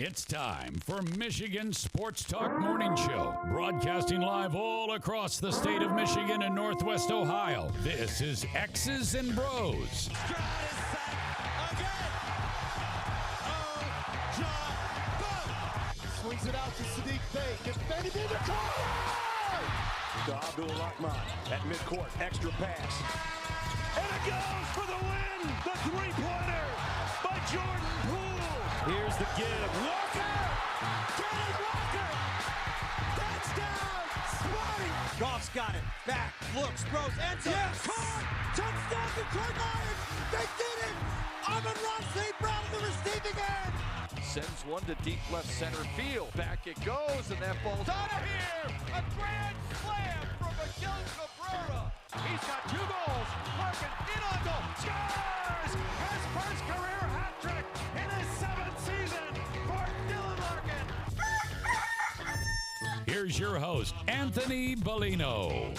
It's time for Michigan Sports Talk Morning Show, broadcasting live all across the state of Michigan and Northwest Ohio. This is X's and Bros. Swings it out to Sadiq Bey. Gets Benny in the corner! To Abdul-Rahman at midcourt. Extra pass. And it goes for the win! The three-pointer by Jordan Poole. Here's the give. Walker! Kenny Walker! Touchdown! Spotty! Goff's got it. Back. Looks. Throws. Ends up. Yes! Caught! Touchdown Detroit Lions! They did it! Amon-Ra St. Brown in the receiving end! Sends one to deep left center field. Back it goes, and that ball's out of here! A grand slam from Miguel Cabrera. He's got 2 goals. Larkin in on goal. Scores! His first career hat trick in his 7th season for Dylan Larkin. Here's your host, Anthony Bellino.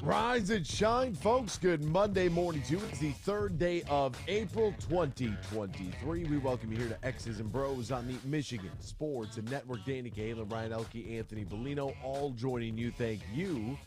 Rise and shine, folks. Good Monday morning to you. It's the 3rd day of April 2023. We welcome you here to X's and Bros on the Michigan Sports and Network. Danny Galen, Ryan Elke, Anthony Bellino, all joining you. Thank you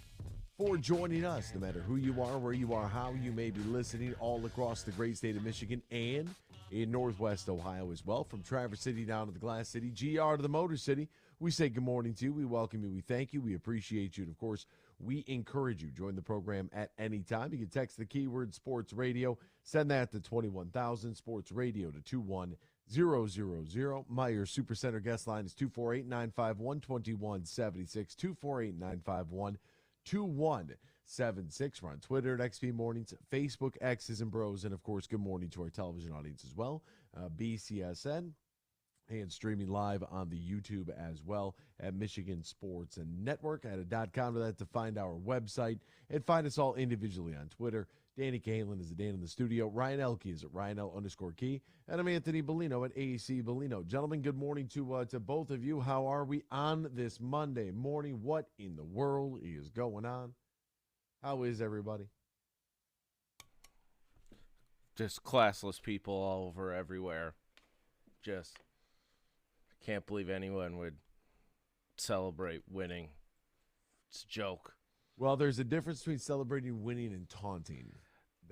for joining us, no matter who you are, where you are, how you may be listening, all across the great state of Michigan and in Northwest Ohio as well. From Traverse City down to the Glass City, GR to the Motor City, we say good morning to you. We welcome you. We thank you. We appreciate you. And, of course, we encourage you. Join the program at any time. You can text the keyword sports radio. Send that to 21,000 sports radio to 21000. Meyer Supercenter guest line is 248-951-2176. 248-951-2176. We're on Twitter at XP Mornings, Facebook, X's and Bros, and, of course, good morning to our television audience as well, BCSN, and streaming live on the YouTube as well at Michigan Sports and Network. .com to that to find our website and find us all individually on Twitter. Danny Kahlin is the Dan in the studio. Ryan Elke is at RyanL_Key. And I'm Anthony Bellino at AC Bellino. Gentlemen, good morning to both of you. How are we on this Monday morning? What in the world is going on? How is everybody? Just classless people all over everywhere. Just can't believe anyone would celebrate winning. It's a joke. Well, there's a difference between celebrating winning and taunting.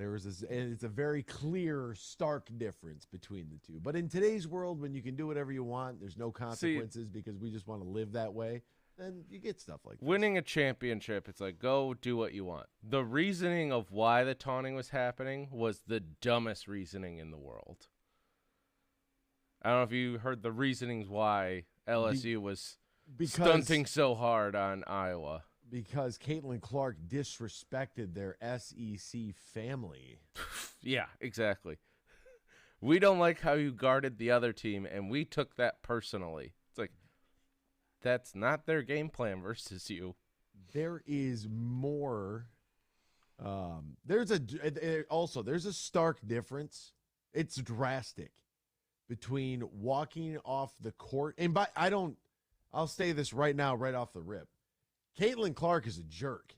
And it's a very clear, stark difference between the two. But in today's world, when you can do whatever you want, there's no consequences because we just want to live that way, then you get stuff like this. Winning a championship, it's like, go do what you want. The reasoning of why the taunting was happening was the dumbest reasoning in the world. I don't know if you heard the reasonings why LSU was stunting so hard on Iowa. Because Caitlin Clark disrespected their SEC family. Yeah, exactly. We don't like how you guarded the other team, and we took that personally. It's like, that's not their game plan versus you. There is more. There's a stark difference. It's drastic between walking off the court. And I'll say this right now, right off the rip. Caitlin Clark is a jerk.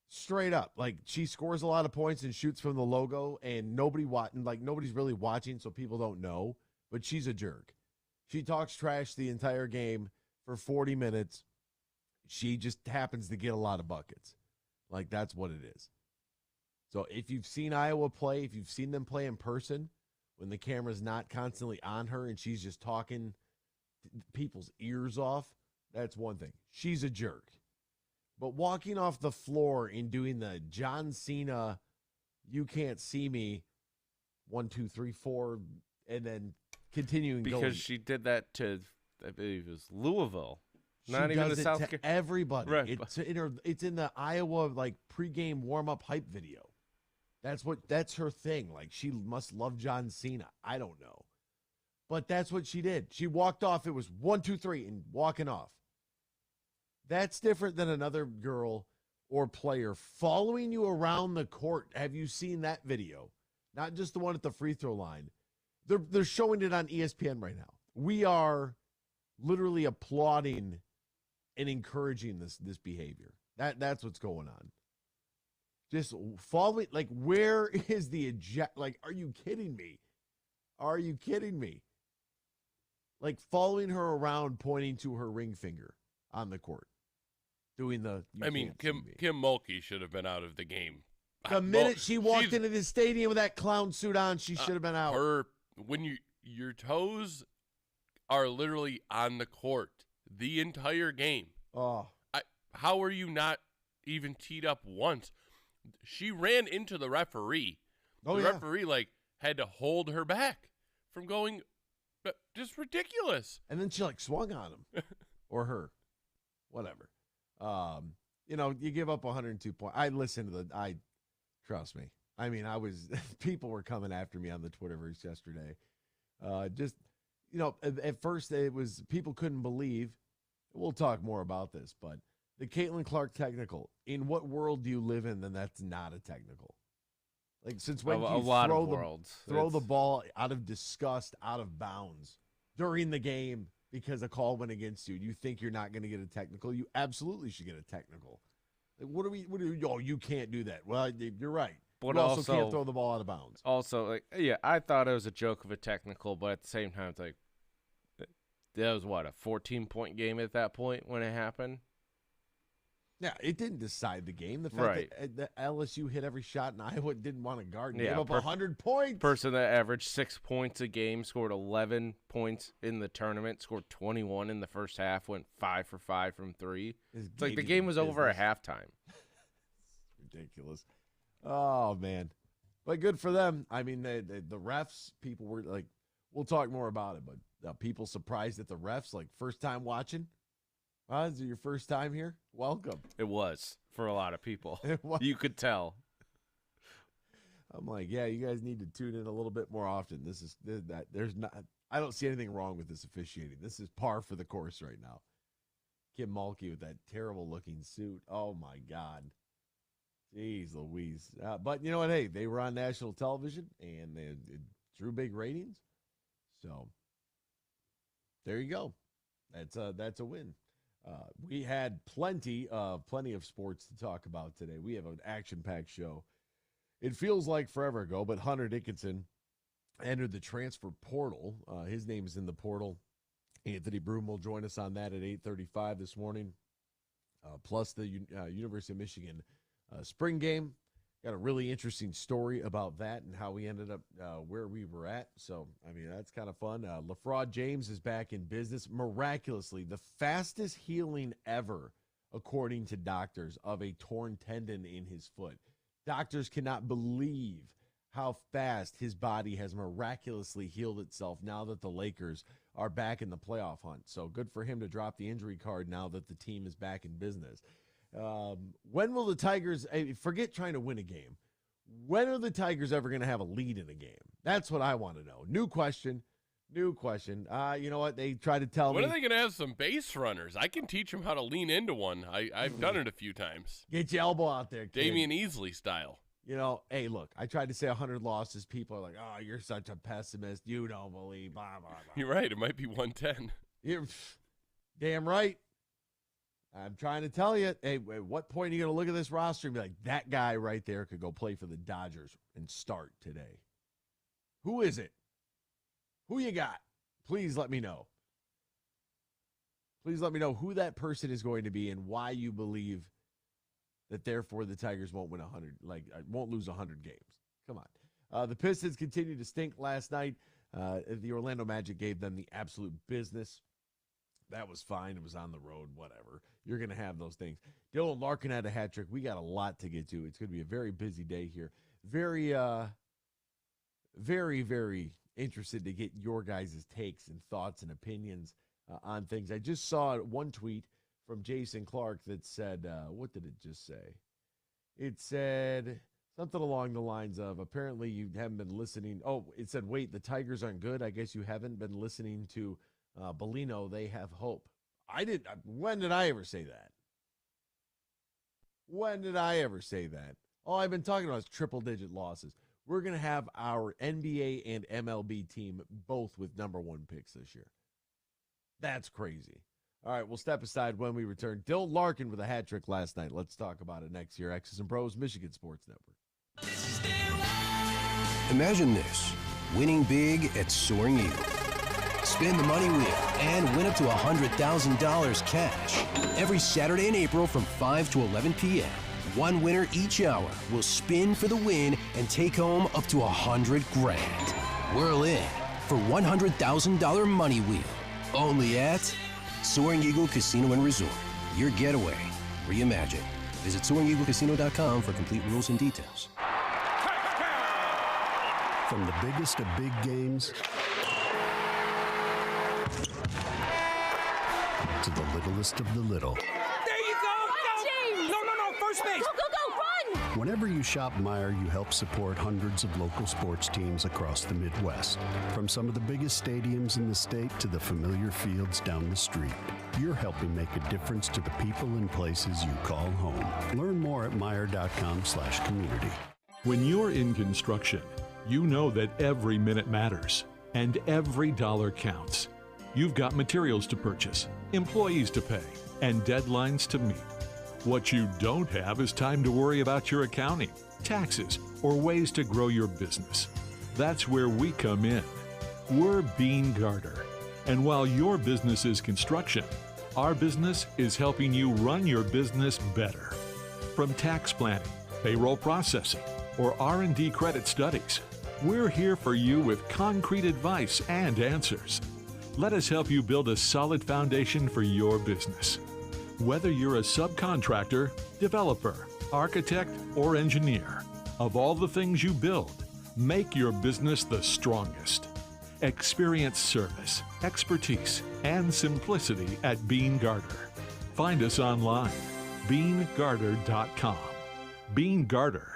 Straight up. Like, she scores a lot of points and shoots from the logo, and nobody's really watching, so people don't know. But she's a jerk. She talks trash the entire game for 40 minutes. She just happens to get a lot of buckets. Like, that's what it is. So if you've seen Iowa play, if you've seen them play in person, when the camera's not constantly on her and she's just talking people's ears off, that's one thing. She's a jerk. But walking off the floor and doing the John Cena, you can't see me, 1, 2, 3, 4, and then continuing because going. She did that to, I believe it was Louisville. She Not even does the it South to everybody. Right. It's in the Iowa pregame warm-up hype video. That's her thing. Like, she must love John Cena. I don't know. But that's what she did. She walked off. It was 1, 2, 3 and walking off. That's different than another girl or player following you around the court. Have you seen that video? Not just the one at the free throw line. They're showing it on ESPN right now. We are literally applauding and encouraging this behavior. That's what's going on. Just following, like, where is the eject? Like, are you kidding me? Are you kidding me? Like, following her around, pointing to her ring finger on the court, doing the. I mean, Kim Mulkey should have been out of the game. The minute she walked into the stadium with that clown suit on, she should have been out. When your toes are literally on the court the entire game. Oh, how are you not even teed up once? She ran into the referee. The referee had to hold her back from going. Just ridiculous. And then she swung on him or her, whatever. You give up 102 points. I listened to trust me. I mean, people were coming after me on the Twitterverse yesterday. At first it was people couldn't believe. We'll talk more about this, but the Caitlin Clark technical. In what world do you live in? Then that's not a technical. Like, since when do you throw the ball out of disgust, out of bounds during the game because a call went against you? You think you're not going to get a technical? You absolutely should get a technical. Like, you can't do that. Well, you're right. But you also can't throw the ball out of bounds. Also, I thought it was a joke of a technical, but at the same time, it's like, that was a 14-point game at that point when it happened? Yeah, it didn't decide the game. The fact that LSU hit every shot and Iowa didn't want to guard and gave up 100 points. Person that averaged 6 points a game, scored 11 points in the tournament, scored 21 in the first half, went 5 for 5 from 3. It's like the game was over at halftime. Ridiculous. Oh, man. But good for them. I mean, the refs, people were like, we'll talk more about it, but people surprised at the refs, first time watching. Is it your first time here? Welcome. It was for a lot of people. You could tell. I'm like, yeah, you guys need to tune in a little bit more often. I don't see anything wrong with this officiating. This is par for the course right now. Kim Mulkey with that terrible looking suit. Oh my God. Jeez Louise. But you know what? Hey, they were on national television and they drew big ratings. So there you go. That's a win. We had plenty of sports to talk about today. We have an action-packed show. It feels like forever ago, but Hunter Dickinson entered the transfer portal. His name is in the portal. Anthony Broome will join us on that at 8:35 this morning. Plus the University of Michigan spring game. Got a really interesting story about that and how we ended up where we were at. So, I mean, that's kind of fun. LaFraud James is back in business. Miraculously, the fastest healing ever, according to doctors, of a torn tendon in his foot. Doctors cannot believe how fast his body has miraculously healed itself now that the Lakers are back in the playoff hunt. So good for him to drop the injury card now that the team is back in business. When will the Tigers, forget trying to win a game, when are the Tigers ever going to have a lead in a game? That's what I want to know. New question. You know what? They try to tell me. When are they going to have some base runners? I can teach them how to lean into one. I've done it a few times. Get your elbow out there, kid. Damian Easley style. Hey, look, I tried to say 100 losses. People are like, oh, you're such a pessimist. You don't believe, blah, blah, blah. You're right. It might be 110. You're damn right. I'm trying to tell you, at what point are you going to look at this roster and be like, that guy right there could go play for the Dodgers and start today? Who is it? Who you got? Please let me know. Please let me know who that person is going to be and why you believe that therefore the Tigers won't win 100, won't lose 100 games. Come on. The Pistons continued to stink last night. The Orlando Magic gave them the absolute business. That was fine. It was on the road, whatever. You're going to have those things. Dylan Larkin had a hat trick. We got a lot to get to. It's going to be a very busy day here. Very, very interested to get your guys' takes and thoughts and opinions on things. I just saw one tweet from Jason Clark that said, what did it just say? It said something along the lines of, apparently you haven't been listening. Oh, it said, wait, the Tigers aren't good. I guess you haven't been listening to Bellino. They have hope. When did I ever say that? When did I ever say that? All I've been talking about is triple-digit losses. We're going to have our NBA and MLB team both with number 1 picks this year. That's crazy. All right, we'll step aside when we return. Dylan Larkin with a hat trick last night. Let's talk about it next year. X's and Bros, Michigan Sports Network. Imagine this, winning big at Soaring Eagle. Spin the money wheel and win up to $100,000 cash. Every Saturday in April from 5 to 11 p.m. One winner each hour will spin for the win and take home up to $100,000. Whirl in for $100,000 money wheel. Only at Soaring Eagle Casino and Resort. Your getaway reimagined. Visit SoaringEagleCasino.com for complete rules and details. From the biggest of big games to the littlest of the little. There you go! Go! No, first base! Go, run! Whenever you shop Meijer, you help support hundreds of local sports teams across the Midwest. From some of the biggest stadiums in the state to the familiar fields down the street. You're helping make a difference to the people and places you call home. Learn more at Meijer.com/community. When you're in construction, you know that every minute matters and every dollar counts. You've got materials to purchase, employees to pay, and deadlines to meet. What you don't have is time to worry about your accounting, taxes, or ways to grow your business. That's where we come in. We're Bean Garter. And while your business is construction, our business is helping you run your business better. From tax planning, payroll processing, or R&D credit studies, we're here for you with concrete advice and answers. Let us help you build a solid foundation for your business. Whether you're a subcontractor, developer, architect, or engineer, of all the things you build, make your business the strongest. Experience service, expertise, and simplicity at Bean Garter. Find us online, beangarter.com. Bean Garter.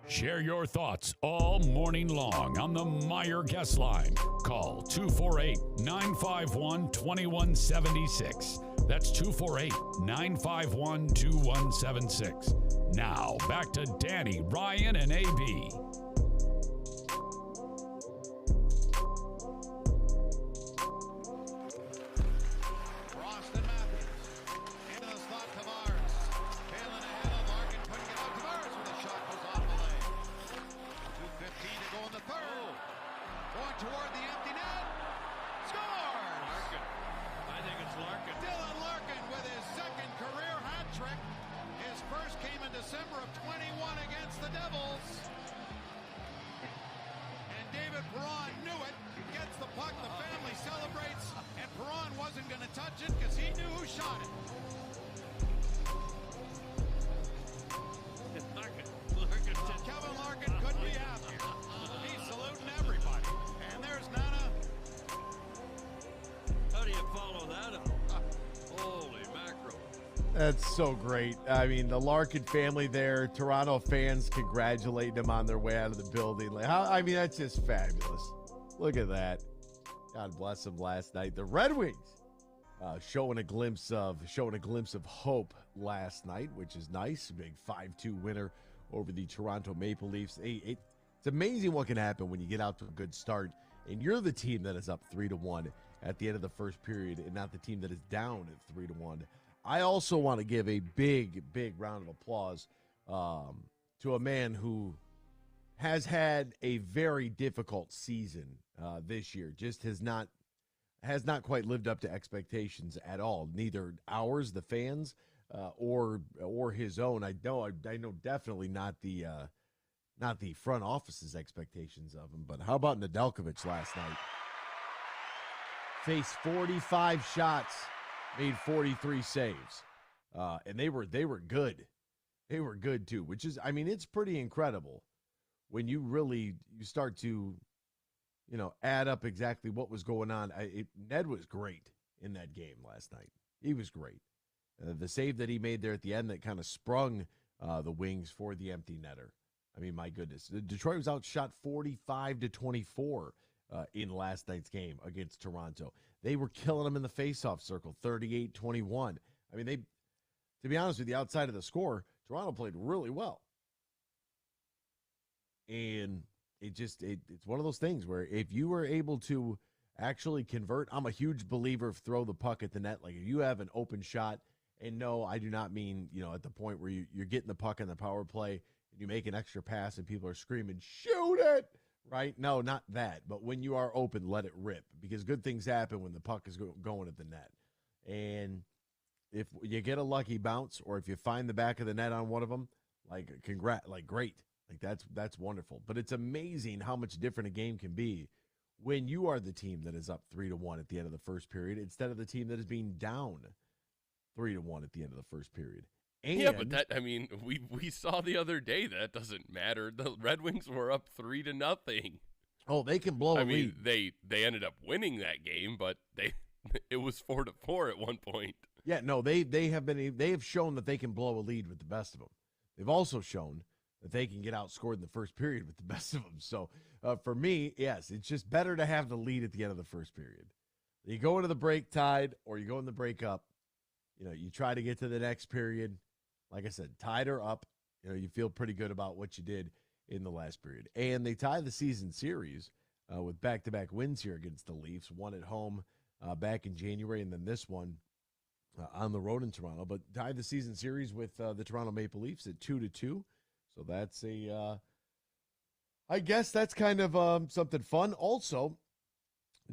Share your thoughts all morning long on the Meyer Guest Line. Call 248-951-2176. That's 248-951-2176. Now, back to Danny, Ryan, and AB. December of 21 against the Devils. And David Br0's knew it. Gets the puck, the family celebrates, and Br0's wasn't going to touch it because he knew who shot it. Kevin Larkin couldn't be happier. He's saluting everybody. And there's Nana. How do you follow that up? Holy mackerel. That's so great. I mean, the Larkin family there, Toronto fans congratulating them on their way out of the building. Like, I mean, that's just fabulous. Look at that. God bless them last night. The Red Wings showing a glimpse of hope last night, which is nice. Big 5-2 winner over the Toronto Maple Leafs. It's amazing what can happen when you get out to a good start and you're the team that is up 3-1 at the end of the first period and not the team that is down at 3-1. I also want to give a big round of applause to a man who has had a very difficult season this year. Just has not quite lived up to expectations at all. Neither ours, the fans, or his own. I know definitely not the front office's expectations of him. But how about Nedeljkovic last night? Faced 45 shots. Made 43 saves, and they were good. They were good too, which is, I mean, it's pretty incredible when you start to, add up exactly what was going on. Ned was great in that game last night. He was great. The save that he made there at the end that kind of sprung the Wings for the empty netter. I mean, my goodness, Detroit was outshot 45-24. In last night's game against Toronto. They were killing them in the faceoff circle, 38-21. I mean, to be honest with you, outside of the score, Toronto played really well. And it's one of those things where if you were able to actually convert, I'm a huge believer of throw the puck at the net. Like if you have an open shot, and no, I do not mean, at the point where you're getting the puck on the power play and you make an extra pass and people are screaming, shoot it! Right? No, not that. But when you are open, let it rip. Because good things happen when the puck is going at the net. And if you get a lucky bounce or if you find the back of the net on one of them, great. Like that's wonderful. But it's amazing how much different a game can be when you are the team that is up 3-1 at the end of the first period instead of the team that is being down 3-1 at the end of the first period. And, yeah, but we saw the other day that doesn't matter. The Red Wings were up 3-0. Oh, they can blow a lead. They ended up winning that game, but it was 4-4 at one point. Yeah, no, they have shown that they can blow a lead with the best of them. They've also shown that they can get outscored in the first period with the best of them. So for me, yes, it's just better to have the lead at the end of the first period. You go into the break tied, or you go in the break up. You try to get to the next period. Like I said, tied or up, you feel pretty good about what you did in the last period. And they tie the season series with back-to-back wins here against the Leafs, one at home back in January, and then this one on the road in Toronto. But tied the season series with the Toronto Maple Leafs at 2-2. So that's I guess that's kind of something fun. Also,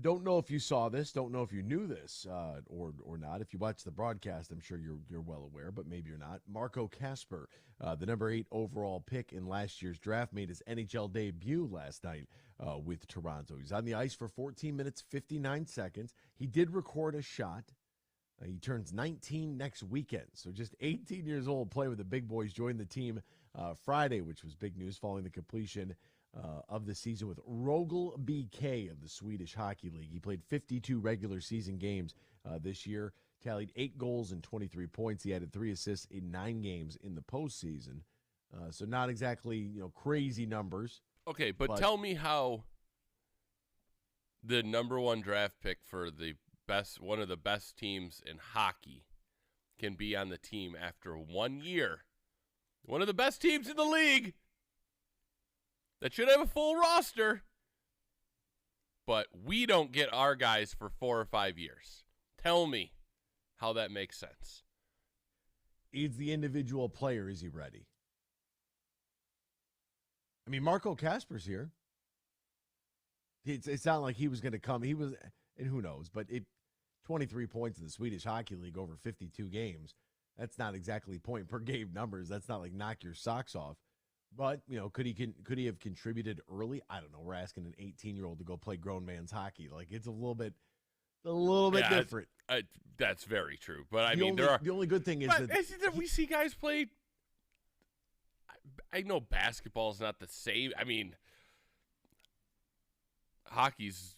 don't know if you saw this, don't know if you knew this or not. If you watch the broadcast, I'm sure you're well aware, but maybe you're not. Marco Kasper, the number 8 overall pick in last year's draft, made his NHL debut last night with Toronto. He's on the ice for 14 minutes, 59 seconds. He did record a shot. He turns 19 next weekend, so just 18 years old, playing with the big boys. Joined the team Friday, which was big news following the completion of the season with Rögle BK of the Swedish Hockey League. He played 52 regular season games this year, tallied 8 goals and 23 points. He added 3 assists in 9 games in the postseason. So not exactly, crazy numbers. Okay, but tell me how the number 1 draft pick for one of the best teams in hockey can be on the team after 1 year. One of the best teams in the league that should have a full roster, but we don't get our guys for 4 or 5 years. Tell me how that makes sense. Is the individual player, is he ready? I mean, Marco Kasper's here. It's not like he was going to come. He was, and who knows, but 23 points in the Swedish Hockey League over 52 games. That's not exactly point per game numbers. That's not like knock your socks off. But, could he have contributed early? I don't know. We're asking an 18-year-old to go play grown man's hockey. Like, it's a little bit different. That's very true. But the only good thing is that we see guys play. I know basketball is not the same. I mean, hockey's,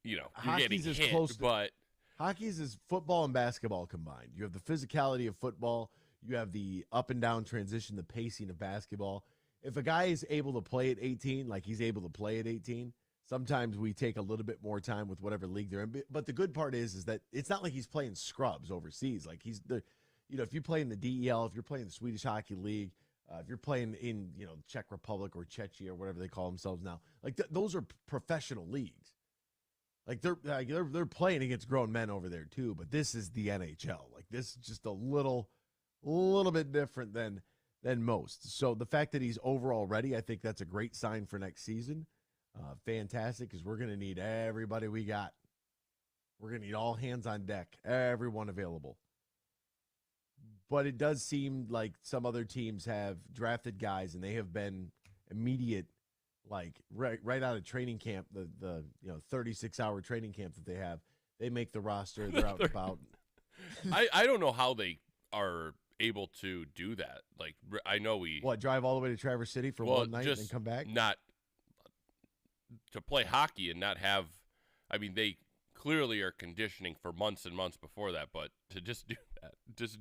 you're getting hit, close but hockey's is football and basketball combined. You have the physicality of football. You have the up and down transition, the pacing of basketball. If a guy is able to play at 18, like he's able to play at 18, sometimes we take a little bit more time with whatever league they're in. But the good part is that it's not like he's playing scrubs overseas. Like if you play in the DEL, if you're playing the Swedish Hockey League, if you're playing in, Czech Republic or Czechia or whatever they call themselves now, like those are professional leagues. Like they're playing against grown men over there too. But this is the NHL. Like this is just a little bit different than most. So the fact that he's overall ready, I think that's a great sign for next season. Fantastic, because we're going to need everybody we got. We're going to need all hands on deck, everyone available. But it does seem like some other teams have drafted guys, and they have been immediate, like right out of training camp, the 36-hour training camp that they have. They make the roster. They're out and about. I don't know how they are able to do that. Like, I know drive all the way to Traverse City for one night and come back? Not to play hockey and not have, they clearly are conditioning for months and months before that, but to just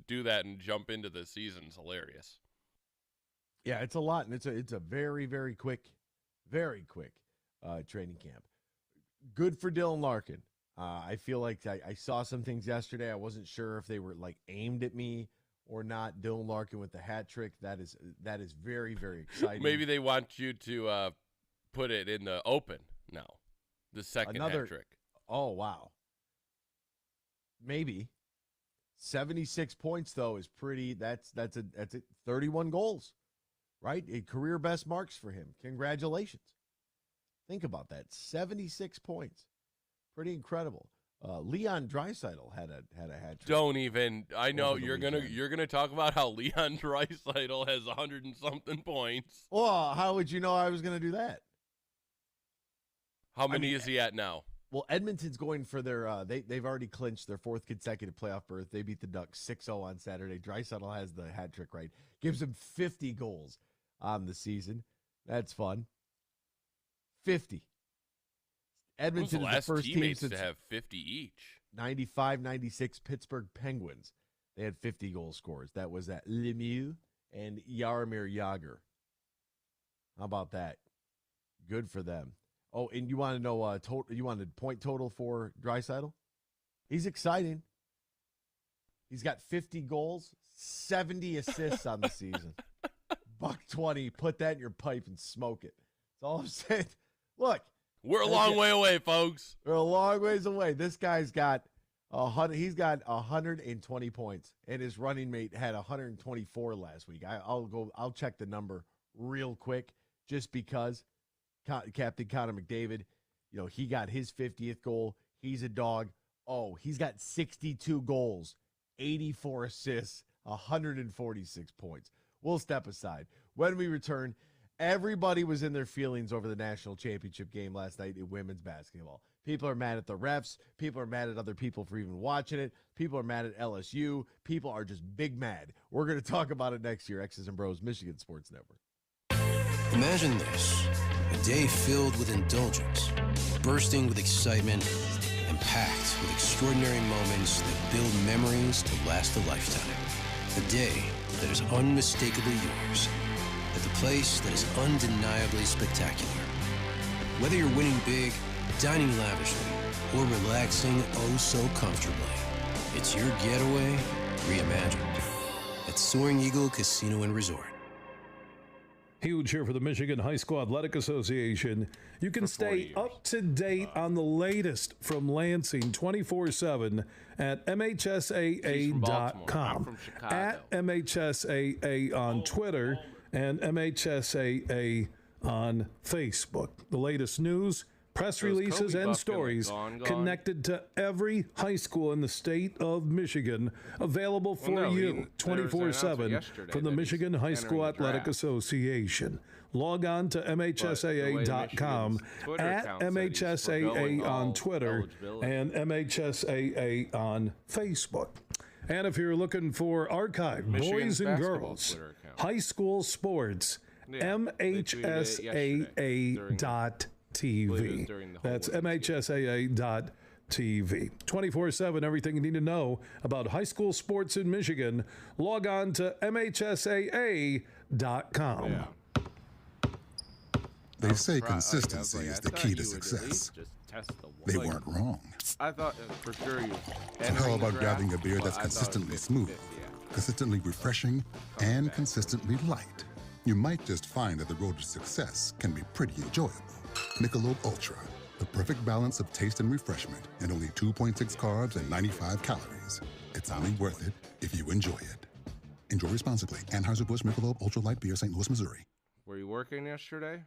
do that and jump into the season is hilarious. Yeah, it's a lot, and it's a very, very quick training camp. Good for Dylan Larkin. I feel like I saw some things yesterday. I wasn't sure if they were like aimed at me or not. Dylan Larkin with the hat trick. That is very, very exciting. Maybe they want you to put it in the open now. The second hat trick. Oh, wow. Maybe. 76 points though is pretty. That's 31 goals. Right? A career best marks for him. Congratulations. Think about that. 76 points. Pretty incredible. Leon Draisaitl had a hat trick. Don't even. I know you're gonna talk about how Leon Draisaitl has 100 and something points. Well, how would you know I was gonna do that? How many is he at now? Well, Edmonton's going for their they've already clinched their 4th consecutive playoff berth. They beat the Ducks 6-0 on Saturday. Draisaitl has the hat trick, right? Gives him 50 goals on the season. That's fun. 50. Edmonton is the first team to have 50 each. 95-96 Pittsburgh Penguins. They had 50 goal scorers. That was at Lemieux and Jaromir Jagr. How about that? Good for them. Oh, and you want to know you wanted point total for Draisaitl? He's exciting. He's got 50 goals, 70 assists on the season. $120. Put that in your pipe and smoke it. That's all I'm saying. Look, we're a long way away, folks. We're a long ways away. This guy's got 100. He's got 120 points, and his running mate had 124 last week. I'll check the number real quick, just because Captain Connor McDavid, he got his 50th goal. He's a dog. Oh, he's got 62 goals, 84 assists, 146 points. We'll step aside. When we return, everybody was in their feelings over the national championship game last night in women's basketball. People are mad at the refs. People are mad at other people for even watching it. People are mad at LSU. People are just big mad. We're going to talk about it next year. X's and Bros, Michigan Sports Network. Imagine this, a day filled with indulgence, bursting with excitement, and packed with extraordinary moments that build memories to last a lifetime. A day that is unmistakably yours, at the place that is undeniably spectacular. Whether you're winning big, dining lavishly, or relaxing oh so comfortably, it's your getaway reimagined at Soaring Eagle Casino and Resort. Huge here for the Michigan High School Athletic Association. You can stay up to date on the latest from Lansing 24/7 at MHSAA.com, at MHSAA on Twitter, and MHSAA on Facebook. The latest news, press releases, and stories connected to every high school in the state of Michigan, available for you 24/7 from the Michigan High School Athletic Association. Log on to MHSAA.com, at MHSAA on Twitter, and MHSAA on Facebook. And if you're looking for archive, boys and girls, high school sports, MHSAA.TV. That's MHSAA.TV. 24/7, everything you need to know about high school sports in Michigan. Log on to MHSAA.com. Yeah. They say consistency is the key to success. They weren't wrong. I thought for sure you. So how about grabbing a beer that's consistently smooth, consistently refreshing, and consistently light? You might just find that the road to success can be pretty enjoyable. Michelob Ultra, the perfect balance of taste and refreshment, and only 2.6 carbs and 95 calories. It's only worth it if you enjoy it. Enjoy responsibly. Anheuser-Busch Michelob Ultra Light Beer, St. Louis, Missouri. Were you working yesterday?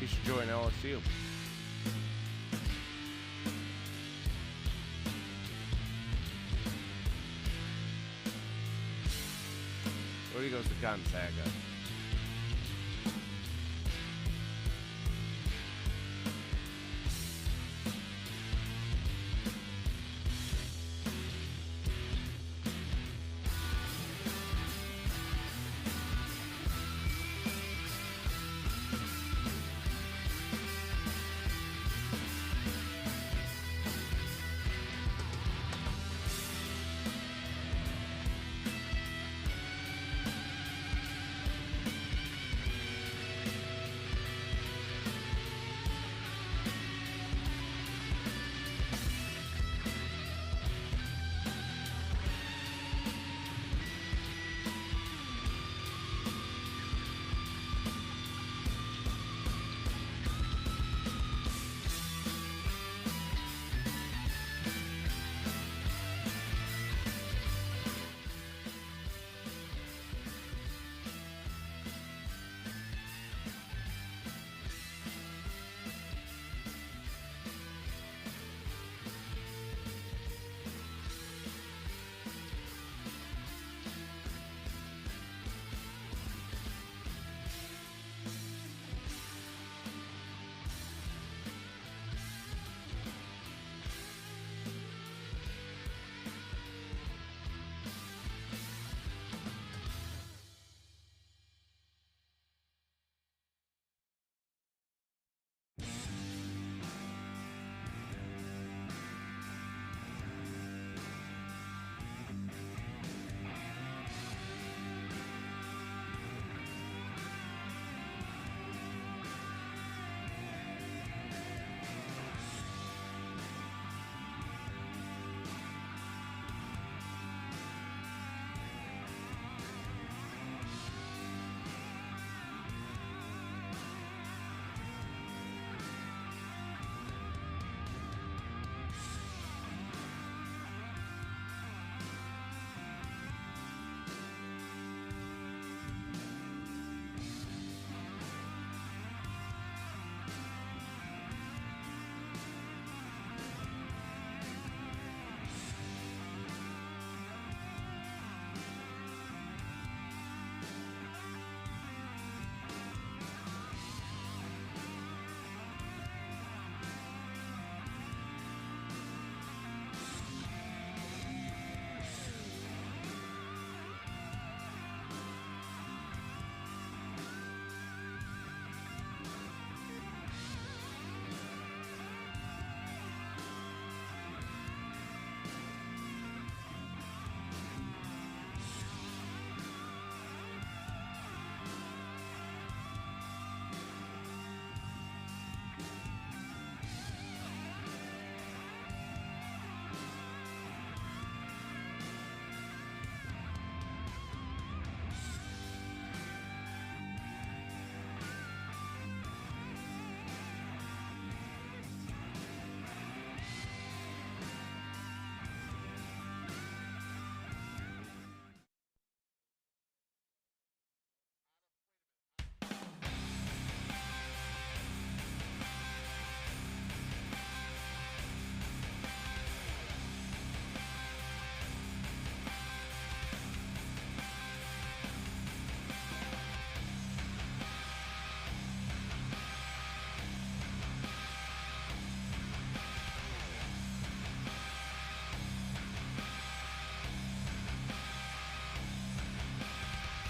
You should join LSU. Where he goes to Gonzaga.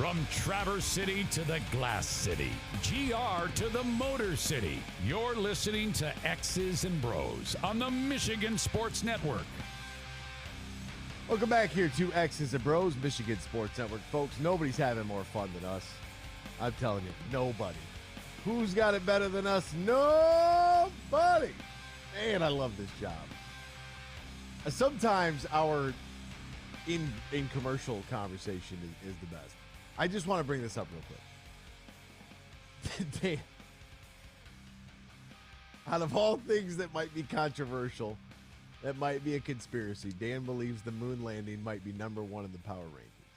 From Traverse City to the Glass City, GR to the Motor City, you're listening to X's and Bros on the Michigan Sports Network. Welcome back here to X's and Bros, Michigan Sports Network. Folks, nobody's having more fun than us. I'm telling you, nobody. Who's got it better than us? Nobody. Man, I love this job. Sometimes our in commercial conversation is the best. I just want to bring this up real quick. Out of all things that might be controversial, that might be a conspiracy, Dan believes the moon landing might be number one in the power rankings.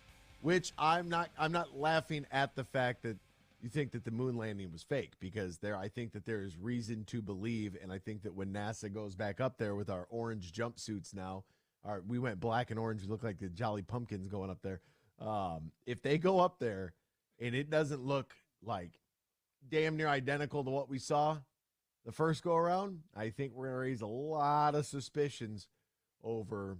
Which I'm not laughing at the fact that you think that the moon landing was fake, because I think that there is reason to believe, and I think that when NASA goes back up there with our orange jumpsuits now, we went black and orange, we look like the Jolly Pumpkins going up there. If they go up there and it doesn't look like damn near identical to what we saw the first go around, I think we're going to raise a lot of suspicions over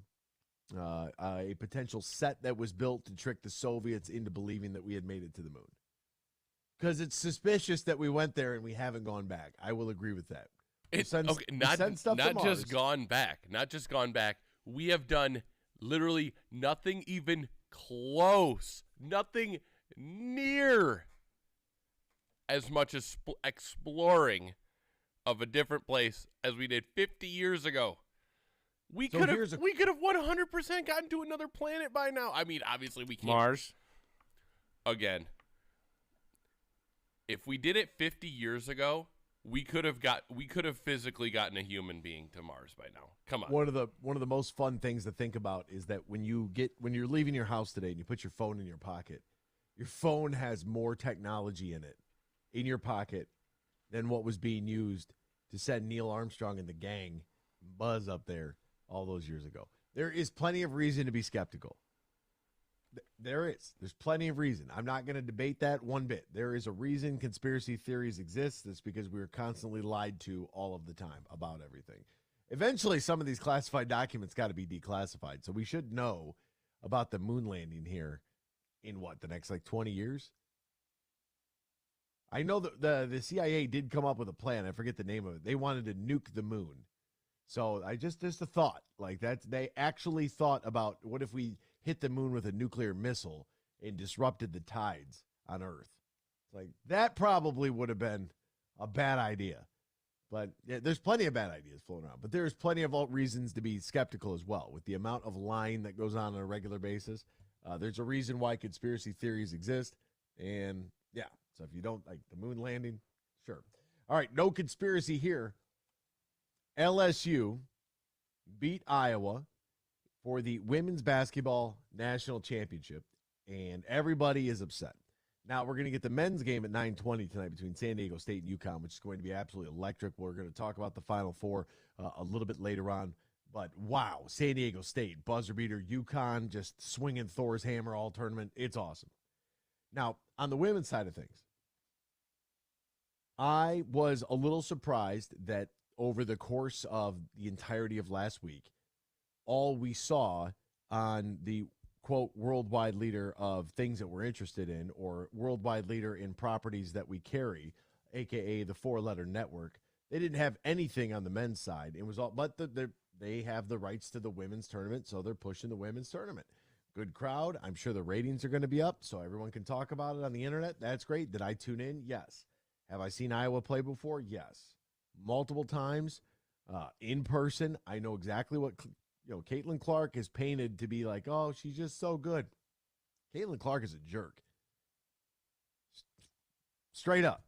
a potential set that was built to trick the Soviets into believing that we had made it to the moon. Because it's suspicious that we went there and we haven't gone back. I will agree with that. Not just gone back. Not just gone back. We have done literally nothing even close, nothing near as much as exploring of a different place as we did 50 years ago. We could have 100% gotten to another planet by now. I mean, obviously we can't. Mars. Again, if we did it 50 years ago, we could have physically gotten a human being to Mars by now. Come on. One of the most fun things to think about is that when you're leaving your house today and you put your phone in your pocket, your phone has more technology in it in your pocket than what was being used to send Neil Armstrong and the gang buzz up there all those years ago. There is plenty of reason to be skeptical. There is. There's plenty of reason. I'm not going to debate that one bit. There is a reason conspiracy theories exist. That's because we were constantly lied to all of the time about everything. Eventually, some of these classified documents got to be declassified. So we should know about the moon landing here in the next 20 years? I know that the CIA did come up with a plan. I forget the name of it. They wanted to nuke the moon. So just a thought like that. They actually thought about what if we hit the moon with a nuclear missile and disrupted the tides on Earth. It's like that probably would have been a bad idea. But there's plenty of bad ideas floating around. But there's plenty of reasons to be skeptical as well. With the amount of lying that goes on a regular basis, there's a reason why conspiracy theories exist. And yeah, so if you don't like the moon landing, sure. All right, no conspiracy here. LSU beat Iowa for the women's basketball national championship, and everybody is upset. Now, we're going to get the men's game at 9:20 tonight between San Diego State and UConn, which is going to be absolutely electric. We're going to talk about the Final Four a little bit later on. But, wow, San Diego State, buzzer beater, UConn, just swinging Thor's hammer all tournament. It's awesome. Now, on the women's side of things, I was a little surprised that over the course of the entirety of last week, all we saw on the, quote, worldwide leader of things that we're interested in, or worldwide leader in properties that we carry, a.k.a. the four-letter network, they didn't have anything on the men's side. It was all, but they have the rights to the women's tournament, so they're pushing the women's tournament. Good crowd. I'm sure the ratings are going to be up, so everyone can talk about it on the internet. That's great. Did I tune in? Yes. Have I seen Iowa play before? Yes. Multiple times in person. I know exactly what Caitlin Clark is painted to be like. Oh, she's just so good. Caitlin Clark is a jerk. Straight up.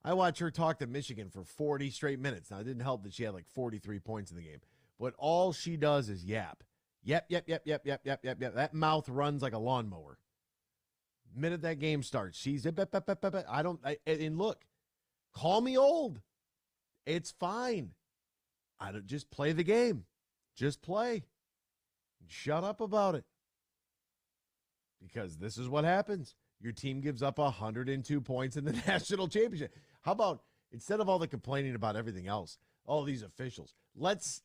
I watched her talk to Michigan for 40 straight minutes. Now, it didn't help that she had like 43 points in the game. But all she does is yap. Yep. That mouth runs like a lawnmower. Minute that game starts, she's and look, call me old. It's fine. I don't just play the game. Just play. Shut up about it. Because this is what happens. Your team gives up 102 points in the national championship. How about instead of all the complaining about everything else, all these officials, let's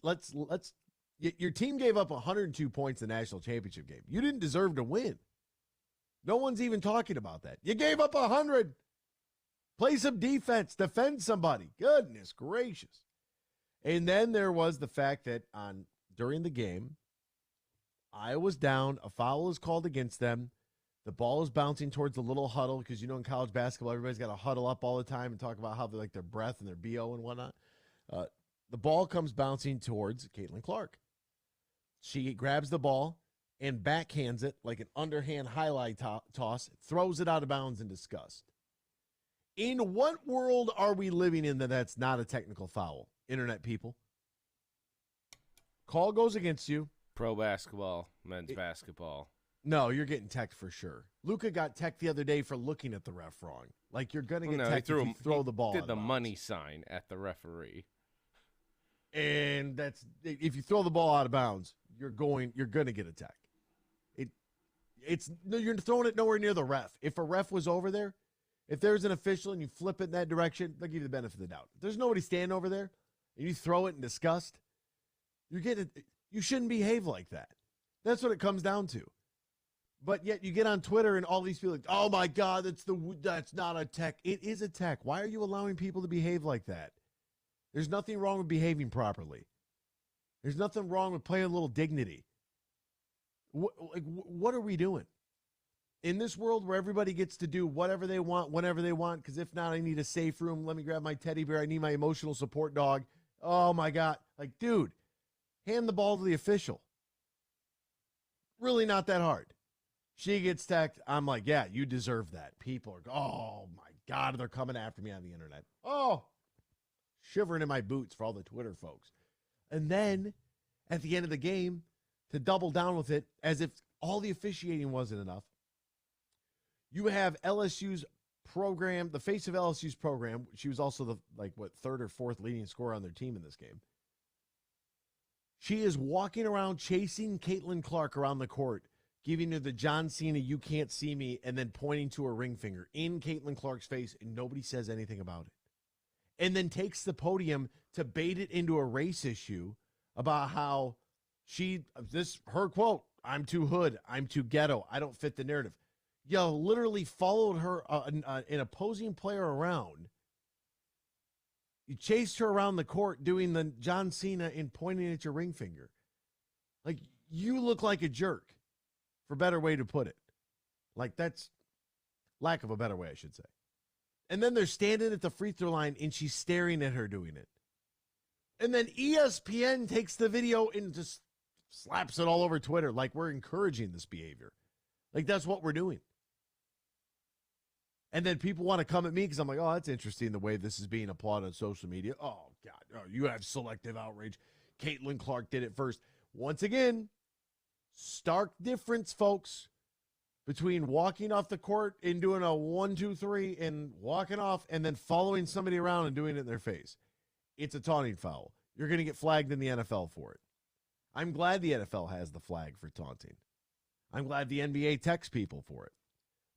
your team gave up 102 points in the national championship game. You didn't deserve to win. No one's even talking about that. You gave up 100. Play some defense. Defend somebody. Goodness gracious. And then there was the fact that during the game, Iowa's down. A foul is called against them. The ball is bouncing towards the little huddle because, in college basketball, everybody's got to huddle up all the time and talk about how they like their breath and their BO and whatnot. The ball comes bouncing towards Caitlin Clark. She grabs the ball and backhands it like an underhand highlight toss, throws it out of bounds in disgust. In what world are we living in that's not a technical foul? Internet people. Call goes against you. Pro basketball, men's basketball. No, you're getting teched for sure. Luka got teched the other day for looking at the ref wrong. Like, you're going to get teched if you throw the ball. Did the money sign at the referee. And that's, if you throw the ball out of bounds, you're going to get a tech. You're throwing it nowhere near the ref. If a ref was over there, if there's an official and you flip it in that direction, they'll give you the benefit of the doubt. If there's nobody standing over there and you throw it in disgust, you shouldn't behave like that. That's what it comes down to. But yet you get on Twitter and all these people like, oh my God, that's not a tech. It is a tech. Why are you allowing people to behave like that? There's nothing wrong with behaving properly. There's nothing wrong with playing a little dignity. What are we doing? In this world where everybody gets to do whatever they want, whenever they want, because if not, I need a safe room. Let me grab my teddy bear. I need my emotional support dog. Oh my God. Like, dude, hand the ball to the official. Really not that hard. She gets teched. I'm like, yeah, you deserve that. People are, oh my God, they're coming after me on the internet. Oh, shivering in my boots for all the Twitter folks. And then at the end of the game, to double down with it, as if all the officiating wasn't enough, you have LSU's program, the face of LSU's program. She was also the third or fourth leading scorer on their team in this game. She is walking around chasing Caitlin Clark around the court, giving her the John Cena, you can't see me, and then pointing to her ring finger in Caitlin Clark's face, and nobody says anything about it. And then takes the podium to bait it into a race issue about how her quote, I'm too hood, I'm too ghetto, I don't fit the narrative. Yo, literally followed her, an opposing player around. You chased her around the court doing the John Cena and pointing at your ring finger. Like, you look like a jerk, for a better way to put it. Like, that's lack of a better way, I should say. And then they're standing at the free throw line, and she's staring at her doing it. And then ESPN takes the video and just slaps it all over Twitter like we're encouraging this behavior. Like, that's what we're doing. And then people want to come at me because I'm like, oh, that's interesting the way this is being applauded on social media. Oh, God, you have selective outrage. Caitlin Clark did it first. Once again, stark difference, folks, between walking off the court and doing a 1, 2, 3 and walking off and then following somebody around and doing it in their face. It's a taunting foul. You're going to get flagged in the NFL for it. I'm glad the NFL has the flag for taunting. I'm glad the NBA texts people for it.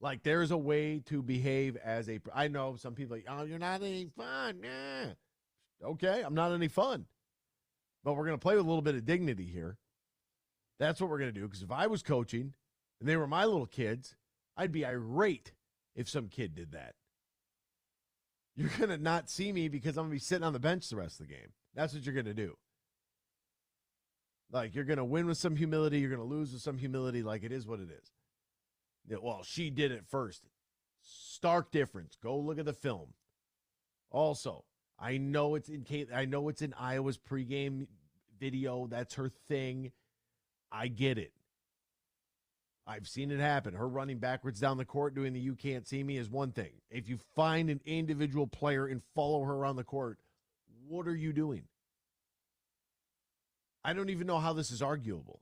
Like, there's a way to behave as a... I know some people are like, oh, you're not any fun. Nah. Okay, I'm not any fun. But we're going to play with a little bit of dignity here. That's what we're going to do. Because if I was coaching and they were my little kids, I'd be irate if some kid did that. You're going to not see me because I'm going to be sitting on the bench the rest of the game. That's what you're going to do. Like, you're going to win with some humility. You're going to lose with some humility. Like, it is what it is. Yeah, well, she did it first. Stark difference. Go look at the film. Also, I know it's in Iowa's pregame video. That's her thing. I get it. I've seen it happen. Her running backwards down the court doing the you can't see me is one thing. If you find an individual player and follow her around the court, what are you doing? I don't even know how this is arguable.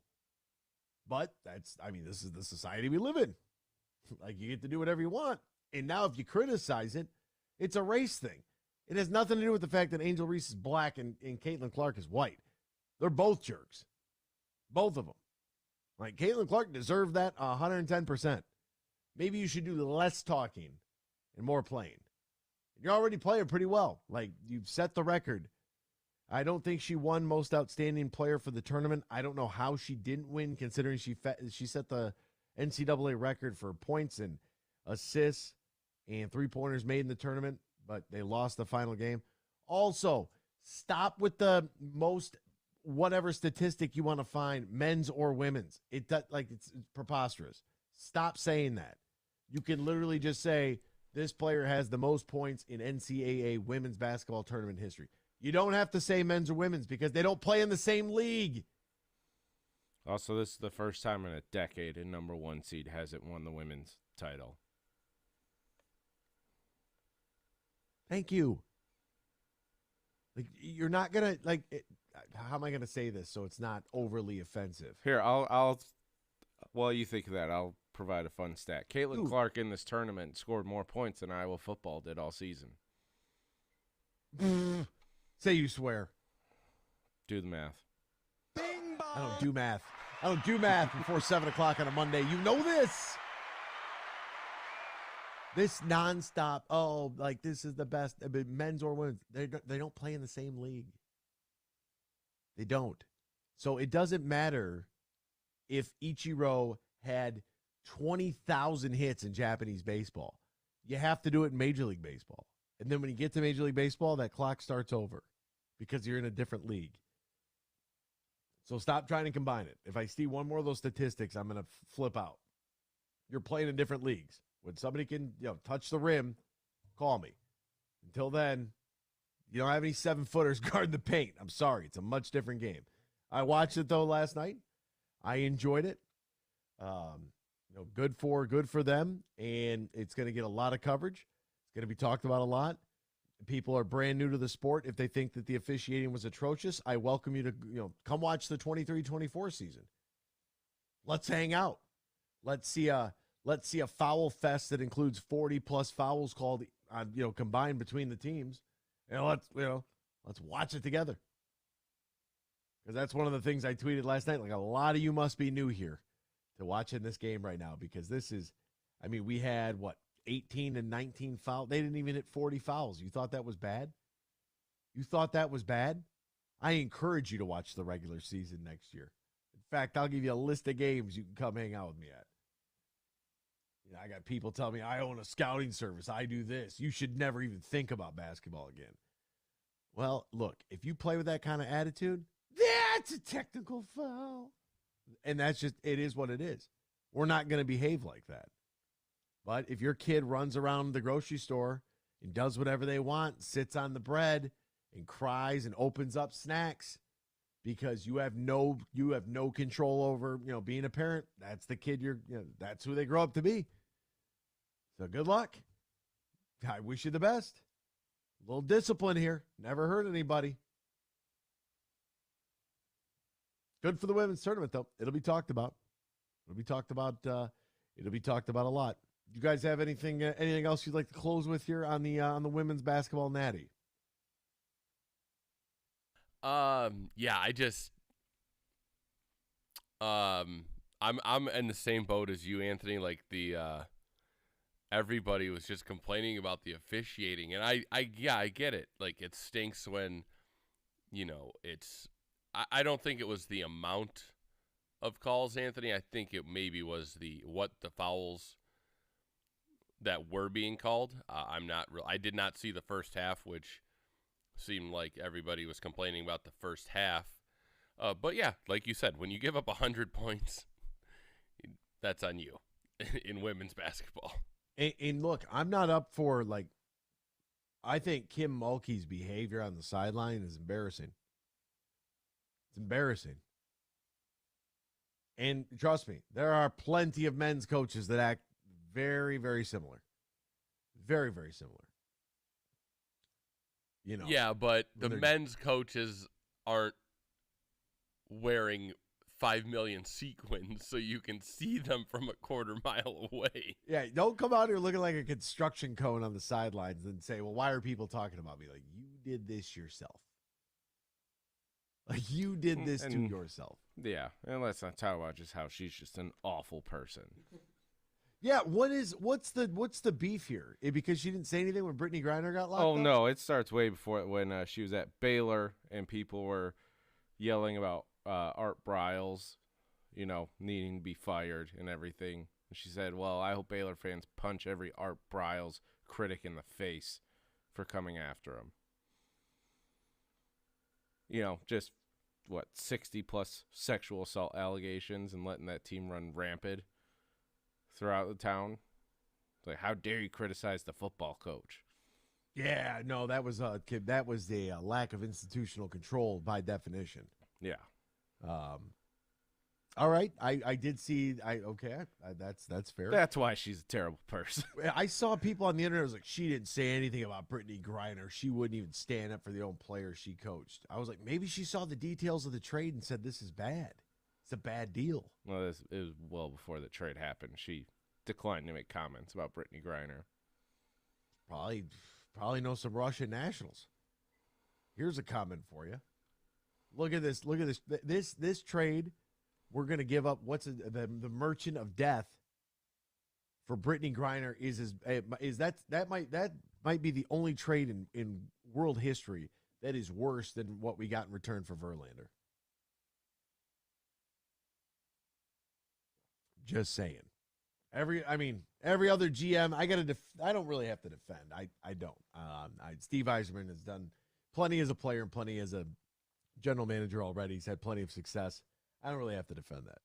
But this is the society we live in. Like, you get to do whatever you want. And now if you criticize it, it's a race thing. It has nothing to do with the fact that Angel Reese is black and Caitlin Clark is white. They're both jerks. Both of them. Like, Caitlin Clark deserved that 110%. Maybe you should do less talking and more playing. You're already playing pretty well. Like, you've set the record. I don't think she won most outstanding player for the tournament. I don't know how she didn't win, considering she set the NCAA record for points and assists and three-pointers made in the tournament, but they lost the final game. Also, stop with the most whatever statistic you want to find, men's or women's. It's preposterous. Stop saying that. You can literally just say this player has the most points in NCAA women's basketball tournament history. You don't have to say men's or women's because they don't play in the same league. Also, this is the first time in a decade a number 1 seed hasn't won the women's title. Thank you. Like, you're not going to, how am I going to say this so it's not overly offensive? Here, while you think of that, I'll provide a fun stat. Caitlin Clark in this tournament scored more points than Iowa football did all season. Say you swear. Do the math. I don't do math. I don't do math before 7 o'clock on a Monday. You know this. This nonstop, this is the best, men's or women's. They don't play in the same league. They don't. So it doesn't matter if Ichiro had 20,000 hits in Japanese baseball. You have to do it in Major League Baseball. And then when you get to Major League Baseball, that clock starts over because you're in a different league. So stop trying to combine it. If I see one more of those statistics, I'm going to flip out. You're playing in different leagues. When somebody can touch the rim, call me. Until then, you don't have any 7-footers guarding the paint. I'm sorry. It's a much different game. I watched it, though, last night. I enjoyed it. Good for them, and it's going to get a lot of coverage. It's going to be talked about a lot. People are brand new to the sport. If they think that the officiating was atrocious, I welcome you to come watch the 23-24 season. Let's hang out. Let's see a foul fest that includes 40+ fouls called combined between the teams. And let's watch it together. Because that's one of the things I tweeted last night. Like, a lot of you must be new here to watching this game right now, because this is, we had 18 and 19 fouls. They didn't even hit 40 fouls. You thought that was bad? You thought that was bad? I encourage you to watch the regular season next year. In fact, I'll give you a list of games you can come hang out with me at. I got people telling me I own a scouting service. I do this. You should never even think about basketball again. Well, look, if you play with that kind of attitude, that's a technical foul. And it is what it is. We're not going to behave like that. But if your kid runs around the grocery store and does whatever they want, sits on the bread and cries and opens up snacks because you have no control over, being a parent, that's the kid that's who they grow up to be. So good luck. I wish you the best. A little discipline here. Never hurt anybody. Good for the women's tournament, though. It'll be talked about. It'll be talked about a lot. You guys have anything else you'd like to close with here on the women's basketball natty? Yeah, I'm in the same boat as you, Anthony. Like, everybody was just complaining about the officiating, and I get it. Like, it stinks when, it's. I don't think it was the amount of calls, Anthony. I think it maybe was the fouls that were being called. I did not see the first half, which seemed like everybody was complaining about the first half. But yeah, like you said, when you give up 100 points, that's on you in women's basketball. And look, I'm not up for, I think Kim Mulkey's behavior on the sideline is embarrassing. It's embarrassing. And trust me, there are plenty of men's coaches that act very, very similar. Very, very similar. Yeah, but the men's coaches aren't wearing 5 million sequins so you can see them from a quarter mile away. Yeah, don't come out here looking like a construction cone on the sidelines and say, well, why are people talking about me? Like, you did this yourself. Like, you did this to yourself. Yeah, and let's not talk about just how she's just an awful person. Yeah, what's the beef here? Because she didn't say anything when Brittany Griner got locked up? Oh, no, it starts way before when she was at Baylor and people were yelling about Br0's, needing to be fired and everything. And she said, well, I hope Baylor fans punch every Art Br0's critic in the face for coming after him. Just, 60-plus sexual assault allegations and letting that team run rampant throughout the town. It's like, how dare you criticize the football coach? Yeah, no, that was a lack of institutional control by definition. Yeah. All right, I did see. That's fair. That's why she's a terrible person. I saw people on the internet was like, she didn't say anything about Brittany Griner. She wouldn't even stand up for the own players she coached. I was like, maybe she saw the details of the trade and said this is bad. It's a bad deal. Well, it was well before the trade happened. She declined to make comments about Brittany Griner. Probably know some Russian nationals. Here's a comment for you. Look at this. This trade. We're going to give up the Merchant of Death for Brittany Griner that might be the only trade in world history that is worse than what we got in return for Verlander. Just saying. Every other GM, I don't really have to defend. I don't. Steve Yzerman has done plenty as a player and plenty as a general manager already. He's had plenty of success. I don't really have to defend that.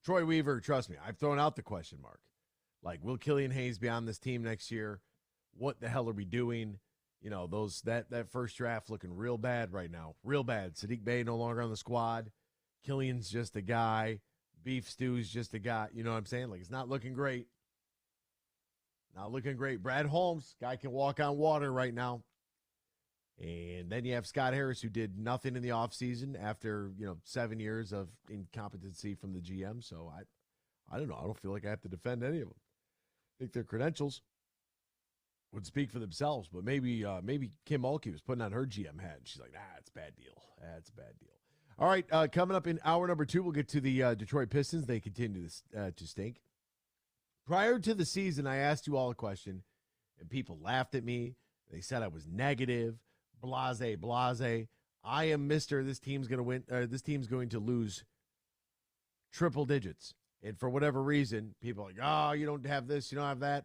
Troy Weaver, trust me, I've thrown out the question mark. Like, will Killian Hayes be on this team next year? What the hell are we doing? That first draft looking real bad right now. Real bad. Sadiq Bey no longer on the squad. Killian's just a guy. Beef Stew's just a guy. You know what I'm saying? Like, it's not looking great. Not looking great. Brad Holmes, guy can walk on water right now. And then you have Scott Harris, who did nothing in the offseason after, 7 years of incompetency from the GM. So I don't know. I don't feel like I have to defend any of them. I think their credentials would speak for themselves. But maybe Kim Mulkey was putting on her GM hat. And she's like, it's a bad deal. That's a bad deal. All right, coming up in hour number 2, we'll get to the Detroit Pistons. They continue to stink. Prior to the season, I asked you all a question, and people laughed at me. They said I was negative. Blase. I am Mr. This team's going to win. This team's going to lose triple digits. And for whatever reason, people are like, oh, you don't have this, you don't have that.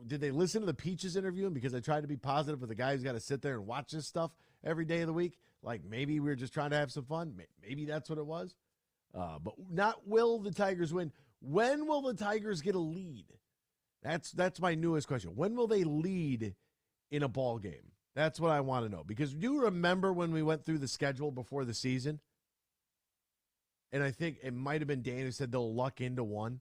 Did they listen to the Peaches interview? And because I tried to be positive with the guy who's got to sit there and watch this stuff every day of the week, like maybe we were just trying to have some fun. Maybe that's what it was. But not will the Tigers win. When will the Tigers get a lead? That's my newest question. When will they lead in a ball game? That's what I want to know. Because do you remember when we went through the schedule before the season? And I think it might have been Dan who said they'll luck into one.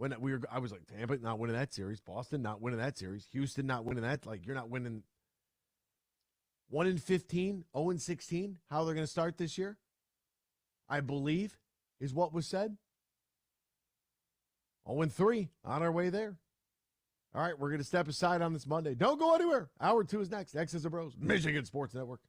I was like, Tampa not winning that series, Boston not winning that series, Houston not winning that. Like, you're not winning 1-15, 0-16. How they're going to start this year, I believe, is what was said. 0-3 on our way there. All right, we're going to step aside on this Monday. Don't go anywhere. Hour 2 is next. X's and Bros, Michigan Sports Network.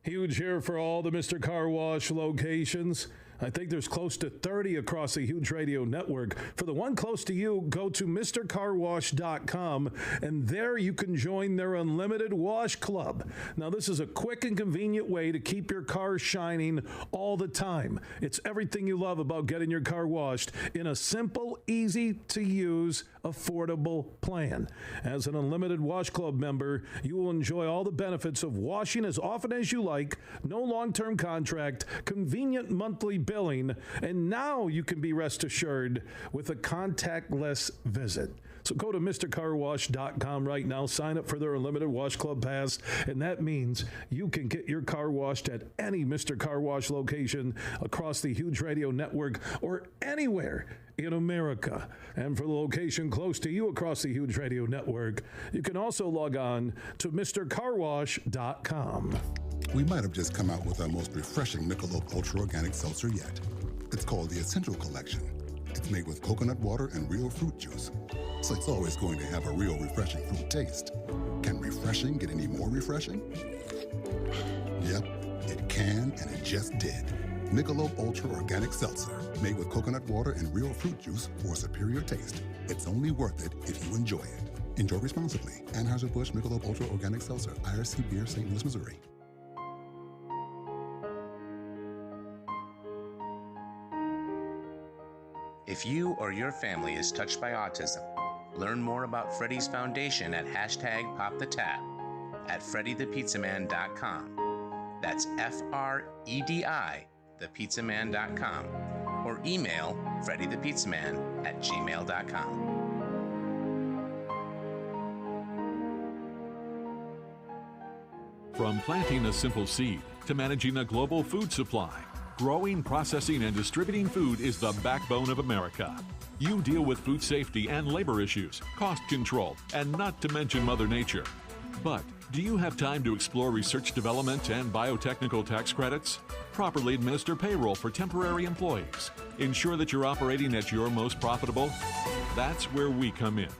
Huge here for all the Mr. Car Wash locations. I think there's close to 30 across the Huge Radio Network. For the one close to you, go to MrCarWash.com, and there you can join their Unlimited Wash Club. Now, this is a quick and convenient way to keep your car shining all the time. It's everything you love about getting your car washed in a simple, easy-to-use, affordable plan. As an Unlimited Wash Club member, you will enjoy all the benefits of washing as often as you like, no long-term contract, convenient monthly billing, and now you can be rest assured with a contactless visit. So go to MrCarWash.com right now, sign up for their Unlimited Wash Club Pass, and that means you can get your car washed at any Mr. Car Wash location across the Huge Radio Network or anywhere in America. And for the location close to you across the Huge Radio Network, you can also log on to MrCarWash.com. We might have just come out with our most refreshing Michelob Ultra Organic Seltzer yet. It's called the Essential Collection. It's made with coconut water and real fruit juice, so it's always going to have a real refreshing fruit taste. Can refreshing get any more refreshing? Yep, it can, and it just did. Michelob Ultra Organic Seltzer, made with coconut water and real fruit juice for a superior taste. It's only worth it if you enjoy it. Enjoy responsibly. Anheuser-Busch Michelob Ultra Organic Seltzer, IRC Beer, St. Louis, Missouri. If you or your family is touched by autism, learn more about Freddy's Foundation at #PopTheTap at freddythepizzaman.com. That's FREDI, thepizzaman.com, or email freddythepizzaman@gmail.com. From planting a simple seed to managing a global food supply, growing, processing, and distributing food is the backbone of America. You deal with food safety and labor issues, cost control, and not to mention Mother Nature. But do you have time to explore research development and biotechnical tax credits? Properly administer payroll for temporary employees. Ensure that you're operating at your most profitable? That's where we come in.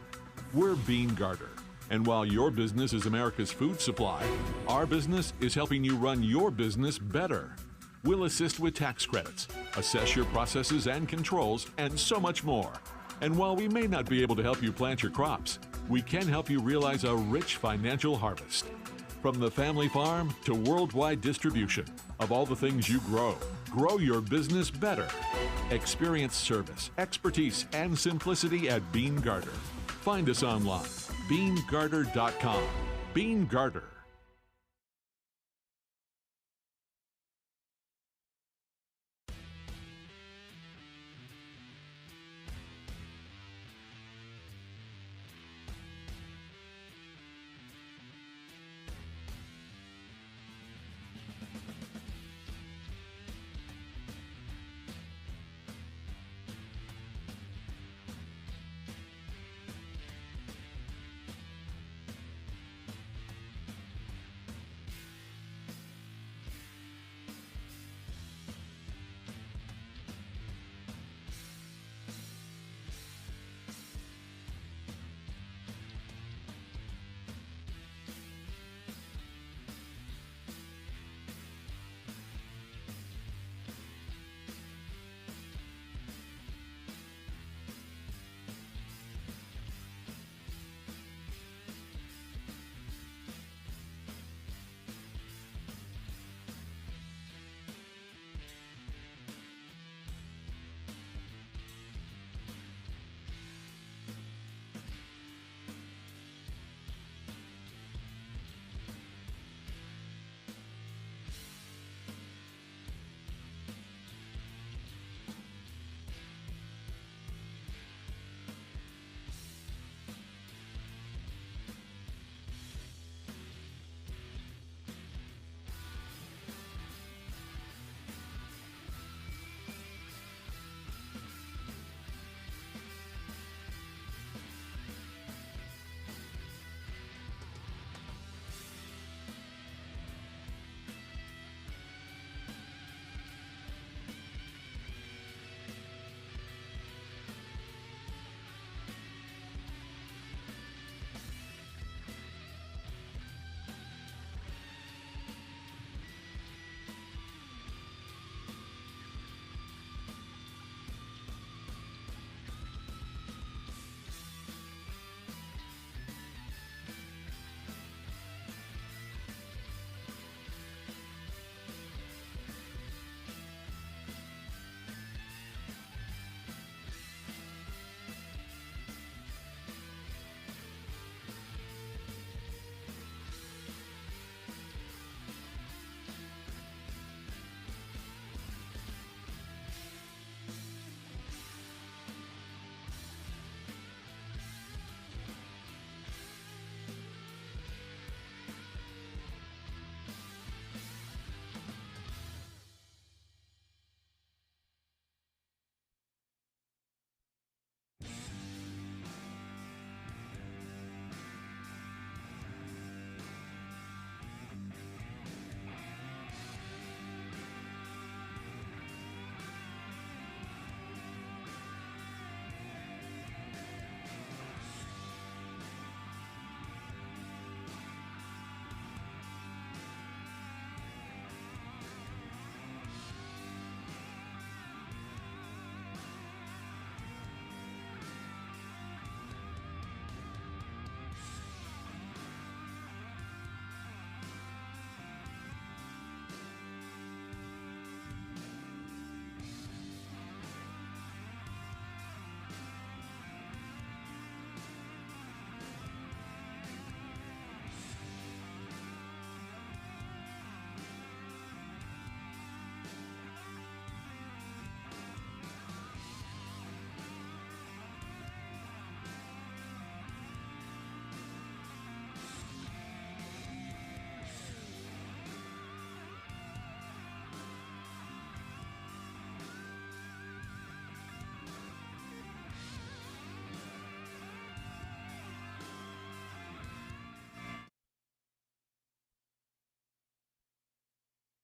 We're Bean Garter. And while your business is America's food supply, our business is helping you run your business better. We'll assist with tax credits, assess your processes and controls, and so much more. And while we may not be able to help you plant your crops, we can help you realize a rich financial harvest. From the family farm to worldwide distribution of all the things you grow, grow your business better. Experience service, expertise, and simplicity at Bean Garter. Find us online, beangarter.com. Bean Garter.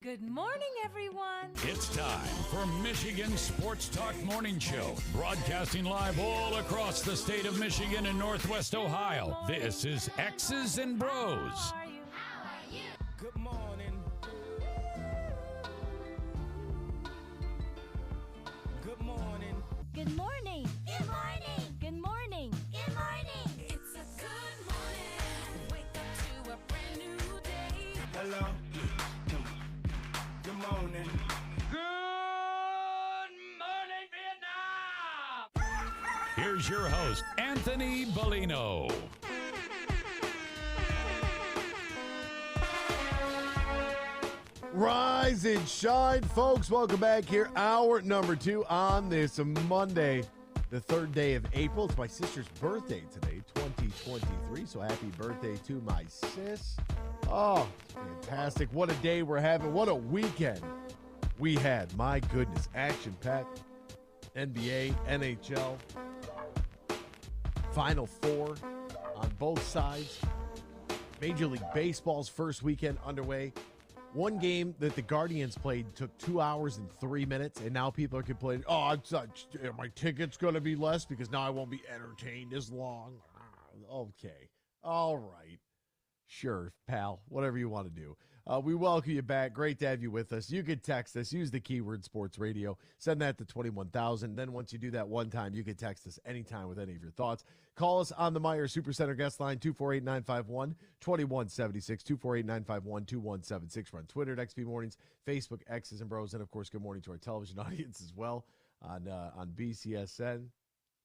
Good morning, everyone. It's time for Michigan Sports Talk Morning Show, broadcasting live all across the state of Michigan and Northwest Ohio. This is X's and Bros. How are you? Good morning. Good morning. Good morning. Good morning. Good morning. Good morning. It's a good morning. Wake up to a brand new day. Hello. Good morning. Good morning, Vietnam! Here's your host, Anthony Bellino. Rise and shine, folks. Welcome back here. Hour number 2 on this Monday, the 3rd day of April. It's my sister's birthday today, 2023. So happy birthday to my sis. Oh, fantastic. What a day we're having. What a weekend we had. My goodness. Action-packed. NBA, NHL, Final Four on both sides. Major League Baseball's first weekend underway. One game that the Guardians played took 2 hours and 3 minutes, and now people are complaining, my ticket's going to be less because now I won't be entertained as long. Okay. All right. Sure, pal. Whatever you want to do. We welcome you back. Great to have you with us. You can text us. Use the keyword sports radio. Send that to 21,000. Then once you do that one time, you can text us anytime with any of your thoughts. Call us on the Meyer Supercenter guest line, 248-951-2176, 248-951-2176. We're on Twitter at XP Mornings, Facebook, X's and Bros, and, of course, good morning to our television audience as well on BCSN.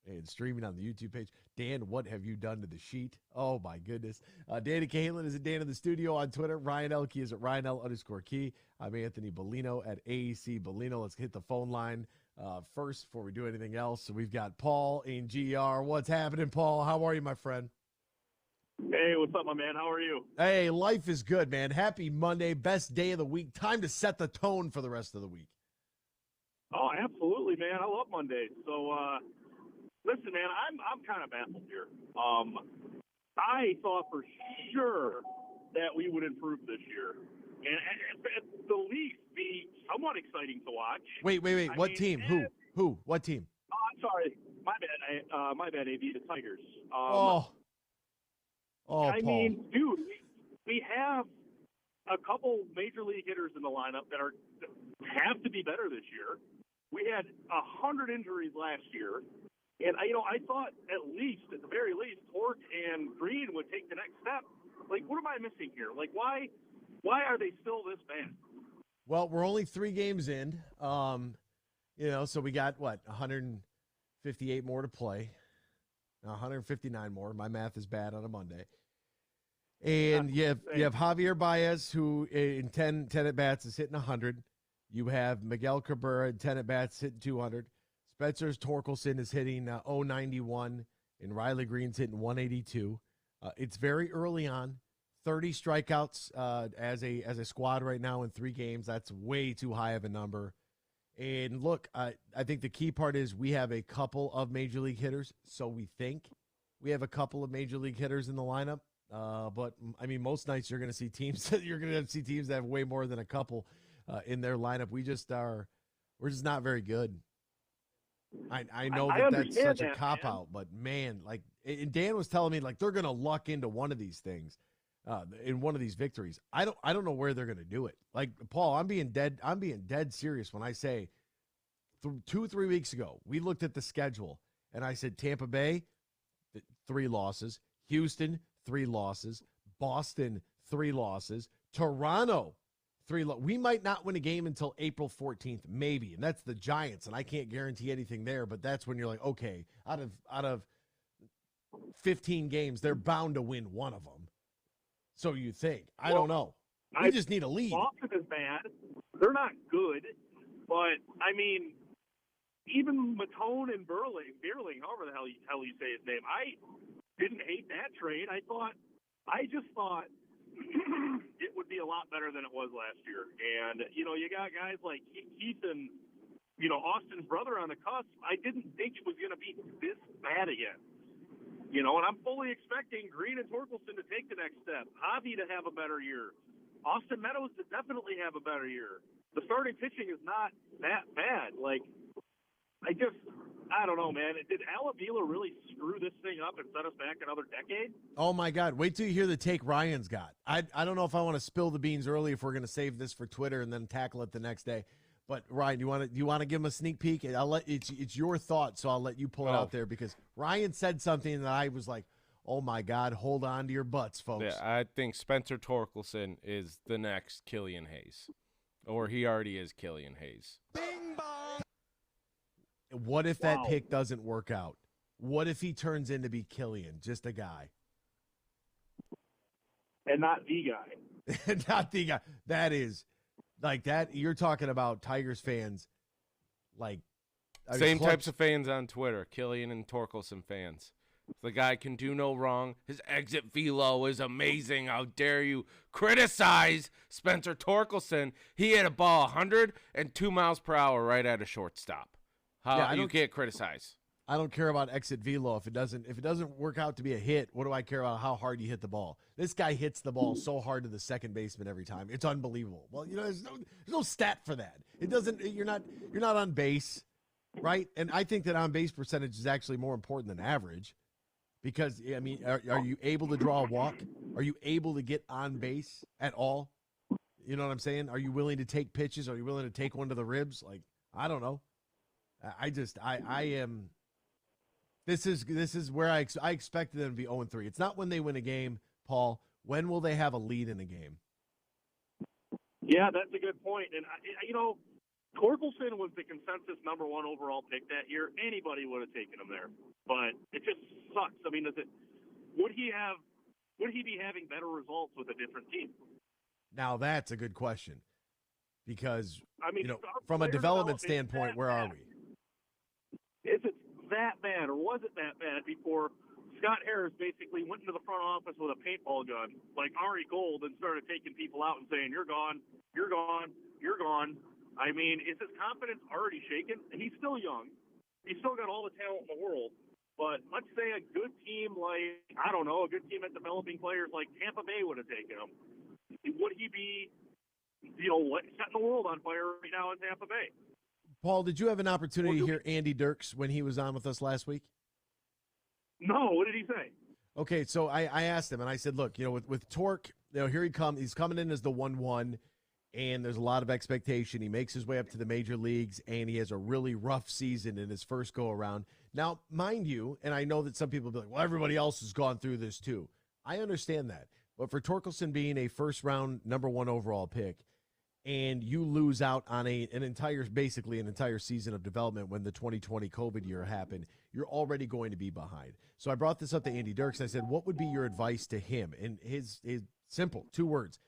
And streaming on the YouTube page. Dan, what have you done to the sheet? Oh, my goodness. Dana Cahalan is at Dan in the studio on Twitter. Ryan Elke is at RyanL_Key. I'm Anthony Bellino at AEC Bellino. Let's hit the phone line first before we do anything else. So we've got Paul in GR. What's happening, Paul? How are you, my friend? Hey, what's up, my man? How are you? Hey, life is good, man. Happy Monday. Best day of the week. Time to set the tone for the rest of the week. Oh, absolutely, man. I love Mondays. So, listen, man, I'm kind of baffled here. I thought for sure that we would improve this year, and at the least be somewhat exciting to watch. Wait. What team? Who? What team? I'm sorry. My bad, AB, the Tigers. I Paul. mean, dude, we have a couple major league hitters in the lineup that have to be better this year. We had 100 injuries last year. And, I thought at the very least, Tork and Green would take the next step. Like, what am I missing here? Like, why are they still this bad? Well, we're only 3 games in. So we got, 158 more to play. 159 more. My math is bad on a Monday. And you have Javier Baez, who in 10 at-bats is hitting 100. You have Miguel Cabrera in 10 at-bats hitting 200. Spencer Torkelson is hitting 091, and Riley Green's hitting 182. It's very early on. 30 strikeouts as a squad right now in 3 games. That's way too high of a number. And look, I think the key part is we have a couple of major league hitters, so we think we have a couple of major league hitters in the lineup. But I mean, most nights you're going to see teams that have way more than a couple in their lineup. We're just not very good. I know that's such a cop-out, but, man, and Dan was telling me, they're going to luck into one of these things, in one of these victories. I don't know where they're going to do it. Paul, I'm being dead serious when I say 2-3 weeks ago, we looked at the schedule, and I said Tampa Bay, 3 losses, Houston, 3 losses, Boston, 3 losses, Toronto, 3. We might not win a game until April 14th, maybe, and that's the Giants, and I can't guarantee anything there, but that's when you're like, okay, out of 15 games, they're bound to win one of them. So you think. I don't know. We just need a lead. Boston is bad. They're not good, but, I mean, even Matone and Beerling, however the hell you say his name, I didn't hate that trade. I just thought it would be a lot better than it was last year. And, you got guys like Keith and, Austin's brother on the cusp. I didn't think it was going to be this bad again. And I'm fully expecting Green and Torkelson to take the next step, Javi to have a better year, Austin Meadows could definitely have a better year. The starting pitching is not that bad. Like, I don't know, man. Did Al Avila really screw this thing up and set us back another decade? Oh, my God. Wait till you hear the take Ryan's got. I don't know if I want to spill the beans early, if we're going to save this for Twitter and then tackle it the next day. But, Ryan, you want to give him a sneak peek? It's your thought, so I'll let you pull it out there, because Ryan said something that I was like, oh, my God, hold on to your butts, folks. Yeah, I think Spencer Torkelson is the next Killian Hayes. Or he already is Killian Hayes. Bing bong. What if that pick doesn't work out? What if he turns in to be Killian, just a guy? And not the guy. Not the guy. That is, like, that. You're talking about Tigers fans, like. Same types of fans on Twitter, Killian and Torkelson fans. The guy can do no wrong. His exit velo is amazing. How dare you criticize Spencer Torkelson? He hit a ball 102 miles per hour right at a shortstop. You can't criticize. I don't care about exit velo if it doesn't work out to be a hit. What do I care about how hard you hit the ball? This guy hits the ball so hard to the second baseman every time. It's unbelievable. Well, there's no stat for that. It doesn't. You're not on base, right? And I think that on base percentage is actually more important than average. Because, I mean, are you able to draw a walk? Are you able to get on base at all? You know what I'm saying? Are you willing to take pitches? Are you willing to take one to the ribs? Like, I don't know. I am. This is where I expected them to be 0-3. It's not when they win a game, Paul. When will they have a lead in a game? Yeah, that's a good point. And, Torkelson was the consensus number 1 overall pick that year. Anybody would have taken him there. But it just sucks. I mean, would he be having better results with a different team? Now that's a good question. Because, I mean, from a development standpoint, where are we? Is it that bad, or was it that bad before Scott Harris basically went into the front office with a paintball gun, like Ari Gold, and started taking people out and saying, "You're gone, you're gone, you're gone." I mean, is his confidence already shaken? And he's still young. He's still got all the talent in the world. But let's say a good team like, I don't know, a good team at developing players like Tampa Bay would have taken him. Would he be, setting the world on fire right now in Tampa Bay? Paul, did you have an opportunity to hear Andy Dirks when he was on with us last week? No. What did he say? Okay, so I asked him, and I said, look, with Torque, here he comes. He's coming in as the 1-1. And there's a lot of expectation. He makes his way up to the major leagues, and he has a really rough season in his first go-around. Now, mind you, and I know that some people will be like, well, everybody else has gone through this too. I understand that. But for Torkelson being a first-round number 1 overall pick, and you lose out on an entire season of development when the 2020 COVID year happened, you're already going to be behind. So I brought this up to Andy Dirks. I said, what would be your advice to him? And his simple 2 words.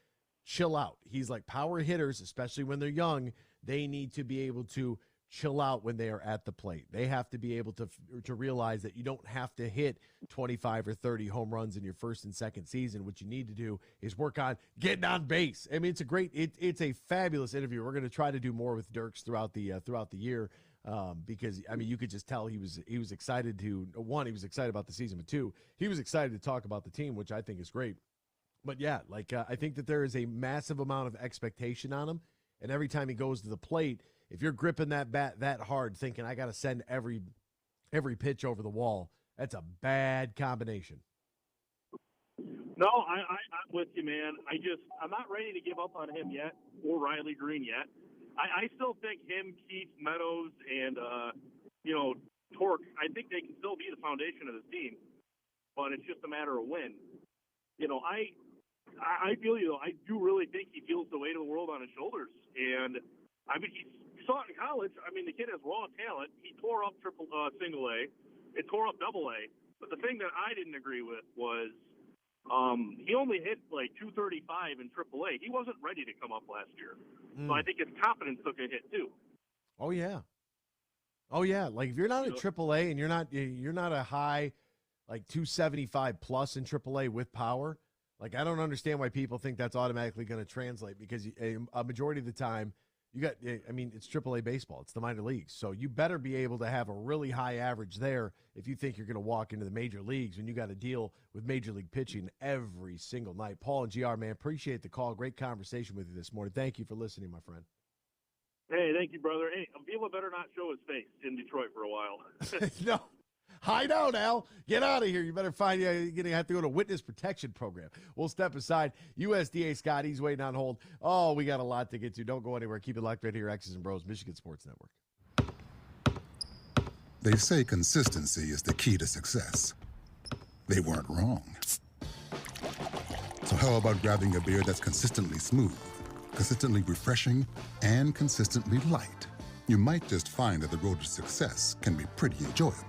Chill out. He's like, power hitters, especially when they're young, they need to be able to chill out when they are at the plate. They have to be able to realize that you don't have to hit 25 or 30 home runs in your first and second season. What you need to do is work on getting on base. I mean, it's a fabulous interview. We're going to try to do more with Dirks throughout the year. Because I mean, you could just tell he was excited to, 1, he was excited about the season, but 2, he was excited to talk about the team, which I think is great. But yeah, I think that there is a massive amount of expectation on him, and every time he goes to the plate, if you're gripping that bat that hard, thinking I got to send every pitch over the wall, that's a bad combination. No, I'm with you, man. I'm not ready to give up on him yet, or Riley Green yet. I still think him, Keith, Meadows, and Torque, I think they can still be the foundation of this team, but it's just a matter of when. I feel I do really think he feels the weight of the world on his shoulders. And, I mean, he saw it in college. I mean, the kid has raw talent. He tore up single A. It tore up double A. But the thing that I didn't agree with was he only hit like 235 in triple A. He wasn't ready to come up last year. So I think his confidence took a hit, too. Oh, yeah. Like, if you're not at triple A and you're not a high, like 275 plus in triple A with power, like, I don't understand why people think that's automatically going to translate, because a majority of the time It's AAA baseball. It's the minor leagues. So you better be able to have a really high average there if you think you're going to walk into the major leagues when you got to deal with major league pitching every single night. Paul and GR, man, appreciate the call. Great conversation with you this morning. Thank you for listening, my friend. Hey, thank you, brother. Hey, Avila better not show his face in Detroit for a while. No. Hide out, Al. Get out of here. You better find you're going to have to go to witness protection program. We'll step aside. USDA Scott, he's waiting on hold. Oh, we got a lot to get to. Don't go anywhere. Keep it locked right here. X's and Bros, Michigan Sports Network. They say consistency is the key to success. They weren't wrong. So how about grabbing a beer that's consistently smooth, consistently refreshing, and consistently light? You might just find that the road to success can be pretty enjoyable.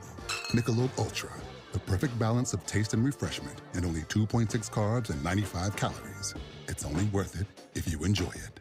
Michelob Ultra, the perfect balance of taste and refreshment, and only 2.6 carbs and 95 calories. It's only worth it if you enjoy it.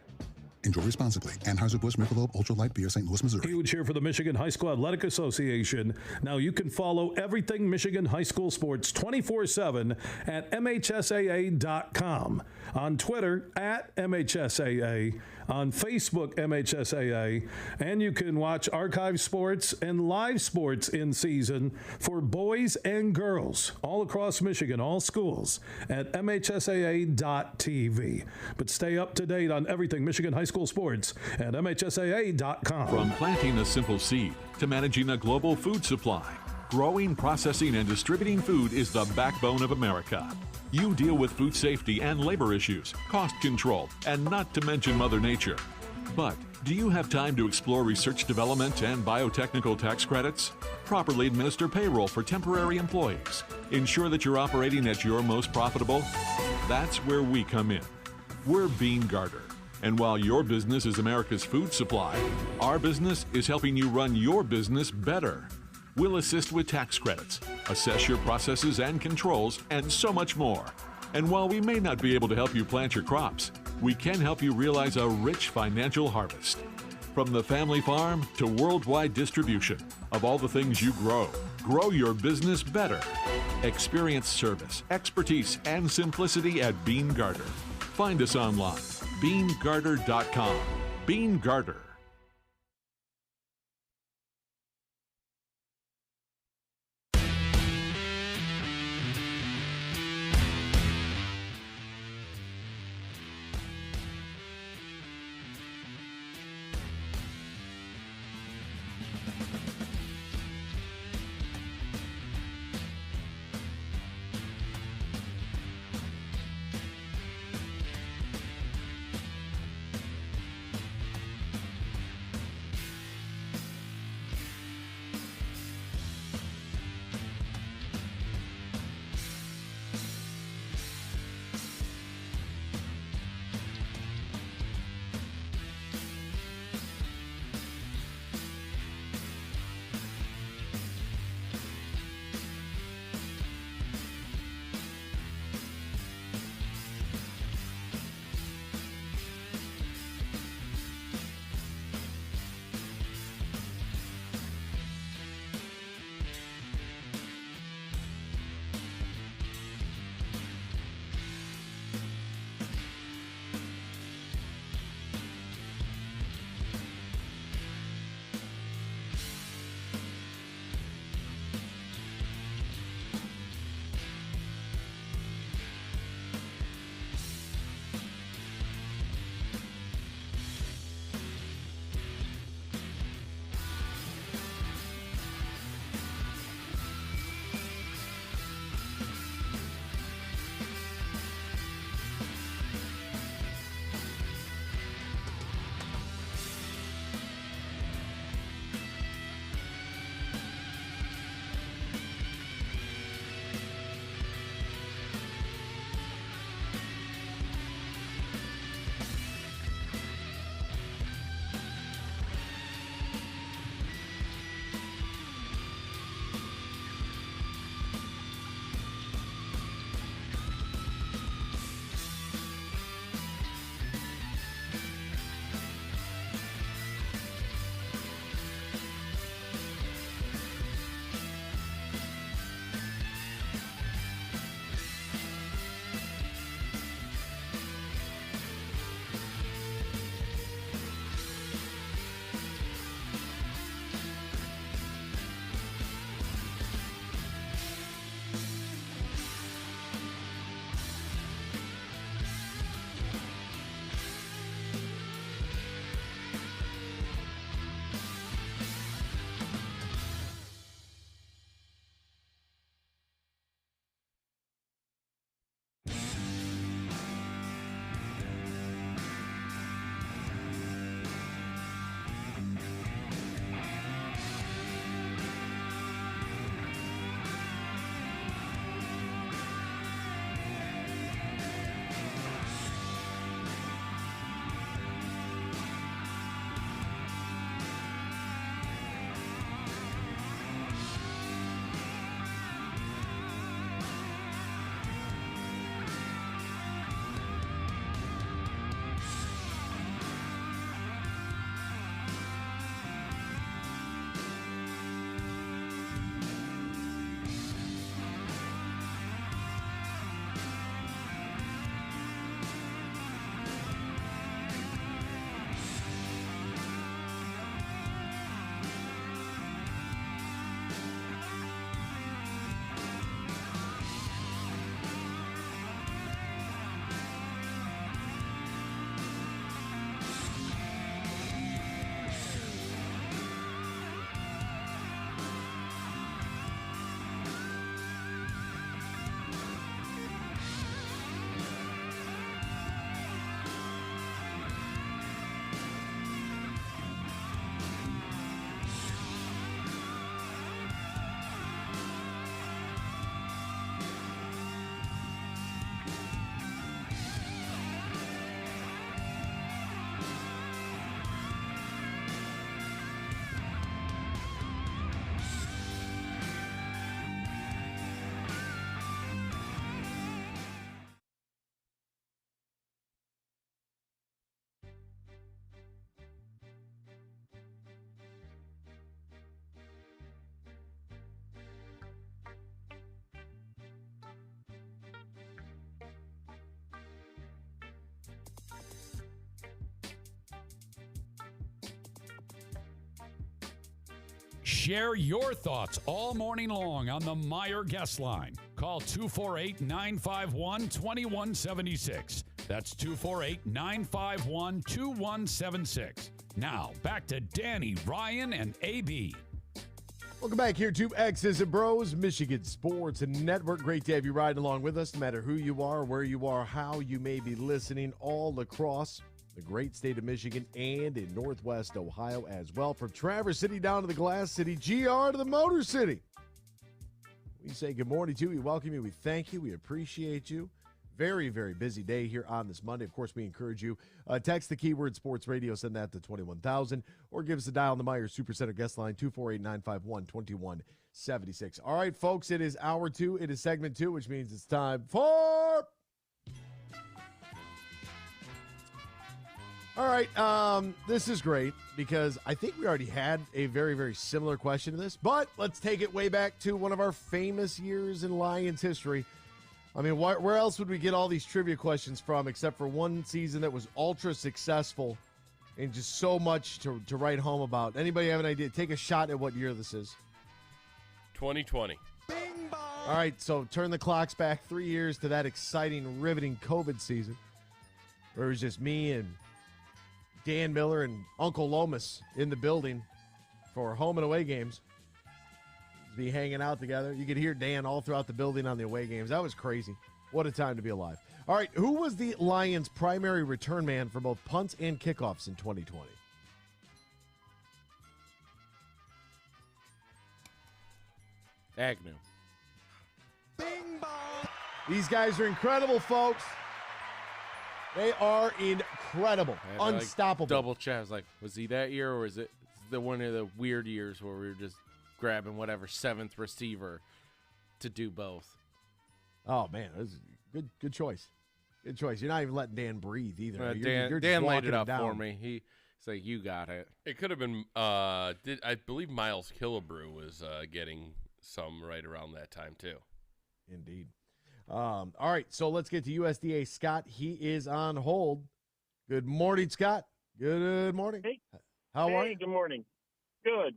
Enjoy responsibly. Anheuser-Busch Michelob Ultra Light Beer, St. Louis, Missouri. Huge here for the Michigan High School Athletic Association. Now you can follow everything Michigan High School sports 24/7 at MHSAA.com. On Twitter, at MHSAA. On Facebook, MHSAA. And you can watch archive sports and live sports in season for boys and girls all across Michigan, all schools, at MHSAA.tv. But stay up to date on everything Michigan High School sports at MHSAA.com. From planting a simple seed to managing a global food supply, growing, processing, and distributing food is the backbone of America. You deal with food safety and labor issues, cost control, and not to mention Mother Nature. But do you have time to explore research development and biotechnical tax credits? Properly administer payroll for temporary employees. Ensure that you're operating at your most profitable? That's where we come in. We're Bean Garter. And while your business is America's food supply, our business is helping you run your business better. We'll assist with tax credits, assess your processes and controls, and so much more. And while we may not be able to help you plant your crops, we can help you realize a rich financial harvest. From the family farm to worldwide distribution of all the things you grow, grow your business better. Experience service, expertise, and simplicity at Bean Garter. Find us online, beangarter.com. Bean Garter. Share your thoughts all morning long on the Meyer guest line. Call 248-951-2176. That's 248-951-2176. Now, back to Danny, Ryan, and AB. Welcome back here to X's and Bros, Michigan Sports Network. Great to have you riding along with us, no matter who you are, where you are, how you may be listening, all across the great state of Michigan and in Northwest Ohio as well. From Traverse City down to the Glass City, GR to the Motor City. We say good morning to you. We welcome you. We thank you. We appreciate you. Very, very busy day here on this Monday. Of course, we encourage you. Text the keyword sports radio, send that to 21,000, or give us a dial on the Meyer Supercenter guest line, 248-951-2176. All right, folks, it is hour 2. It is segment 2, which means it's time for... All right, this is great because I think we already had a very, very similar question to this, but let's take it way back to one of our famous years in Lions history. I mean, where else would we get all these trivia questions from except for one season that was ultra successful and just so much to write home about? Anybody have an idea? Take a shot at what year this is. 2020. All right, so turn the clocks back 3 years to that exciting, riveting COVID season where it was just me and Dan Miller and Uncle Lomas in the building for home and away games. Be hanging out together. You could hear Dan all throughout the building on the away games. That was crazy. What a time to be alive. All right, who was the Lions' primary return man for both punts and kickoffs in 2020? Agnew. Bing bong. These guys are incredible, folks. They are incredible. Unstoppable. Double check. I was like, was he that year, or was it the one of the weird years where we were just grabbing whatever seventh receiver to do both? Oh man, that was good choice. Good choice. You're not even letting Dan breathe either. Dan laid it up for me. He's like, you got it. It could have been. I believe Miles Killebrew was getting some right around that time too. Indeed. All right, so let's get to USDA Scott. He is on hold. Good morning, Scott. Good morning. Hey. How are you? Hey, good morning. Good.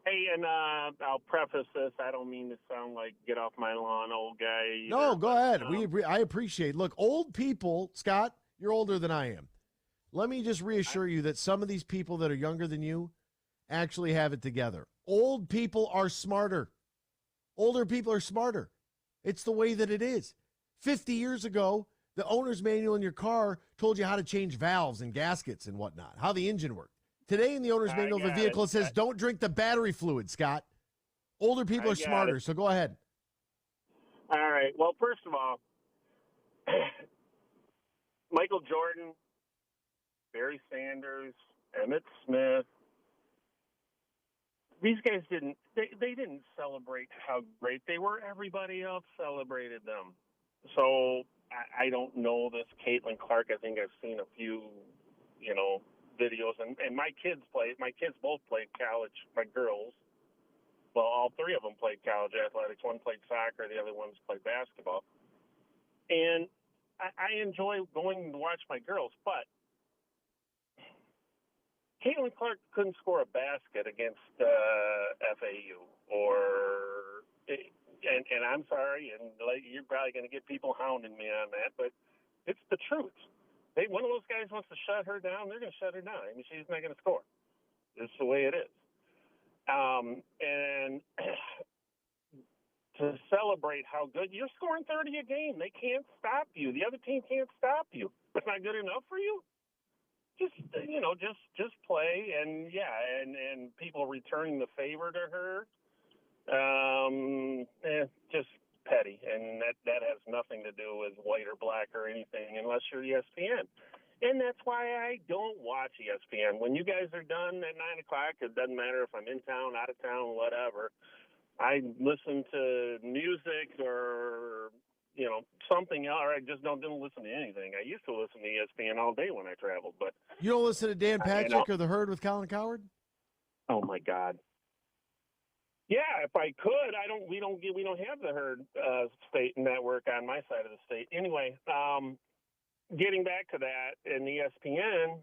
Hey, and I'll preface this. I don't mean to sound like get off my lawn, old guy. Either, no, go ahead. I appreciate. Look, old people, Scott, you're older than I am. Let me just reassure you that some of these people that are younger than you actually have it together. Old people are smarter. Older people are smarter. It's the way that it is. 50 years ago, the owner's manual in your car told you how to change valves and gaskets and whatnot, how the engine worked. Today in the owner's manual of a vehicle, it says don't drink the battery fluid, Scott. Older people are smarter, so go ahead. All right. Well, first of all, Michael Jordan, Barry Sanders, Emmitt Smith, these guys didn't celebrate how great they were. Everybody else celebrated them. So I don't know this Caitlin Clark. I think I've seen a few, videos. And my kids both played college, my girls. Well, all three of them played college athletics. One played soccer. The other ones played basketball. And I enjoy going to watch my girls, but Caitlin Clark couldn't score a basket against FAU, and I'm sorry, and you're probably going to get people hounding me on that, but it's the truth. One of those guys wants to shut her down, they're going to shut her down. I mean, she's not going to score. It's the way it is. And to celebrate how good you're scoring 30 a game, they can't stop you. The other team can't stop you. It's not good enough for you. Just play, and people returning the favor to her, just petty, and that has nothing to do with white or black or anything, unless you're ESPN, and that's why I don't watch ESPN. When you guys are done at 9:00, it doesn't matter if I'm in town, out of town, whatever. I listen to music or something else, or I just didn't listen to anything. I used to listen to ESPN all day when I traveled, but you don't listen to Dan Patrick or The Herd with Colin Cowherd? Oh my God! Yeah, if I could, we don't have the Herd state network on my side of the state. Anyway, getting back to that and ESPN,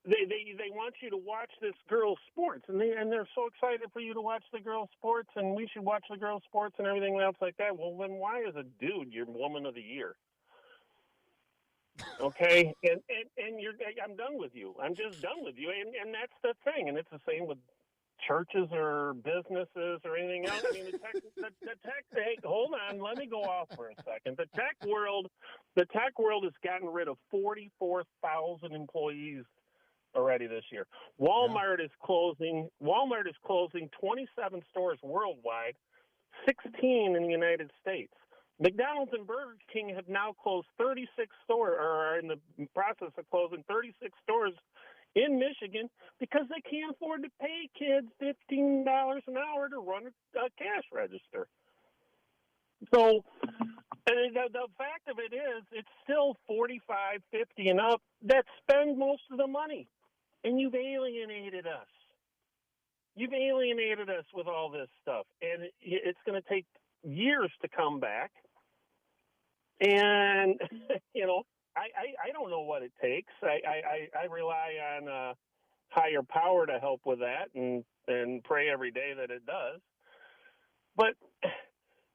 They want you to watch this girls' sports, and they're so excited for you to watch the girls' sports, and we should watch the girls' sports and everything else like that. Well, then why, as a dude, you're Woman of the Year? Okay, and I'm done with you. I'm just done with you, and that's the thing. And it's the same with churches or businesses or anything else. I mean, the tech. Hey, hold on, let me go off for a second. The tech world has gotten rid of 44,000 employees already this year. Walmart is closing 27 stores worldwide, 16 in the United States. McDonald's and Burger King have now closed 36 stores, or are in the process of closing 36 stores in Michigan because they can't afford to pay kids $15 an hour to run a cash register. So the fact of it is, it's still 45, 50 and up that spend most of the money. And you've alienated us. You've alienated us with all this stuff. And it's going to take years to come back. And, I don't know what it takes. I rely on higher power to help with that and pray every day that it does. But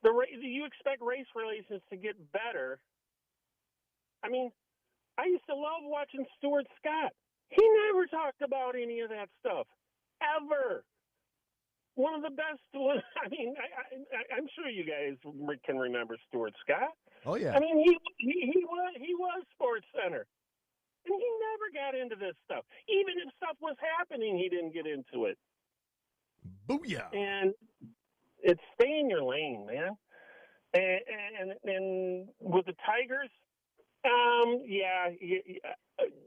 you expect race relations to get better. I mean, I used to love watching Stuart Scott. He never talked about any of that stuff, ever. One of the best. I mean, I'm sure you guys can remember Stuart Scott. Oh yeah. I mean, he was Sports Center, and he never got into this stuff. Even if stuff was happening, he didn't get into it. Booyah! And it's stay in your lane, man. And with the Tigers,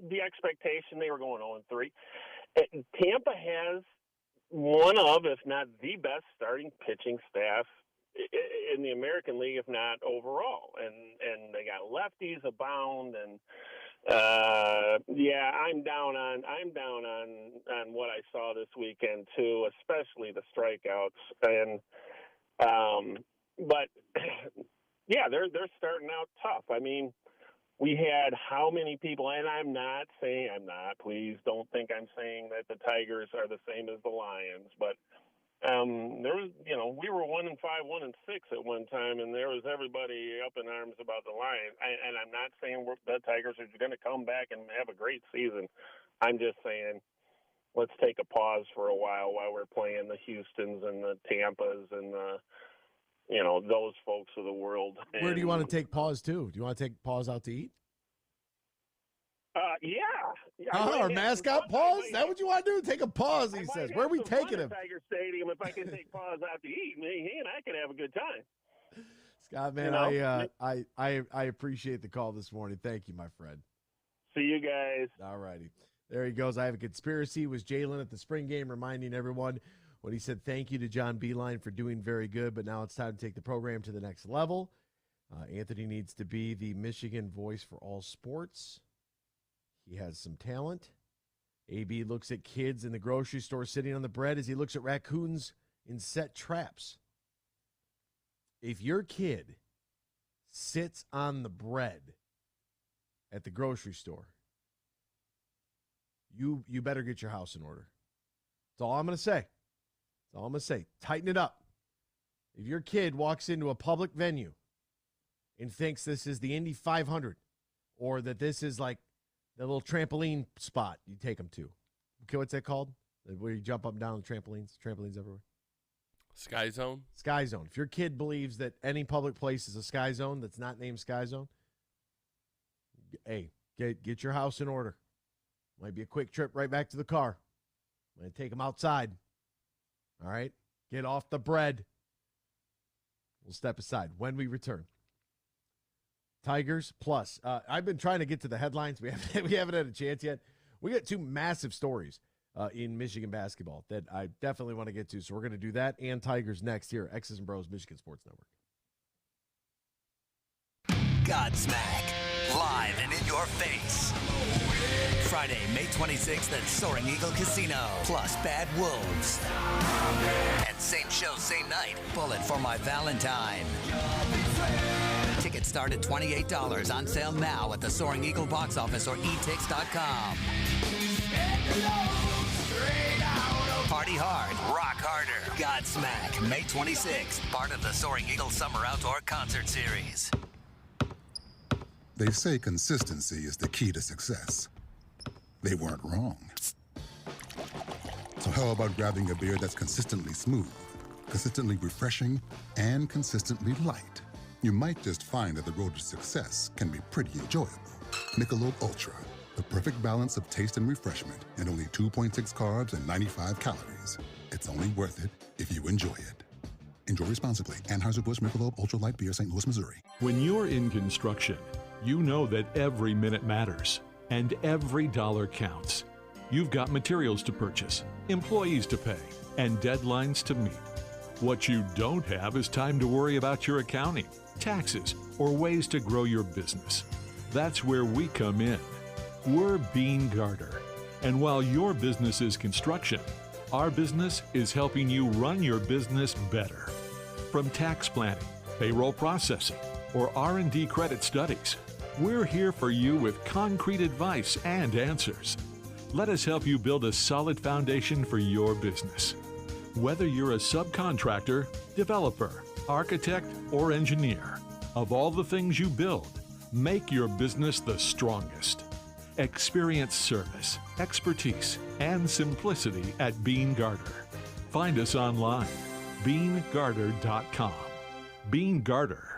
the expectation, they were going 0-3. Tampa has one of, if not the best starting pitching staff in the American League, if not overall. And they got lefties abound. And I'm down on what I saw this weekend too, especially the strikeouts. And but yeah, they're starting out tough. I mean, we had how many people, and please don't think I'm saying that the Tigers are the same as the Lions, but there was, we were 1-5, 1-6 at one time, and there was everybody up in arms about the Lions. And I'm not saying the Tigers are going to come back and have a great season. I'm just saying, let's take a pause for a while we're playing the Houstons and the Tampas and those folks of the world. Where do you want to take pause to? Do you want to take pause out to eat? Yeah. Our mascot pause? Is that what you want to do? Take a pause, he says. Where are we taking him? Tiger Stadium, if I can take pause out to eat, he and I can have a good time. Scott, man, I appreciate the call this morning. Thank you, my friend. See you guys. All righty. There he goes. I have a conspiracy. Was Jalen at the spring game reminding everyone when he said thank you to John Beeline for doing very good, but now it's time to take the program to the next level. Anthony needs to be the Michigan voice for all sports. He has some talent. AB looks at kids in the grocery store sitting on the bread as he looks at raccoons in set traps. If your kid sits on the bread at the grocery store, you better get your house in order. That's all I'm going to say. That's all I'm going to say. Tighten it up. If your kid walks into a public venue and thinks this is the Indy 500 or that this is like the little trampoline spot you take them to. Okay, what's that called? Where you jump up and down the trampolines? Trampolines everywhere. Sky Zone? Sky Zone. If your kid believes that any public place is a Sky Zone that's not named Sky Zone, hey, get your house in order. Might be a quick trip right back to the car. I'm going to take them outside. All right? Get off the bread. We'll step aside when we return. Tigers plus. I've been trying to get to the headlines. We haven't had a chance yet. We got two massive stories in Michigan basketball that I definitely want to get to. So we're going to do that and Tigers next here. X's and Bros, Michigan Sports Network. Godsmack, live and in your face. Friday, May 26th at Soaring Eagle Casino, plus Bad Wolves. And same show, same night, Bullet for My Valentine. Tickets start at $28, on sale now at the Soaring Eagle box office or etix.com. Party hard, rock harder. Godsmack, May 26th. Part of the Soaring Eagle Summer Outdoor Concert Series. They say consistency is the key to success. They weren't wrong. So how about grabbing a beer that's consistently smooth, consistently refreshing, and consistently light? You might just find that the road to success can be pretty enjoyable. Michelob Ultra, the perfect balance of taste and refreshment, and only 2.6 carbs and 95 calories. It's only worth it if you enjoy it. Enjoy responsibly. Anheuser-Busch Michelob Ultra Light Beer, St. Louis, Missouri. When you're in construction, you know that every minute matters and every dollar counts. You've got materials to purchase, employees to pay, and deadlines to meet. What you don't have is time to worry about your accounting, taxes, or ways to grow your business. That's where we come in. We're Bean Garter. And while your business is construction, our business is helping you run your business better. From tax planning, payroll processing, or R&D credit studies, we're here for you with concrete advice and answers. Let us help you build a solid foundation for your business. Whether you're a subcontractor, developer, architect, or engineer, of all the things you build, make your business the strongest. Experience service, expertise, and simplicity at Bean Garter. Find us online, beangarter.com. Bean Garter.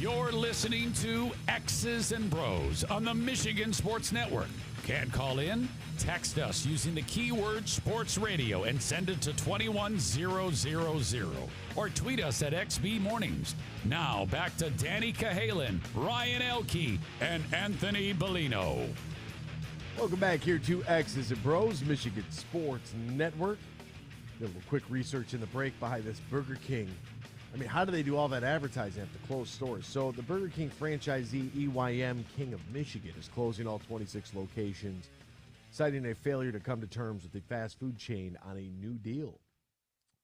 You're listening to X's and Bros on the Michigan Sports Network. Can't call in? Text us using the keyword sports radio and send it to 21000 or tweet us at XB Mornings. Now back to Danny Cahalan, Ryan Elke, and Anthony Bellino. Welcome back here to X's and Bros, Michigan Sports Network. A little quick research in the break behind this Burger King. I mean, how do they do all that advertising after closed stores? So the Burger King franchisee EYM King of Michigan is closing all 26 locations, citing a failure to come to terms with the fast food chain on a new deal.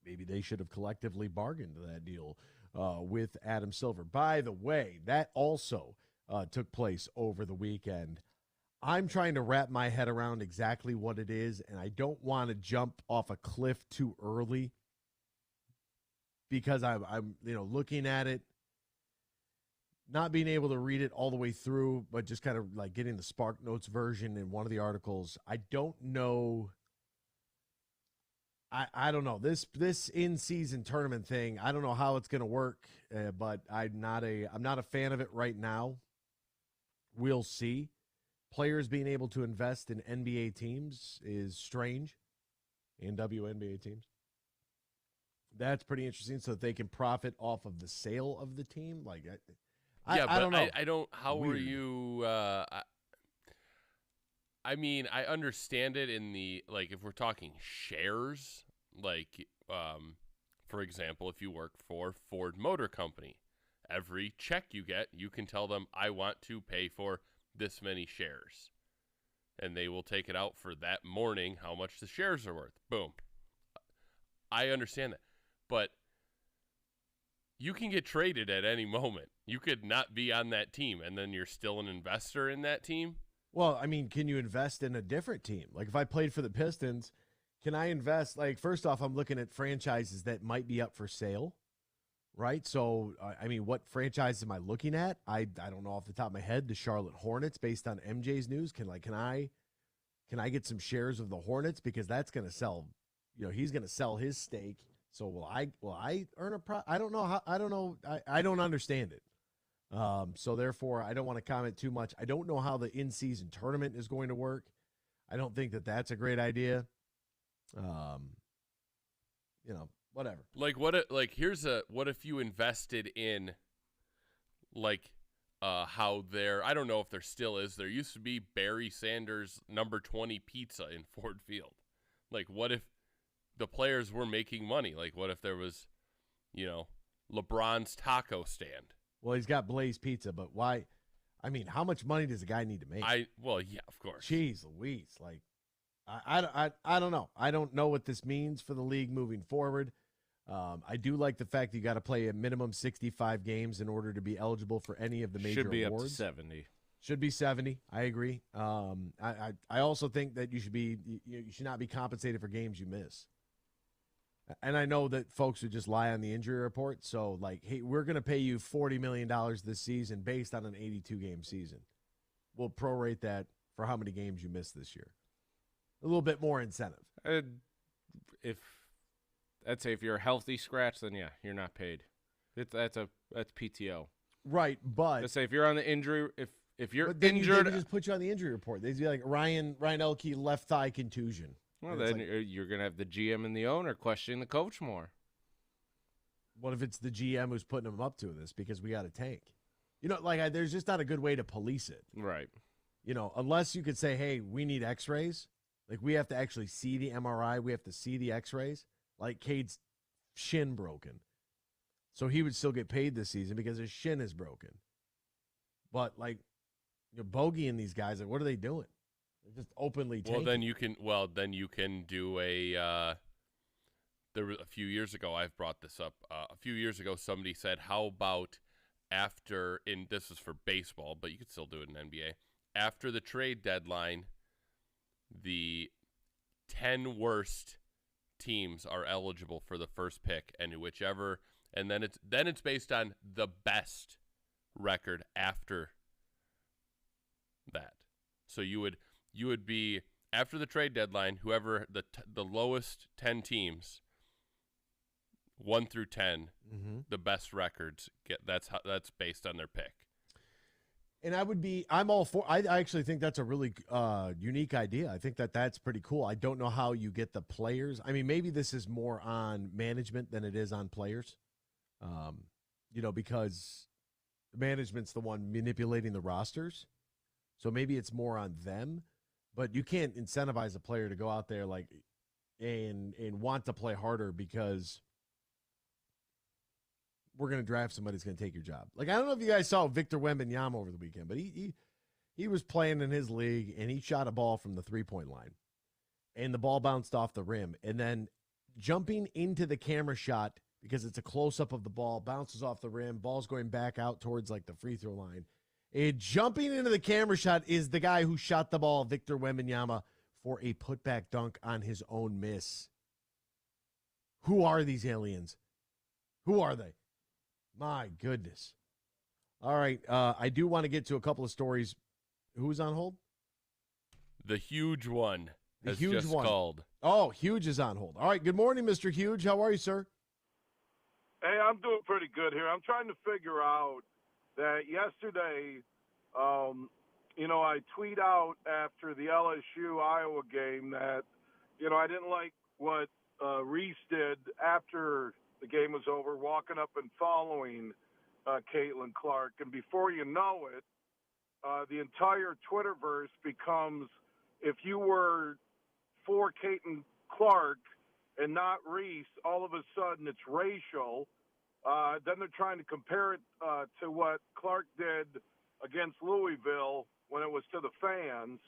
Maybe they should have collectively bargained that deal with Adam Silver. By the way, that also took place over the weekend. I'm trying to wrap my head around exactly what it is, and I don't want to jump off a cliff too early because I'm looking at it, not being able to read it all the way through, but just kind of like getting the Spark Notes version in one of the articles. I don't know. I don't know this in-season tournament thing. I don't know how it's going to work, but I'm not a fan of it right now. We'll see. Players being able to invest in NBA teams is strange, and WNBA teams. That's pretty interesting, so that they can profit off of the sale of the team. Like, I don't know. I don't. How were you? I mean, I understand it in the if we're talking shares, for example, if you work for Ford Motor Company, every check you get, you can tell them, I want to pay for this many shares, and they will take it out for that morning how much the shares are worth. Boom. I understand that, but you can get traded at any moment. You could not be on that team, and then you're still an investor in that team. Well, I mean, can you invest in a different team? Like, if I played for the Pistons, can I invest? Like, first off, I'm looking at franchises that might be up for sale, right? So, I mean, what franchise am I looking at? I don't know off the top of my head. The Charlotte Hornets, based on MJ's news, can I get some shares of the Hornets, because that's going to sell? He's going to sell his stake. So will I earn a I don't know how. I don't know. I don't understand it. So therefore, I don't want to comment too much. I don't know how the in-season tournament is going to work. I don't think that that's a great idea. Whatever. What if you invested in how I don't know if there still is. There used to be Barry Sanders number 20 pizza in Ford Field. Like, what if the players were making money? Like, what if there was, LeBron's taco stand? Well, he's got Blaze Pizza, but why? I mean, how much money does a guy need to make? Yeah, of course. Jeez Louise. Like, I don't know. I don't know what this means for the league moving forward. I do like the fact that you got to play a minimum 65 games in order to be eligible for any of the major Should be awards. up to 70. Should be 70. I agree. I also think that you should not be compensated for games you miss. And I know that folks would just lie on the injury report. So, hey, we're going to pay you $40 million this season based on an 82-game season. We'll prorate that for how many games you missed this year. A little bit more incentive. If you're a healthy scratch, then yeah, you're not paid. That's PTO. Right, but let's say if you're on the injury, if you're then injured, they just put you on the injury report. They'd be like Ryan Elke left thigh contusion. Well, then you're going to have the GM and the owner questioning the coach more. What if it's the GM who's putting him up to this because we got a tank? There's just not a good way to police it. Right. Unless you could say, hey, we need x-rays. Like, we have to actually see the MRI. We have to see the x-rays. Like, Cade's shin broken. So he would still get paid this season because his shin is broken. But, Bogey and these guys, what are they doing? They're just openly tanking. Then you can do a there was a few years ago, I've brought this up. A few years ago, somebody said, how about this was for baseball, but you could still do it in NBA. After the trade deadline, the 10 worst teams are eligible for the first pick, and then it's based on the best record after that. So you would be, after the trade deadline, whoever the lowest 10 teams 1 through 10, Mm-hmm. the best records that's based on their pick. And I'm all for. I actually think that's a really unique idea. I think that's pretty cool. I don't know how you get the players. I mean, maybe this is more on management than it is on players. Because management's the one manipulating the rosters, so maybe it's more on them. But you can't incentivize a player to go out there and want to play harder because we're going to draft somebody who's going to take your job. I don't know if you guys saw Victor Wembanyama over the weekend, but he was playing in his league, and he shot a ball from the three-point line, and the ball bounced off the rim. And then jumping into the camera shot, because it's a close-up of the ball, bounces off the rim, ball's going back out towards, the free-throw line. And jumping into the camera shot is the guy who shot the ball, Victor Wembanyama, for a putback dunk on his own miss. Who are these aliens? Who are they? My goodness. All right. I do want to get to a couple of stories. Who's on hold? The huge one has Huge just one. called. Oh, Huge is on hold. All right. Good morning, Mr. Huge. How are you, sir? Hey, I'm doing pretty good here. I'm trying to figure out that yesterday, I tweet out after the LSU-Iowa game that, I didn't like what Reese did after the game was over, walking up and following Caitlin Clark. And before you know it, the entire Twitterverse becomes, if you were for Caitlin Clark and not Reese, all of a sudden it's racial. Then they're trying to compare it to what Clark did against Louisville when it was to the fans.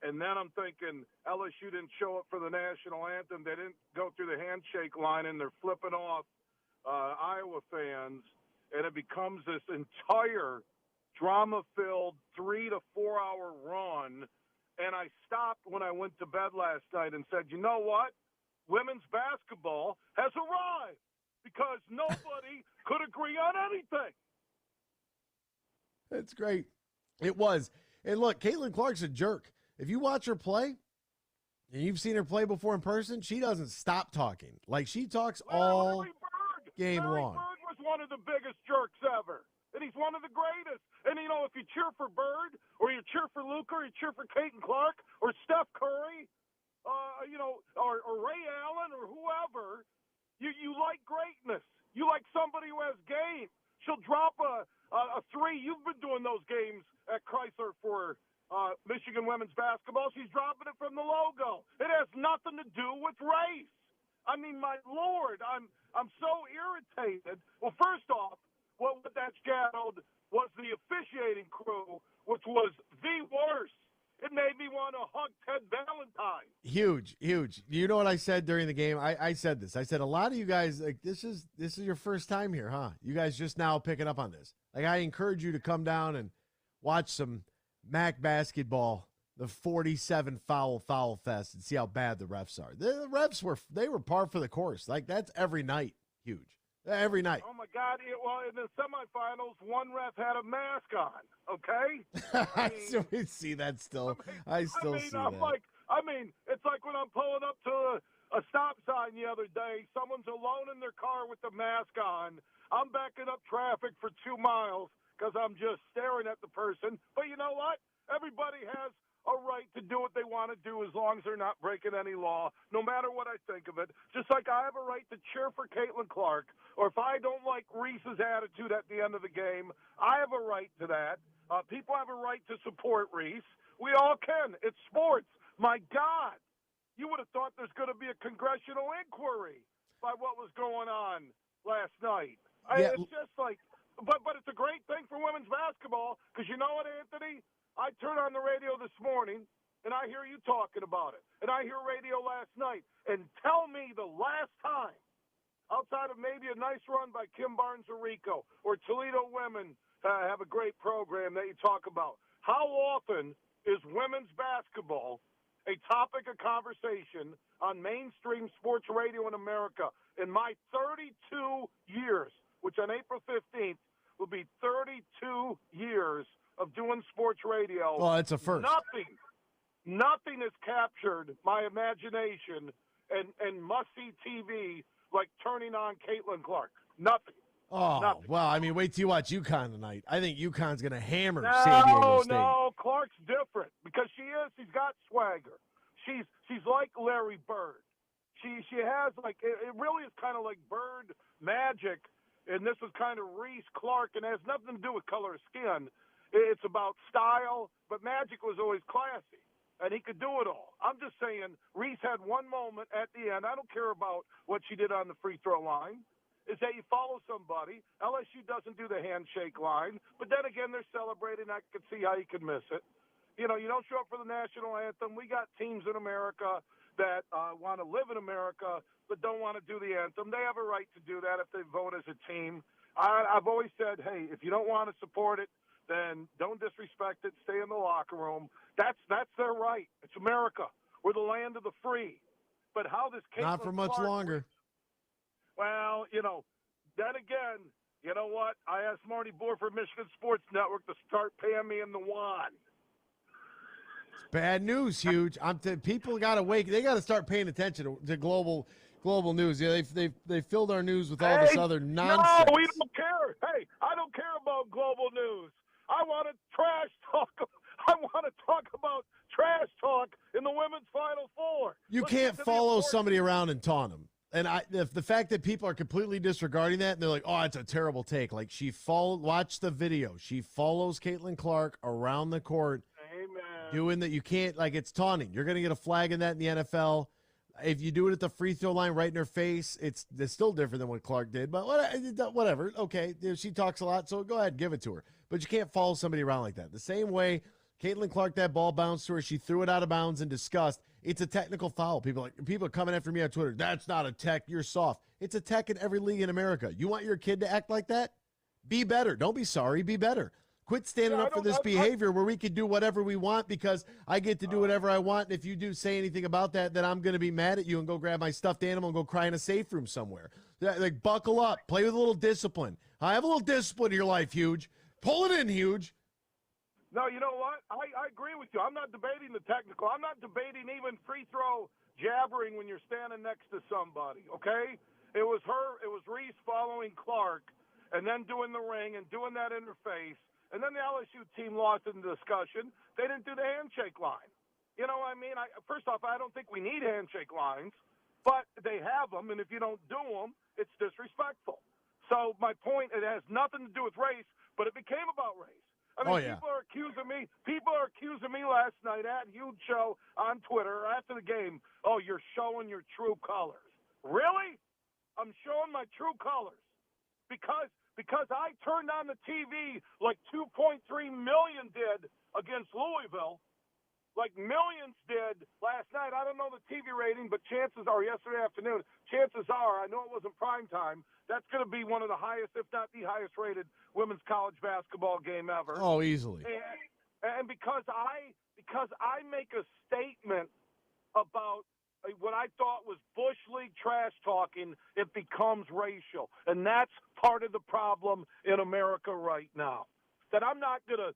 And then I'm thinking LSU didn't show up for the national anthem. They didn't go through the handshake line, and they're flipping off Iowa fans. And it becomes this entire drama-filled 3 to 4 hour run. And I stopped when I went to bed last night and said, you know what? Women's basketball has arrived because nobody could agree on anything. That's great. It was. And look, Caitlin Clark's a jerk. If you watch her play, and you've seen her play before in person, she doesn't stop talking. She talks all game long. Bird was one of the biggest jerks ever, and he's one of the greatest. And, if you cheer for Bird, or you cheer for Luka, or you cheer for Caitlin Clark, or Steph Curry, or Ray Allen, or whoever, you like greatness. You like somebody who has game. She'll drop a three. You've been doing those games at Chrysler for Michigan women's basketball. She's dropping it from the logo. It has nothing to do with race. I mean, my Lord, I'm so irritated. Well, first off, what that shadowed was the officiating crew, which was the worst. It made me want to hug Ted Valentine. Huge. You know what I said during the game? I said this. I said, a lot of you guys, this is your first time here, huh? You guys just now picking up on this. I encourage you to come down and watch some MAC basketball, the 47 foul fest, and see how bad the refs are. The refs were par for the course. That's every night. Huge. Every night. Oh, my God. Well, in the semifinals, one ref had a mask on, okay? I still see that still. I still see that. It's like when I'm pulling up to a stop sign the other day, someone's alone in their car with the mask on. I'm backing up traffic for 2 miles because I'm just staring at the person. But you know what? Everybody has a right to do what they want to do as long as they're not breaking any law, no matter what I think of it. Just like I have a right to cheer for Caitlin Clark, or if I don't like Reese's attitude at the end of the game, I have a right to that. People have a right to support Reese. We all can. It's sports. My God, you would have thought there's going to be a congressional inquiry by what was going on last night. Yeah. It's just but it's a great thing for women's basketball because you know what, Anthony? I turned on the radio this morning, and I hear you talking about it. And I hear radio last night. And tell me the last time, outside of maybe a nice run by Kim Barnes-Arico or Toledo women have a great program that you talk about. How often is women's basketball a topic of conversation on mainstream sports radio in America? In my 32 years, which on April 15th will be 32 years of doing sports radio. Well, it's a first. Nothing has captured my imagination and must-see TV like turning on Caitlin Clark. Nothing. Oh, Nothing. well, I mean, wait till you watch UConn tonight. I think UConn's going to hammer San Diego State. No, Clark's different because she's got swagger. She's like Larry Bird. She has like it really is kind of like Bird magic, and this is kind of Reese Clark, and it has nothing to do with color of skin. It's about style, but Magic was always classy, and he could do it all. I'm just saying Reese had one moment at the end. I don't care about what she did on the free throw line. Is that you follow somebody. LSU doesn't do the handshake line, but then again, they're celebrating. I could see how you could miss it. You know, you don't show up for the national anthem. We got teams in America that want to live in America but don't want to do the anthem. They have a right to do that if they vote as a team. I've always said, hey, if you don't want to support it, then don't disrespect it. Stay in the locker room. That's their right. It's America. We're the land of the free. But how this Caitlin Not for much Clark longer. Well, you know, then again, you know what? I asked Marty Boer for Michigan Sports Network to start paying me in the yuan. Bad news, huge. People got to wake. They got to start paying attention to global news. Yeah, they filled our news with all this other nonsense. No, we don't care. Hey, I don't care about global news. I want to trash talk. I want to talk about trash talk in the women's Final Four. You can't follow somebody around and taunt them. And the fact that people are completely disregarding that, and they're like, "Oh, it's a terrible take." Like watch the video. She follows Caitlin Clark around the court, doing that. You can't it's taunting. You're going to get a flag in that in the NFL. If you do it at the free throw line right in her face, it's still different than what Clark did. But whatever. Okay, she talks a lot, so go ahead, give it to her. But you can't follow somebody around like that. The same way Caitlin Clark, that ball bounced to her. She threw it out of bounds in disgust. It's a technical foul. People are coming after me on Twitter. That's not a tech. You're soft. It's a tech in every league in America. You want your kid to act like that? Be better. Don't be sorry. Be better. Quit standing up for this behavior where we can do whatever we want because I get to do whatever I want. And if you do say anything about that, then I'm going to be mad at you and go grab my stuffed animal and go cry in a safe room somewhere. Like, buckle up. Play with a little discipline. I have a little discipline in your life, Huge. Pull it in, Huge. No, you know what? I agree with you. I'm not debating the technical. I'm not debating even free throw jabbering when you're standing next to somebody, okay? It was Reese following Clark and then doing the ring and doing that in her face. And then the LSU team lost in the discussion. They didn't do the handshake line. You know what I mean? First off, I don't think we need handshake lines, but they have them, and if you don't do them, it's disrespectful. So my point, it has nothing to do with race, but it became about race. I mean, people are accusing me last night at Huge Show on Twitter after the game, oh, you're showing your true colors. Really? I'm showing my true colors because I turned on the TV like 2.3 million did against Louisville, like millions did last night. I don't know the TV rating, but chances are yesterday afternoon, chances are, I know it wasn't prime time, that's going to be one of the highest, if not the highest rated women's college basketball game ever. Oh, easily. And because I make a statement about what I thought was Bush League trash talking, it becomes racial. And that's part of the problem in America right now. That I'm not going to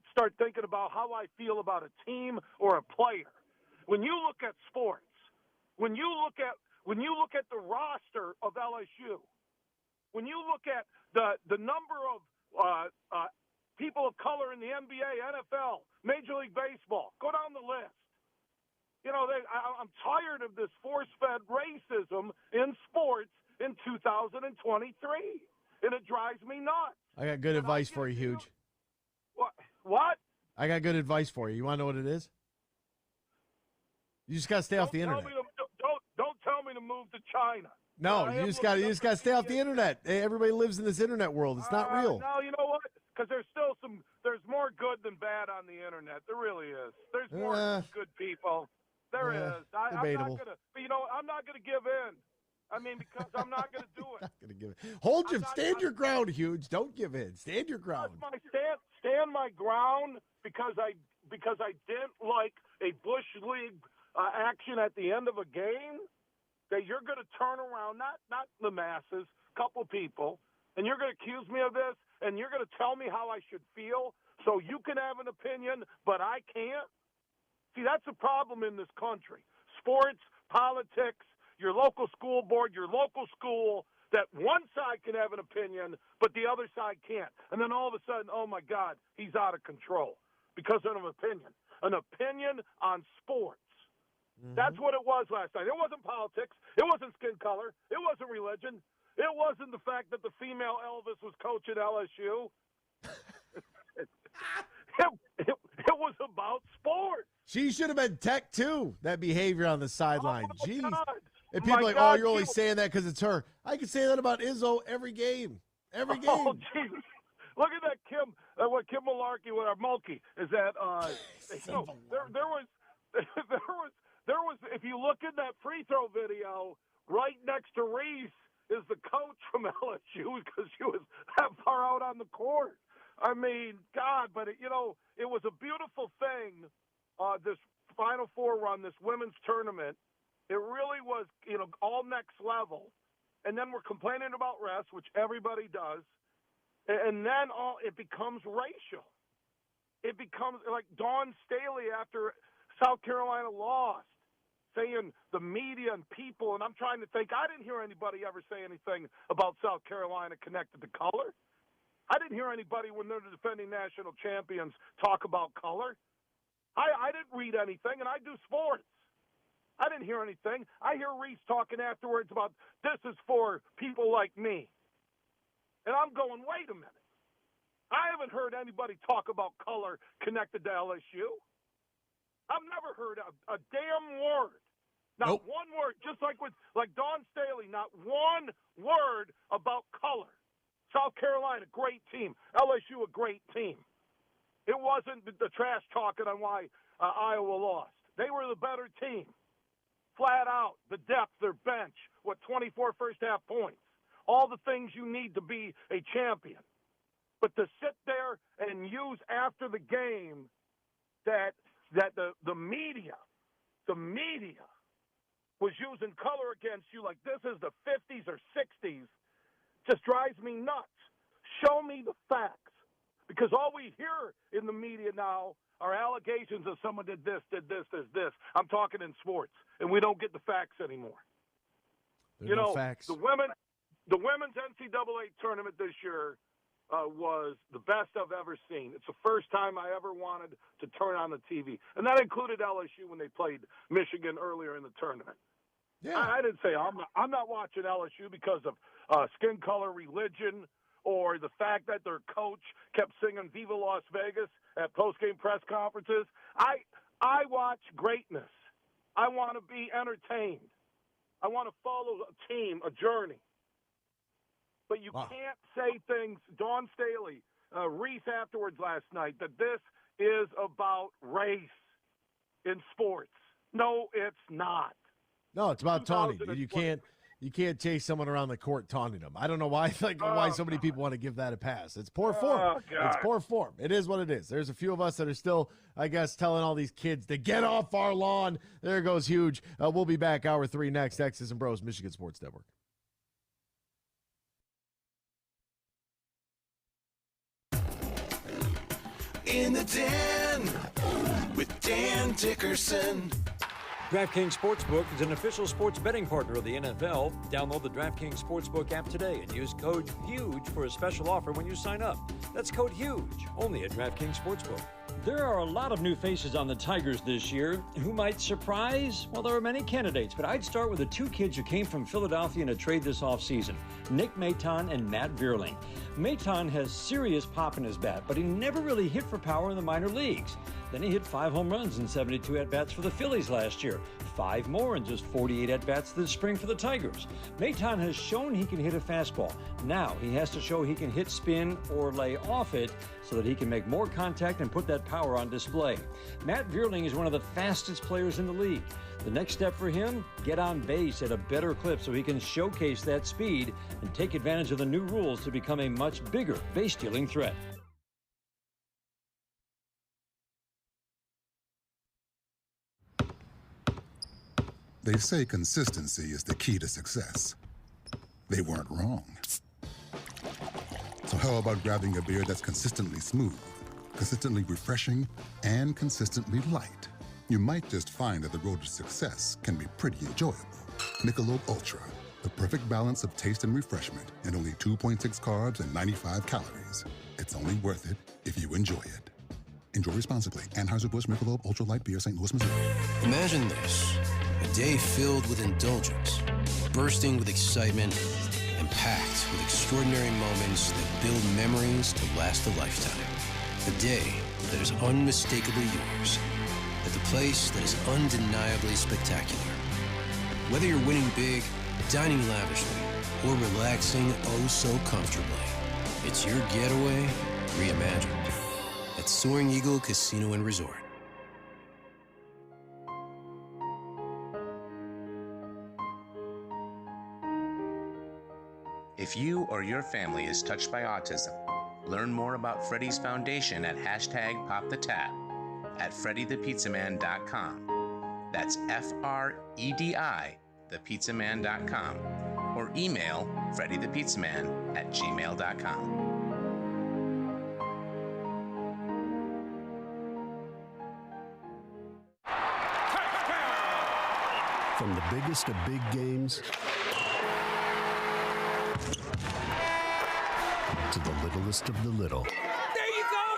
start thinking about how I feel about a team or a player. When you look at sports, when you look at the roster of LSU, when you look at the number of people of color in the NBA, NFL, Major League Baseball, go down the list. You know, I'm tired of this force-fed racism in sports in 2023, and it drives me nuts. I got good advice for you, Huge. What? I got good advice for you. You want to know what it is? You just got to stay off the internet. Don't tell me to move to China. No, you just got to stay off the internet. Hey, everybody lives in this internet world. It's not real. No, you know what? Because there's more good than bad on the internet. There really is. There's more good people. There is. Debatable. I'm not gonna give in. I mean, because I'm not gonna do it. Not gonna give in. Stand your ground, Huge. Don't give in. Stand your ground. Stand my ground because I didn't like a Bush League action at the end of a game. That you're going to turn around, not the masses, couple people, and you're going to accuse me of this, and you're going to tell me how I should feel so you can have an opinion, but I can't? See, that's a problem in this country. Sports, politics, your local school board, your local school, that one side can have an opinion, but the other side can't. And then all of a sudden, oh, my God, he's out of control because of an opinion. An opinion on sports. That's what it was last night. It wasn't politics. It wasn't skin color. It wasn't religion. It wasn't the fact that the female Elvis was coaching LSU. It was about sports. She should have been tech, too, that behavior on the sideline. Jeez. God. And people are like, God, oh, you're only saying that because it's her. I can say that about Izzo every game. Every game. Oh, Jesus. Look at that Kim, what Kim Malarkey, what our Mulkey, is that, there was, if you look at that free throw video, right next to Reese is the coach from LSU because she was that far out on the court. I mean, God, but it was a beautiful thing, this Final Four run, this women's tournament. It really was, all next level. And then we're complaining about refs, which everybody does. And then it becomes racial. It becomes like Dawn Staley after South Carolina lost, saying the media and people, and I'm trying to think, I didn't hear anybody ever say anything about South Carolina connected to color. I didn't hear anybody when they're the defending national champions talk about color. I didn't read anything, and I do sports. I didn't hear anything. I hear Reese talking afterwards about this is for people like me. And I'm going, wait a minute. I haven't heard anybody talk about color connected to LSU. I've never heard a damn word. Not one word, just like Dawn Staley, not one word about color. South Carolina, great team. LSU, a great team. It wasn't the trash talking on why Iowa lost. They were the better team. Flat out, the depth, their bench, 24 first-half points. All the things you need to be a champion. But to sit there and use after the game that the media was using color against you like this is the 50s or 60s just drives me nuts. Show me the facts. Because all we hear in the media now are allegations of someone did this. I'm talking in sports, and we don't get the facts anymore. There are no facts. The women's NCAA tournament this year was the best I've ever seen. It's the first time I ever wanted to turn on the TV. And that included LSU when they played Michigan earlier in the tournament. Yeah. I didn't say I'm not watching LSU because of skin color, religion, or the fact that their coach kept singing Viva Las Vegas at post-game press conferences. I watch greatness. I want to be entertained. I want to follow a team, a journey. But you can't say things, Dawn Staley, Reese afterwards last night, that this is about race in sports. No, it's not. No, it's about taunting. You can't chase someone around the court taunting them. I don't know why why so many people want to give that a pass. It's poor form. It's poor form. It is what it is. There's a few of us that are still, I guess, telling all these kids to get off our lawn. There goes Huge. We'll be back hour 3 next. X's and Bros, Michigan Sports Network. In the Den with Dan Dickerson. DraftKings Sportsbook is an official sports betting partner of the NFL. Download the DraftKings Sportsbook app today and use code HUGE for a special offer when you sign up. That's code HUGE, only at DraftKings Sportsbook. There are a lot of new faces on the Tigers this year. Who might surprise? Well, there are many candidates, but I'd start with the two kids who came from Philadelphia in a trade this offseason, Nick Maton and Matt Vierling. Maton has serious pop in his bat, but he never really hit for power in the minor leagues. Then he hit 5 home runs in 72 at-bats for the Phillies last year, 5 more in just 48 at-bats this spring for the Tigers. Maton has shown he can hit a fastball. Now he has to show he can hit spin or lay off it so that he can make more contact and put that power on display. Matt Vierling is one of the fastest players in the league. The next step for him, get on base at a better clip so he can showcase that speed and take advantage of the new rules to become a much bigger base-stealing threat. They say consistency is the key to success. They weren't wrong. So how about grabbing a beer that's consistently smooth, consistently refreshing, and consistently light? You might just find that the road to success can be pretty enjoyable. Michelob Ultra, the perfect balance of taste and refreshment, and only 2.6 carbs and 95 calories. It's only worth it if you enjoy it. Enjoy responsibly. Anheuser-Busch Michelob Ultra Light Beer, St. Louis, Missouri. Imagine this, a day filled with indulgence, bursting with excitement, and packed with extraordinary moments that build memories to last a lifetime. A day that is unmistakably yours, at the place that is undeniably spectacular. Whether you're winning big, dining lavishly, or relaxing oh so comfortably, it's your getaway reimagined at Soaring Eagle Casino and Resort. If you or your family is touched by autism, learn more about Freddy's Foundation at #PopTheTap at freddythepizzaman.com. That's FREDI, thepizzaman.com, or email freddythepizzaman@gmail.com. From the biggest of big games to the littlest of the little. There you go!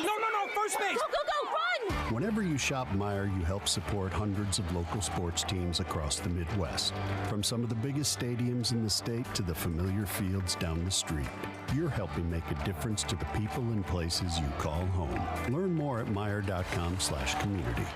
Go! No, first base! Go, run! Whenever you shop Meijer, you help support hundreds of local sports teams across the Midwest. From some of the biggest stadiums in the state to the familiar fields down the street. You're helping make a difference to the people and places you call home. Learn more at Meijer.com/community.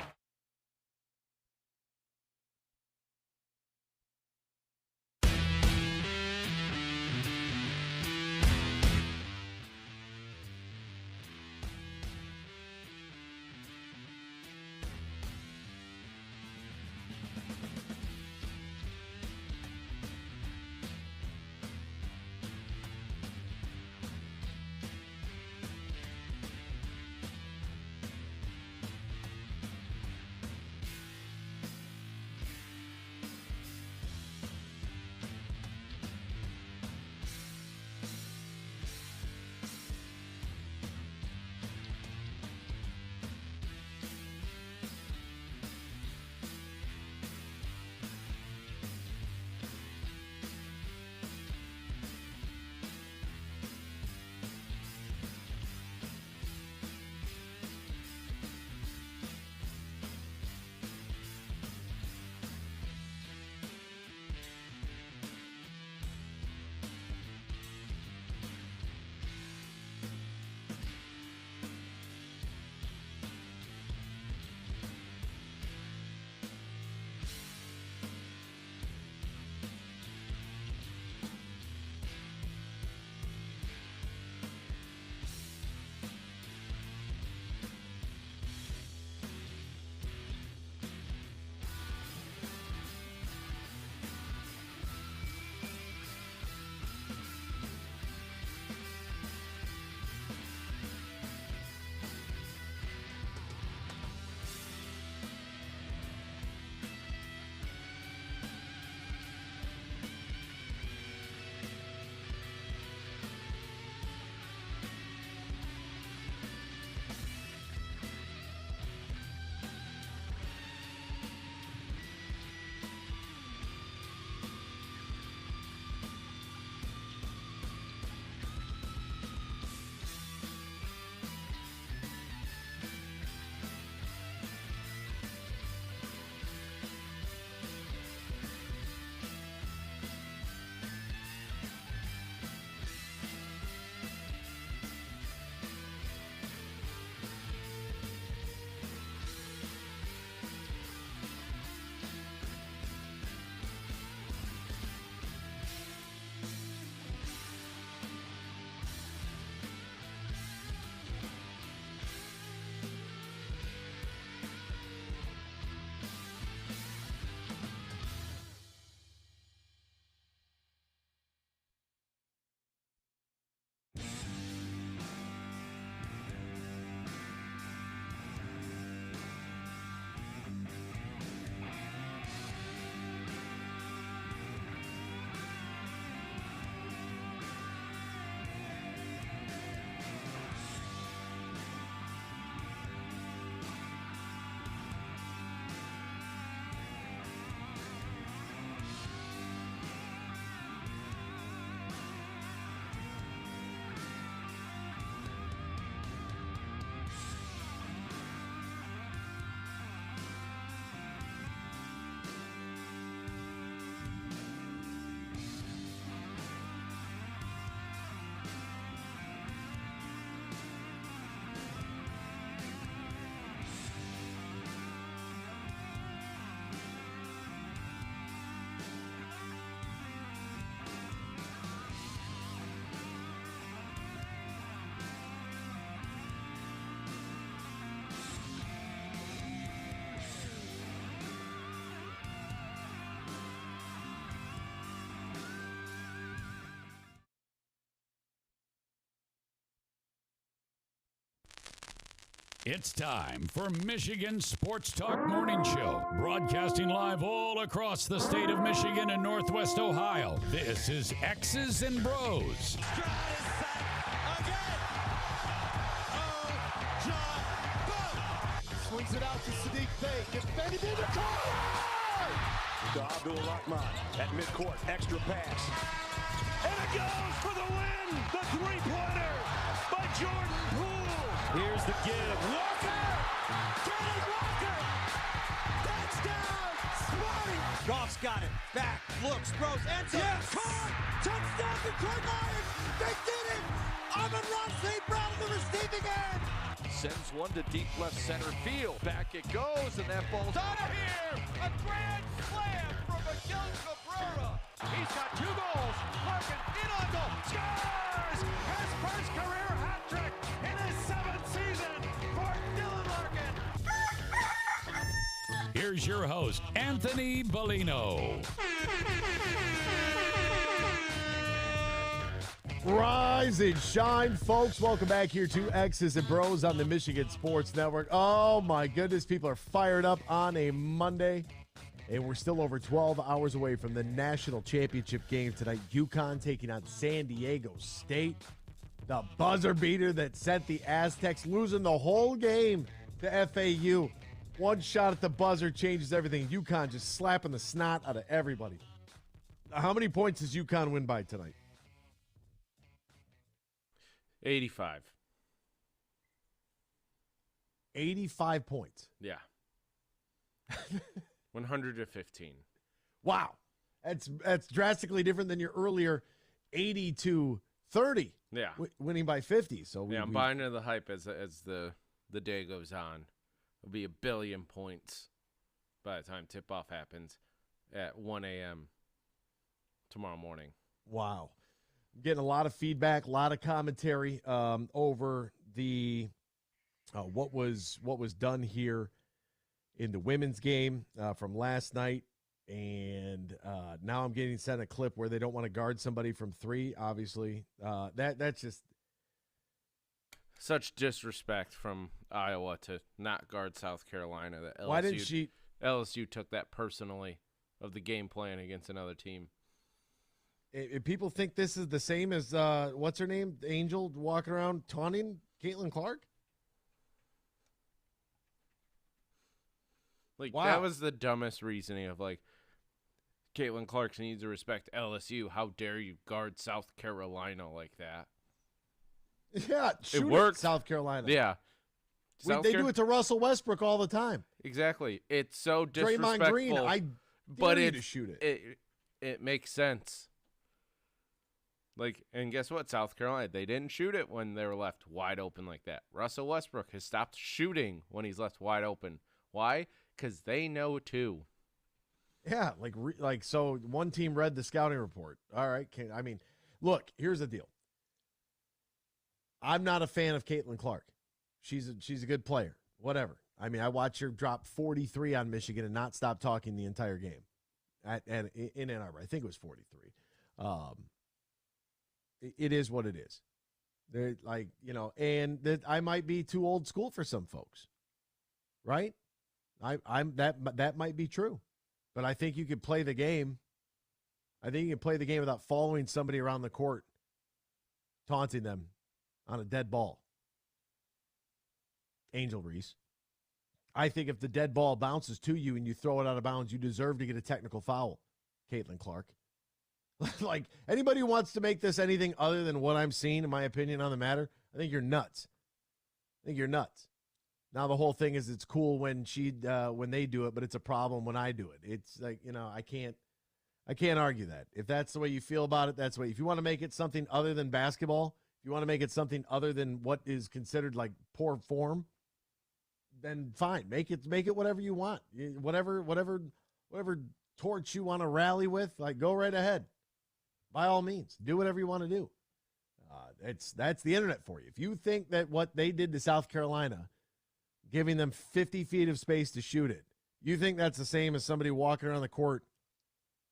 It's time for Michigan Sports Talk Morning Show, broadcasting live all across the state of Michigan and Northwest Ohio. This is X's and Bros. Swings it out to Sadiq Bey. Gets bending in the corner. To Abdul-Rahman at midcourt. Extra pass. And it goes for the win. The three-pointer by Jordan Poole. Here's the give. Walker. Kenny Walker. Touchdown. Smarty. Goff's got it. Back. Looks. Throws. Ends up. Yes. Caught. Touchdown. Detroit Lions. They did it. Amon-Ra St. Brown in the receiving end. Sends one to deep left center field. Back it goes, and that ball's out of here. A grand slam from Miguel Cabrera. He's got 2 goals. Larkin in on goal. Scores! His first career hat trick in his 7th season for Dylan Larkin. Here's your host, Anthony Bellino. Rise and shine, folks. Welcome back here to X's and Bros on the Michigan Sports Network. Oh, my goodness. People are fired up on a Monday, and we're still over 12 hours away from the national championship game tonight. UConn taking on San Diego State. The buzzer beater that sent the Aztecs losing the whole game to FAU. One shot at the buzzer changes everything. UConn just slapping the snot out of everybody. How many points does UConn win by tonight? 85. 85 points. Yeah. 115. Wow. That's drastically different than your earlier 80-30. Yeah. Winning by 50. So I'm buying into the hype as the day goes on. It'll be 1 billion points by the time tip-off happens at 1 a.m. tomorrow morning. Wow. Getting a lot of feedback, a lot of commentary over the what was done here in the women's game from last night, and now I'm getting sent a clip where they don't want to guard somebody from 3. Obviously, that's just such disrespect from Iowa to not guard South Carolina. That LSU, why didn't she? LSU took that personally of the game plan against another team. If people think this is the same as, what's her name, Angel walking around taunting Caitlin Clark? Like, wow. That was the dumbest reasoning of, like, Caitlin Clark needs to respect LSU. How dare you guard South Carolina like that? Yeah, it worked. South Carolina. Yeah. They do it to Russell Westbrook all the time. Exactly. It's so disrespectful. Draymond Green, I dare you to shoot it. It makes sense. Like, and guess what? South Carolina, they didn't shoot it when they were left wide open like that. Russell Westbrook has stopped shooting when he's left wide open. Why? Because they know too. Yeah, like so one team read the scouting report. All right, look, here's the deal. I'm not a fan of Caitlin Clark. She's a good player. Whatever. I mean, I watched her drop 43 on Michigan and not stop talking the entire game. In Ann Arbor, I think it was 43. It is what it is. They're like, and that I might be too old school for some folks, right? That might be true, but I think you could play the game. I think you can play the game without following somebody around the court, taunting them on a dead ball. Angel Reese. I think if the dead ball bounces to you and you throw it out of bounds, you deserve to get a technical foul, Caitlin Clark. Like, anybody who wants to make this anything other than what I'm seeing, in my opinion, on the matter, I think you're nuts. Now, the whole thing is it's cool when when they do it, but it's a problem when I do it. It's like, I can't argue that. If that's the way you feel about it, that's the way. If you want to make it something other than basketball, if you want to make it something other than what is considered like poor form, then fine. Make it whatever you want. Whatever torch you want to rally with, like, go right ahead. By all means, do whatever you want to do. That's the internet for you. If you think that what they did to South Carolina, giving them 50 feet of space to shoot it, you think that's the same as somebody walking around the court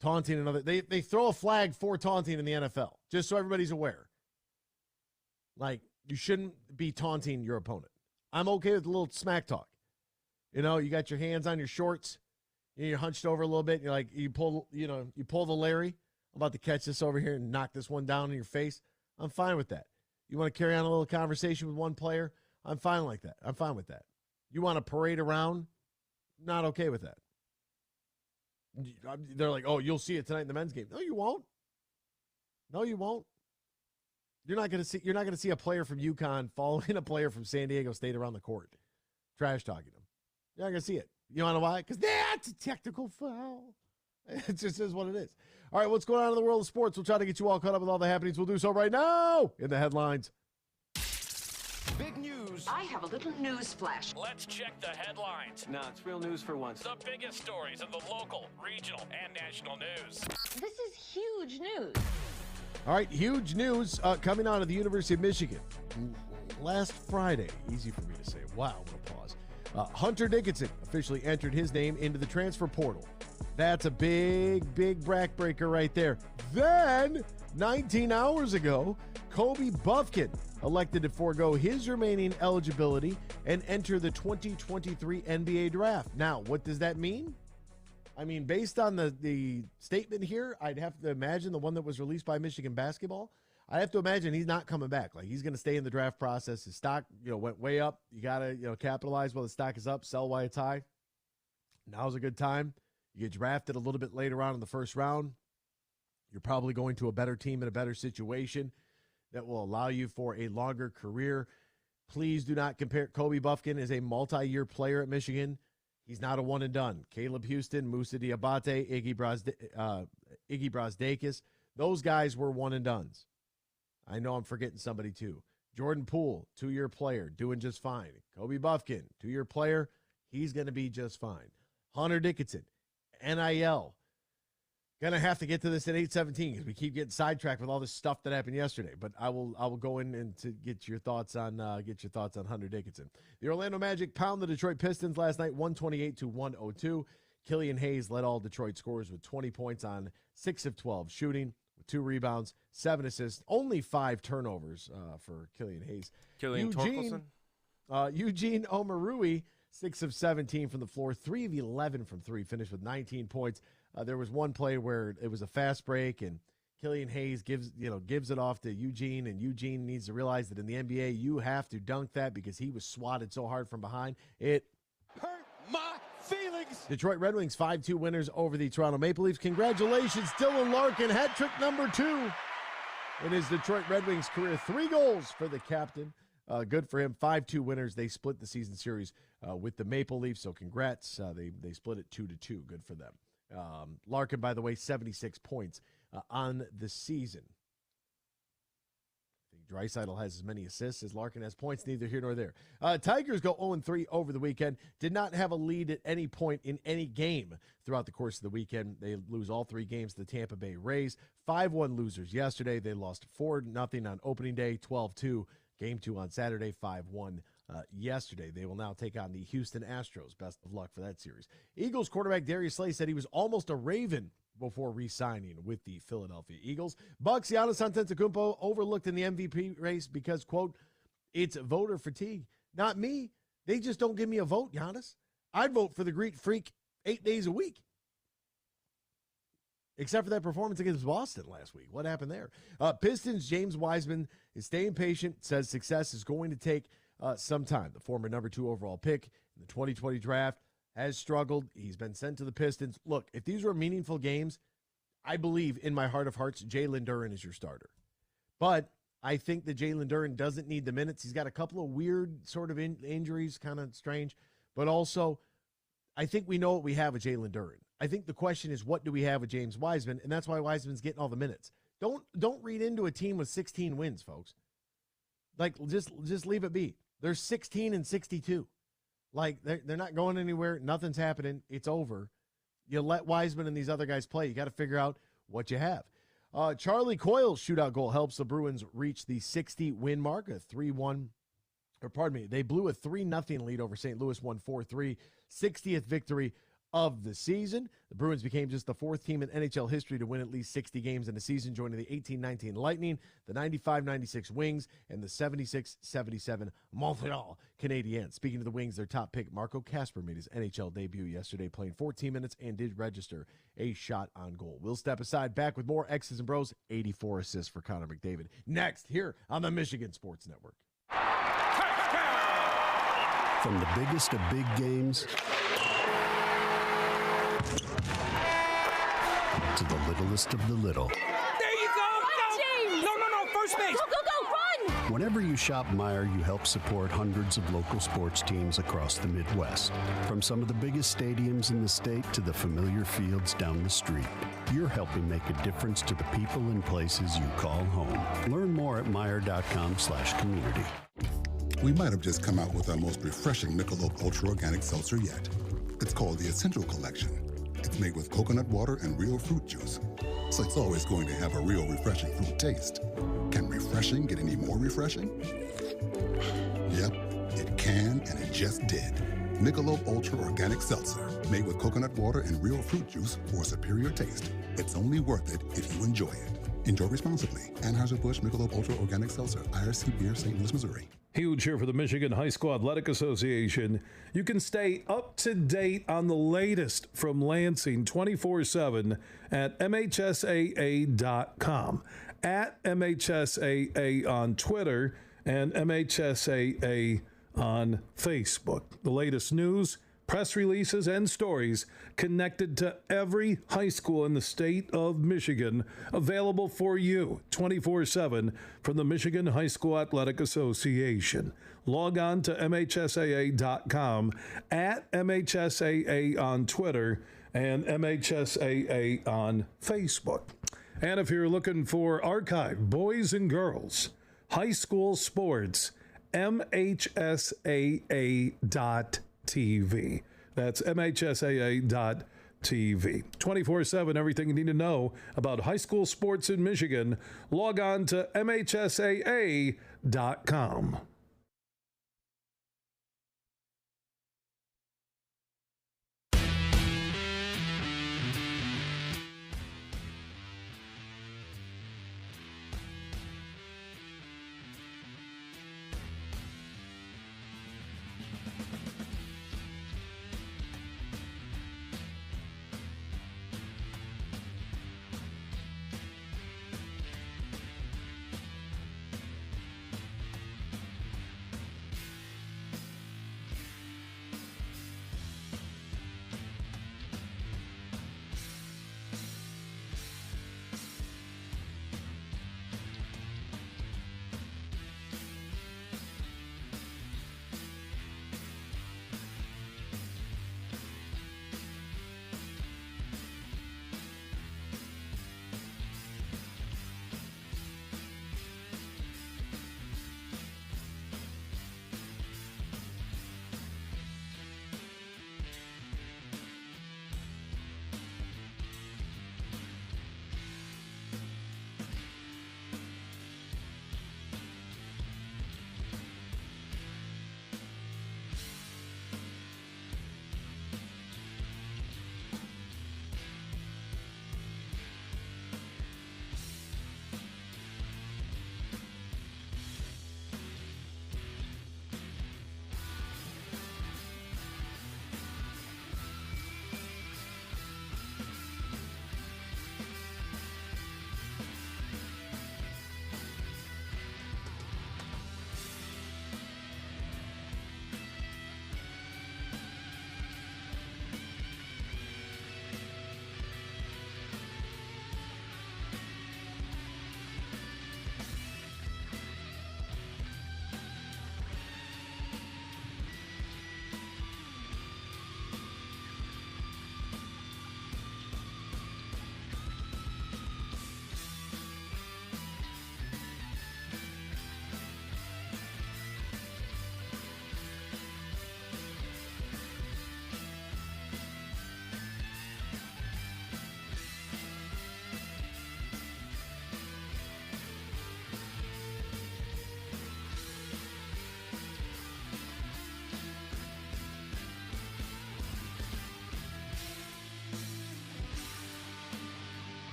taunting another. They throw a flag for taunting in the NFL, just so everybody's aware. Like, you shouldn't be taunting your opponent. I'm okay with a little smack talk. You know, you got your hands on your shorts, and you're hunched over a little bit, and you're like, you pull the Larry. I'm about to catch this over here and knock this one down in your face. I'm fine with that. You want to carry on a little conversation with one player? I'm fine like that. I'm fine with that. You want to parade around? Not okay with that. They're like, oh, you'll see it tonight in the men's game. No, you won't. No, you won't. You're not going to see a player from UConn following a player from San Diego State around the court, trash talking him. You're not going to see it. You want to know why? Because that's a technical foul. It just is what it is. All right, what's going on in the world of sports? We'll try to get you all caught up with all the happenings. We'll do so right now in the headlines. Big news. I have a little news flash. Let's check the headlines. No, it's real news for once. The biggest stories of the local, regional, and national news. This is huge news. All right, huge news coming out of the University of Michigan. Last Friday, easy for me to say. Wow, what a pause. Hunter Dickinson officially entered his name into the transfer portal. That's a big backbreaker right there. Then, 19 hours ago, Kobe Buffkin elected to forego his remaining eligibility and enter the 2023 NBA draft. Now, what does that mean? I mean, based on the statement here, I'd have to imagine the one that was released by Michigan basketball, I have to imagine he's not coming back. Like, he's going to stay in the draft process. His stock, went way up. You got to, capitalize while the stock is up, sell while it's high. Now's a good time. You get drafted a little bit later on in the first round. You're probably going to a better team in a better situation that will allow you for a longer career. Please do not compare. Kobe Buffkin is a multi-year player at Michigan. He's not a one and done. Caleb Houston, Moussa Diabate, Iggy Brosdakis, those guys were one and dones. I know I'm forgetting somebody too. Jordan Poole, 2-year player, doing just fine. Kobe Buffkin, 2-year player, he's going to be just fine. Hunter Dickinson, NIL. Gonna have to get to this at 8:17 because we keep getting sidetracked with all this stuff that happened yesterday. But I will go in and to get your thoughts on Hunter Dickinson. The Orlando Magic pound the Detroit Pistons last night, 128-102. Killian Hayes led all Detroit scorers with 20 points on 6 of 12 shooting, with 2 rebounds, 7 assists, only 5 turnovers for Killian Hayes. Killian Torkelson? Eugene Omarui, 6 of 17 from the floor, 3 of 11 from 3, finished with 19 points. There was one play where it was a fast break, and Killian Hayes gives it off to Eugene, and Eugene needs to realize that in the NBA you have to dunk that because he was swatted so hard from behind. It hurt my feelings. Detroit Red Wings 5-2 winners over the Toronto Maple Leafs. Congratulations, Dylan Larkin, hat trick number 2 in his Detroit Red Wings career. 3 goals for the captain. Good for him. 5-2 winners. They split the season series with the Maple Leafs, so congrats. They split it 2-2. Good for them. Larkin, by the way, 76 points on the season. I think Draisaitl has as many assists as Larkin has points, neither here nor there. Tigers go 0-3 over the weekend. Did not have a lead at any point in any game throughout the course of the weekend. They lose all 3 games to the Tampa Bay Rays. 5-1 losers yesterday. They lost 4-0 on opening day, 12-2. Game 2 on Saturday, 5-1 yesterday. They will now take on the Houston Astros. Best of luck for that series. Eagles quarterback Darius Slay said he was almost a Raven before re-signing with the Philadelphia Eagles. Bucks Giannis Antetokounmpo overlooked in the MVP race because, quote, it's voter fatigue. Not me. They just don't give me a vote, Giannis. I'd vote for the Greek Freak 8 days a week. Except for that performance against Boston last week. What happened there? Pistons James Wiseman is staying patient, says success is going to take some time. The former number 2 overall pick in the 2020 draft has struggled. He's been sent to the Pistons. Look, if these were meaningful games, I believe in my heart of hearts, Jalen Duren is your starter. But I think that Jalen Duren doesn't need the minutes. He's got a couple of weird sort of injuries, kind of strange. But also, I think we know what we have with Jalen Duren. I think the question is, what do we have with James Wiseman? And that's why Wiseman's getting all the minutes. Don't read into a team with 16 wins, folks. Like, just leave it be. They're 16-62. Like, they're not going anywhere. Nothing's happening. It's over. You let Wiseman and these other guys play. You got to figure out what you have. Charlie Coyle's shootout goal helps the Bruins reach the 60-win mark, they blew a 3-0 lead over St. Louis, won 4-3. 60th victory of the season. The Bruins became just the fourth team in NHL history to win at least 60 games in a season, joining the 18-19 Lightning, the 95-96 Wings, and the 76-77 Montreal Canadiens. Speaking of the Wings, their top pick, Marco Kasper, made his NHL debut yesterday, playing 14 minutes and did register a shot on goal. We'll step aside, back with more X's and Bros, 84 assists for Connor McDavid. Next, here on the Michigan Sports Network. From the biggest of big games to the littlest of the little. There you go! Go! No, first base! Go, run! Whenever you shop Meijer, you help support hundreds of local sports teams across the Midwest. From some of the biggest stadiums in the state to the familiar fields down the street. You're helping make a difference to the people and places you call home. Learn more at Meijer.com/community. We might have just come out with our most refreshing Michelob Ultra Organic Seltzer yet. It's called the Essential Collection. It's made with coconut water and real fruit juice, so it's always going to have a real refreshing fruit taste. Can refreshing get any more refreshing? Yep, it can, and it just did. Michelob Ultra Organic Seltzer, made with coconut water and real fruit juice for a superior taste. It's only worth it if you enjoy it. Enjoy responsibly. Anheuser-Busch Michelob Ultra Organic Seltzer, IRC Beer, St. Louis, Missouri. Huge here for the Michigan High School Athletic Association. You can stay up to date on the latest from Lansing 24/7 at MHSAA.com, at MHSAA on Twitter, and MHSAA on Facebook. The latest news, press releases, and stories connected to every high school in the state of Michigan, available for you 24/7 from the Michigan High School Athletic Association. Log on to MHSAA.com, at MHSAA on Twitter, and MHSAA on Facebook. And if you're looking for archived boys and girls high school sports, MHSAA.TV. That's MHSAA.TV. 24/7, everything you need to know about high school sports in Michigan. Log on to MHSAA.com.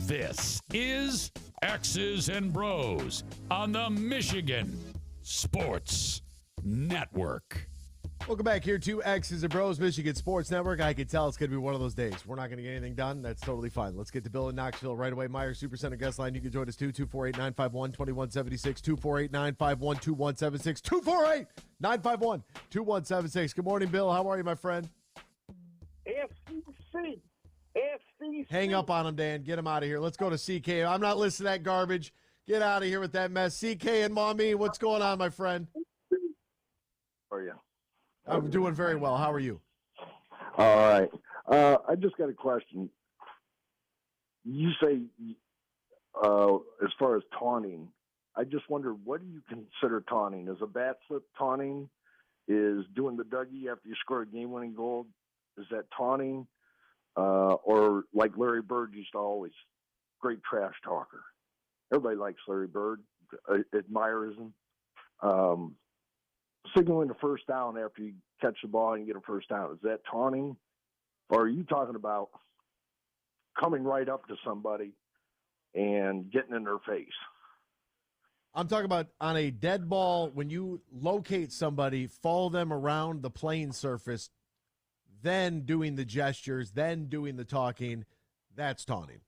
This is X's and Bros on the Michigan Sports Network. Welcome back here to X's and Bros, Michigan Sports Network. I can tell it's going to be one of those days. We're not going to get anything done. That's totally fine. Let's get to Bill in Knoxville right away. Meyer Supercenter guest line. You can join us too. 248-951-2176. 248-951-2176. 248-951-2176. Good morning, Bill. How are you, my friend? FCC. Hang up on him, Dan. Get him out of here. Let's go to CK. I'm not listening to that garbage. Get out of here with that mess. CK and Mommy, what's going on, my friend? How are you? I'm doing very well. How are you? All right. I just got a question. You say, as far as taunting, I just wonder, what do you consider taunting? Is a bat flip taunting? Is doing the Dougie after you score a game-winning goal? Is that taunting? Or like Larry Bird used to always, great trash talker. Everybody likes Larry Bird, admires him. Signaling the first down after you catch the ball and you get a first down, is that taunting? Or are you talking about coming right up to somebody and getting in their face? I'm talking about on a dead ball, when you locate somebody, follow them around the playing surface, then doing the gestures, then doing the talking, that's taunting.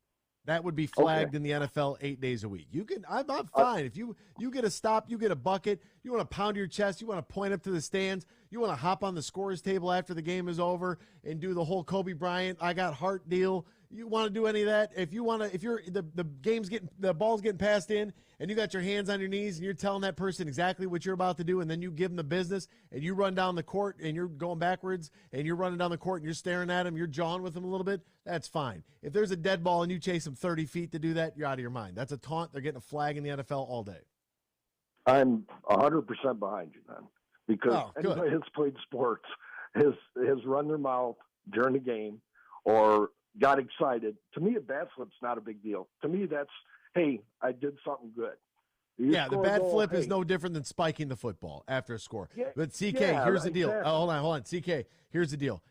That would be flagged in the NFL 8 days a week. You can, I'm fine. If you get a stop, you get a bucket, you want to pound your chest, you want to point up to the stands, you want to hop on the scorer's table after the game is over and do the whole Kobe Bryant, I got heart deal. You want to do any of that? If you want to, if you're the ball's getting passed in and you got your hands on your knees and you're telling that person exactly what you're about to do, and then you give them the business and you run down the court and you're going backwards and you're running down the court and you're staring at him, you're jawing with him a little bit, that's fine. If there's a dead ball and you chase him 30 feet to do that, you're out of your mind. That's a taunt. They're getting a flag in the NFL all day. I'm 100% behind you then, because anybody that's played sports has run their mouth during the game or got excited. To me, a bat flip's not a big deal. To me, that's, hey, I did something good. The bat flip is no different than spiking the football after a score. But CK, here's the deal. Exactly. Hold on. CK, here's the deal.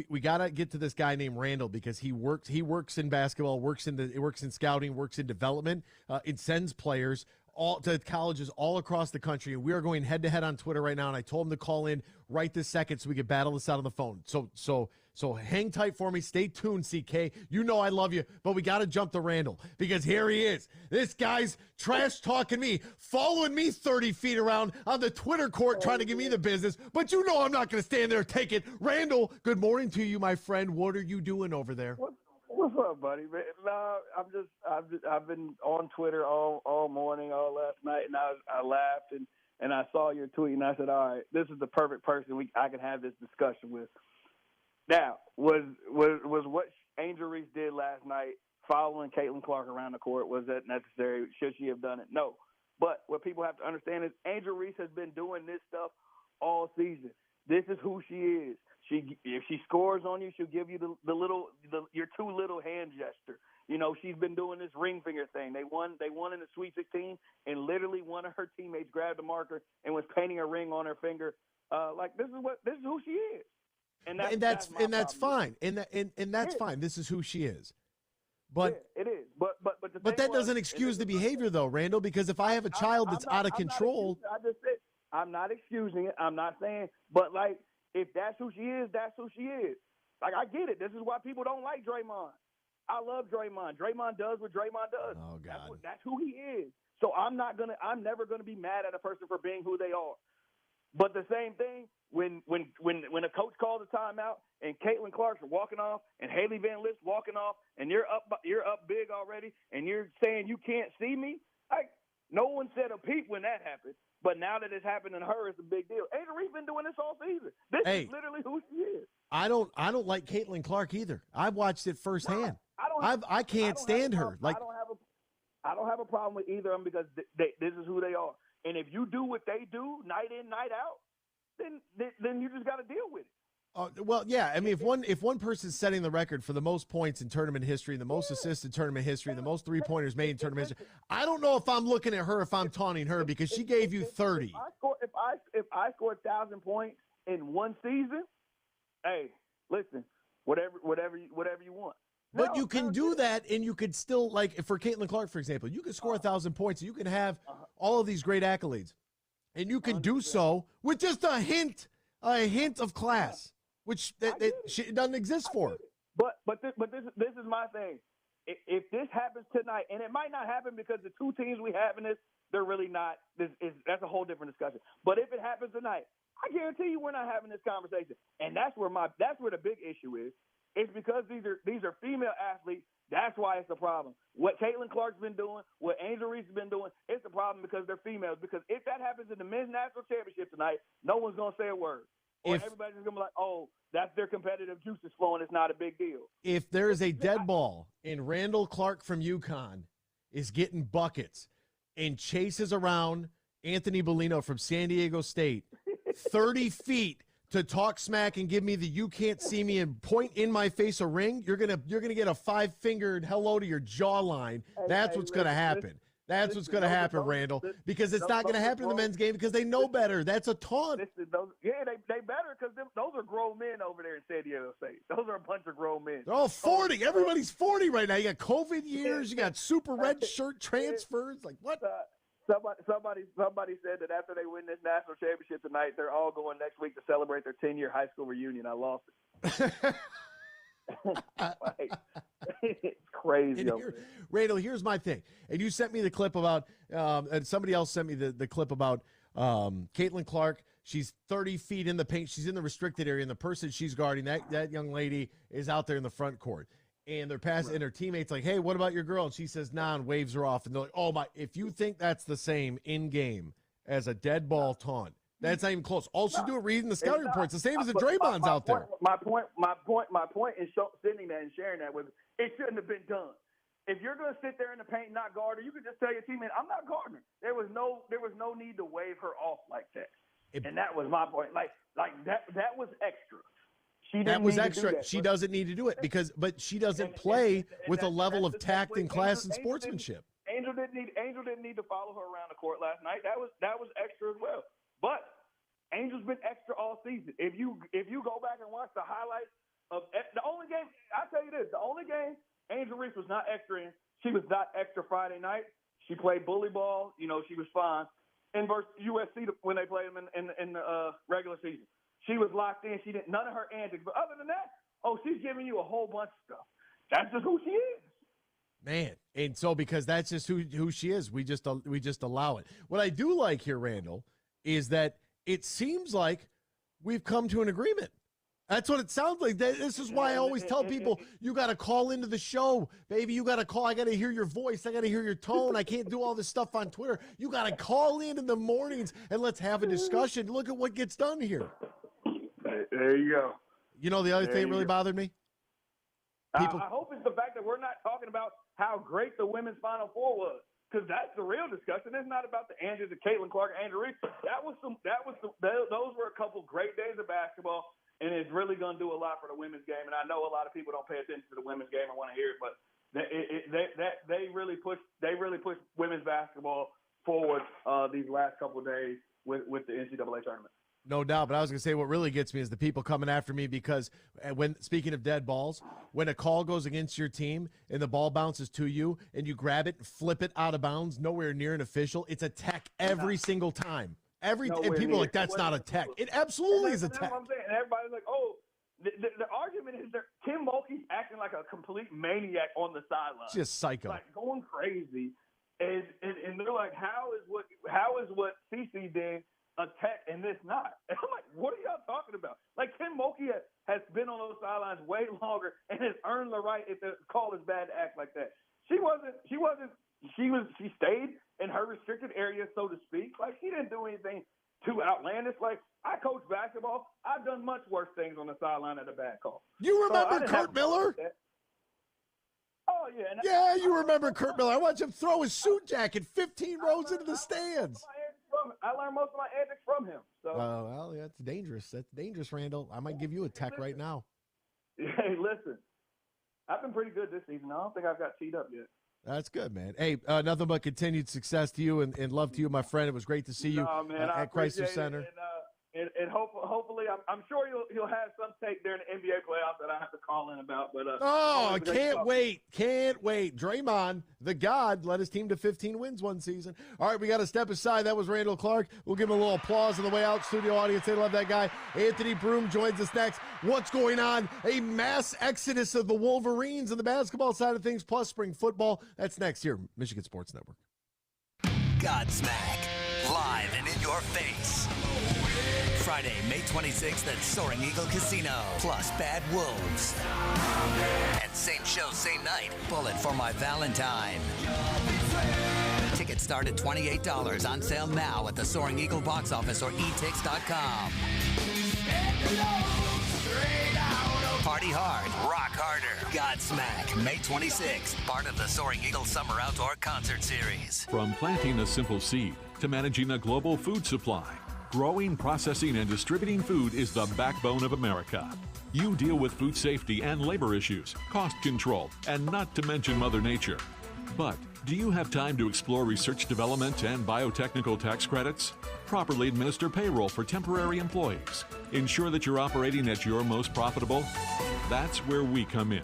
We gotta get to this guy named Randall, because he works in basketball, works in scouting, works in development. It sends players all to colleges all across the country, and we are going head to head on Twitter right now. And I told him to call in right this second so we could battle this out on the phone. So hang tight for me. Stay tuned, CK. You know I love you, but we got to jump to Randall, because here he is. This guy's trash talking me, following me 30 feet around on the Twitter court, trying to give me the business. But you know I'm not going to stand there and take it. Randall, good morning to you, my friend. What are you doing over there? What's up, buddy? No, I've been on Twitter all morning, all last night, and I laughed and I saw your tweet, and I said, all right, this is the perfect person I can have this discussion with. Now, was what Angel Reese did last night, following Caitlin Clark around the court, was that necessary? Should she have done it? No. But what people have to understand is Angel Reese has been doing this stuff all season. This is who she is. If she scores on you, she'll give you your too little hand gesture. You know, she's been doing this ring finger thing. They won in the Sweet 16, and literally one of her teammates grabbed a marker and was painting a ring on her finger. This is who she is. And that's fine. And that's fine. This is who she is. But yeah, it is. But that doesn't excuse the behavior, though, Randall. Because if I have a child that's out of control, I'm not excusing it. I'm not saying, but like, if that's who she is, that's who she is. Like, I get it. This is why people don't like Draymond. I love Draymond. Draymond does what Draymond does. Oh God, that's who he is. So I'm never gonna be mad at a person for being who they are. But the same thing, when a coach calls a timeout and Caitlin Clark's walking off and Haley Van List walking off and you're up big already and you're saying you can't see me, like, no one said a peep when that happened. But now that it's happened to her, it's a big deal. Angel Reese been doing this all season. This is literally who she is. I don't like Caitlin Clark either. I've watched it firsthand. I can't stand her. Like, I don't have a problem with either of them, because this is who they are. And if you do what they do night in, night out, then you just got to deal with it. Well, yeah. I mean, if one person's setting the record for the most points in tournament history, the most assists in tournament history, the most 3-pointers made in tournament history, I don't know if I'm looking at her, if I'm taunting her, because she gave you 30. If I score 1,000 points in one season, hey, listen, whatever you want. But you can do that, and you could still, like, for Caitlin Clark, for example, you can score 1,000 points. You can have all of these great accolades, and you can do so with just a hint of class, which it doesn't exist for. But this is my thing. If this happens tonight, and it might not happen because the two teams we have in this, they're really not. That's a whole different discussion. But if it happens tonight, I guarantee you we're not having this conversation, and that's where the big issue is. It's because these are female athletes. That's why it's a problem. What Caitlin Clark's been doing, what Angel Reese has been doing, it's a problem because they're females. Because if that happens in the men's national championship tonight, no one's gonna say a word. Or everybody's gonna be like, "Oh, that's their competitive juices flowing. It's not a big deal." If there is a dead ball and Randall Clark from UConn is getting buckets and chases around Anthony Bellino from San Diego State 30 feet to talk smack and give me the "you can't see me" and point in my face a ring, you're gonna get a 5-fingered hello to your jawline. That's what's gonna happen. That's what's going to happen, Randall, because it's not going to happen in the men's game because they know better. That's a taunt. They better because those are grown men over there in San Diego State. Those are a bunch of grown men. They're all 40. Everybody's 40 right now. You got COVID years. You got super red shirt transfers. Like what? Somebody said that after they win this national championship tonight, they're all going next week to celebrate their 10-year high school reunion. I lost it. It's crazy. Randall, here's my thing. And you sent me the clip about, and somebody else sent me the clip about Caitlin Clark. She's 30 feet in the paint. She's in the restricted area, and the person she's guarding, that young lady, is out there in the front court. And they're passing, and her teammates like, "Hey, what about your girl?" And she says, "Nah," and waves her off. And they're like, "Oh my!" If you think that's the same in game as a dead ball taunt, that's not even close. All she do is reading the scouting reports. The same as the Draymond's out there. My point in sending that and sharing that with it shouldn't have been done. If you're going to sit there in the paint and not guard her, you can just tell your teammate, "I'm not guarding her." There was no need to wave her off like that. And that was my point. Like that was extra. That was extra. She doesn't need to do it but she doesn't play with a level of tact and class and sportsmanship. Angel didn't need to follow her around the court last night. That was extra as well. But Angel's been extra all season. If you go back and watch the highlights of the only game, I tell you this, the only game Angel Reese was not extra in, she was not extra Friday night. She played bully ball. She was fine. In versus USC when they played them in the regular season. She was locked in. She didn't none of her antics. But other than that, she's giving you a whole bunch of stuff. That's just who she is. Man, and so because that's just who she is, we just allow it. What I do like here, Randall, is that it seems like we've come to an agreement. That's what it sounds like. This is why I always tell people, you got to call into the show, baby. You got to call. I got to hear your voice. I got to hear your tone. I can't do all this stuff on Twitter. You got to call in the mornings and let's have a discussion. Look at what gets done here. There you go. The other thing that really bothered me? I hope it's the fact that we're not talking about how great the women's Final Four was, because that's the real discussion. It's not about the Andrews, the Caitlin Clark, Andrew Reese. Those were a couple great days of basketball, and it's really going to do a lot for the women's game. And I know a lot of people don't pay attention to the women's game and want to hear it, but they really pushed women's basketball forward these last couple of days with the NCAA tournament. No doubt, but I was going to say what really gets me is the people coming after me because speaking of dead balls, when a call goes against your team and the ball bounces to you and you grab it and flip it out of bounds, nowhere near an official, it's a tech every single time. And people are like, that's not a tech. It absolutely is a tech. That's what I'm saying. And everybody's like, the argument is that Kim Mulkey's acting like a complete maniac on the sideline. Just psycho. Like going crazy. And they're like, how is what CC did a tech and this not? And I'm like, what are y'all talking about? Like, Kim Mulkey has been on those sidelines way longer and has earned the right, if the call is bad, to act like that. She stayed in her restricted area, so to speak. Like, she didn't do anything too outlandish. Like, I coach basketball. I've done much worse things on the sideline at a bad call. You remember Kurt Miller? Oh, yeah. Yeah, you remember Kurt Miller. I watched him throw his suit jacket 15 rows into the stands. I learned most of my antics from him. So. Well, that's dangerous. That's dangerous, Randall. I might give you a tech right now. Hey, listen. I've been pretty good this season. I don't think I've got teed up yet. That's good, man. Hey, nothing but continued success to you and love to you, my friend. It was great to see you at Chrysler Center. And, And hopefully, I'm sure you'll have some take during the NBA playoffs that I have to call in about. But oh, can't wait. Draymond, the God, led his team to 15 wins one season. All right, we got to step aside. That was Randall Clark. We'll give him a little applause on the way out. Studio audience, they love that guy. Anthony Broome joins us next. What's going on? A mass exodus of the Wolverines on the basketball side of things, plus spring football. That's next here, Michigan Sports Network. Godsmack, live and in your face. Friday, May 26th at Soaring Eagle Casino, plus Bad Wolves. And same show, same night, Bullet for My Valentine. Tickets start at $28, on sale now at the Soaring Eagle box office or etix.com. Party hard, rock harder. Godsmack, May 26th, part of the Soaring Eagle Summer Outdoor Concert Series. From planting a simple seed to managing a global food supply, growing, processing, and distributing food is the backbone of America. You deal with food safety and labor issues, cost control, and not to mention Mother Nature. But do you have time to explore research development and biotechnical tax credits? Properly administer payroll for temporary employees. Ensure that you're operating at your most profitable? That's where we come in.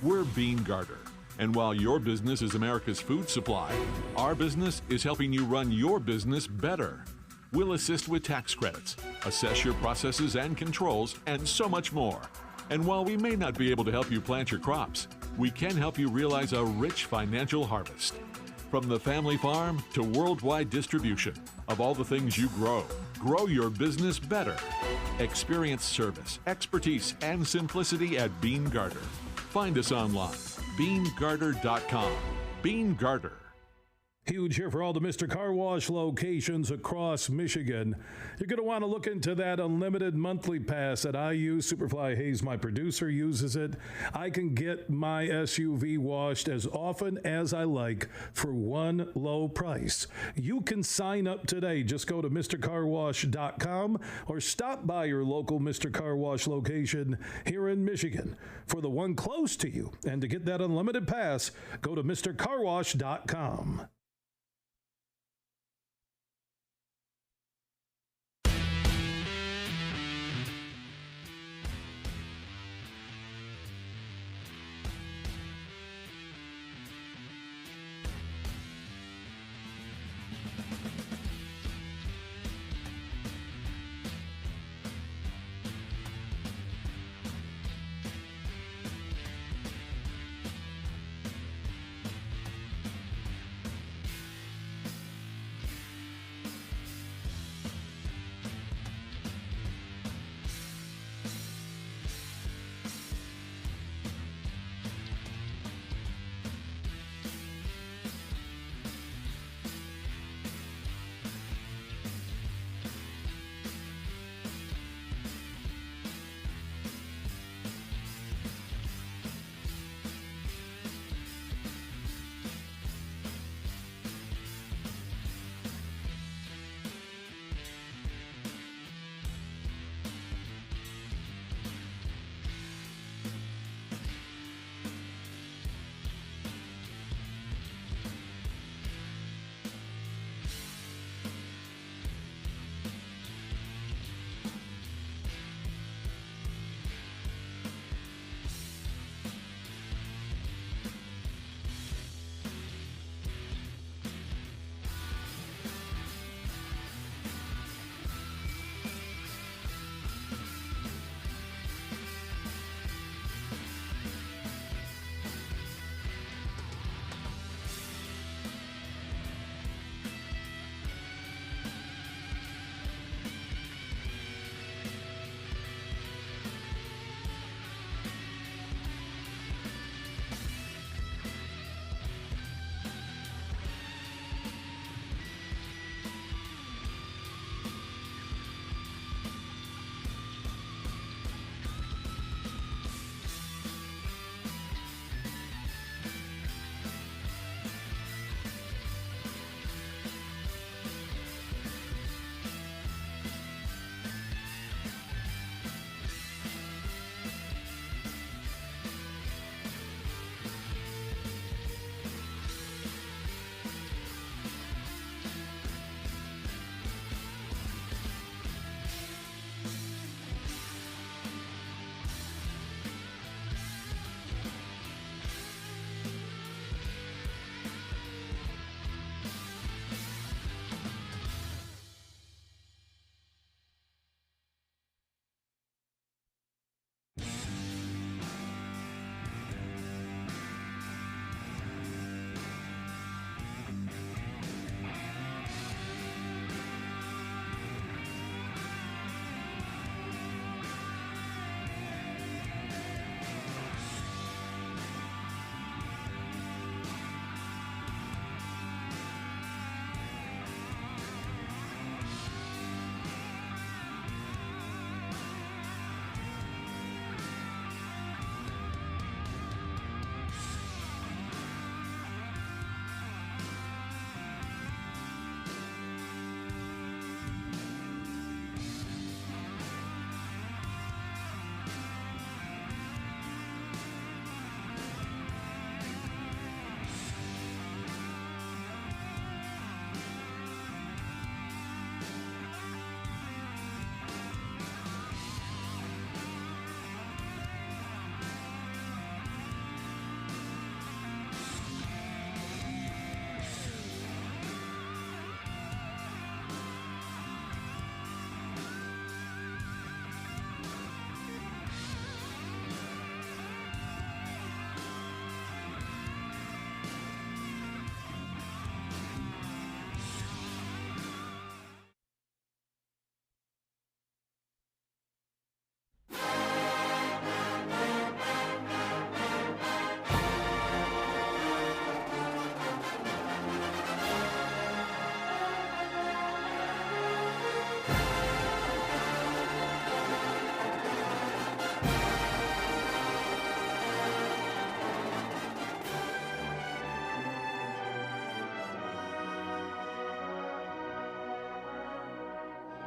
We're Bean Garter. And while your business is America's food supply, our business is helping you run your business better. We'll assist with tax credits, assess your processes and controls, and so much more. And while we may not be able to help you plant your crops, we can help you realize a rich financial harvest. From the family farm to worldwide distribution of all the things you grow, grow your business better. Experience service, expertise, and simplicity at Bean Garter. Find us online, beangarter.com. Bean Garter. Huge here for all the Mr. Car Wash locations across Michigan. You're going to want to look into that unlimited monthly pass that I use. Superfly Hayes, my producer, uses it. I can get my SUV washed as often as I like for one low price. You can sign up today. Just go to MrCarWash.com or stop by your local Mr. Car Wash location here in Michigan for the one close to you. And to get that unlimited pass, go to MrCarWash.com.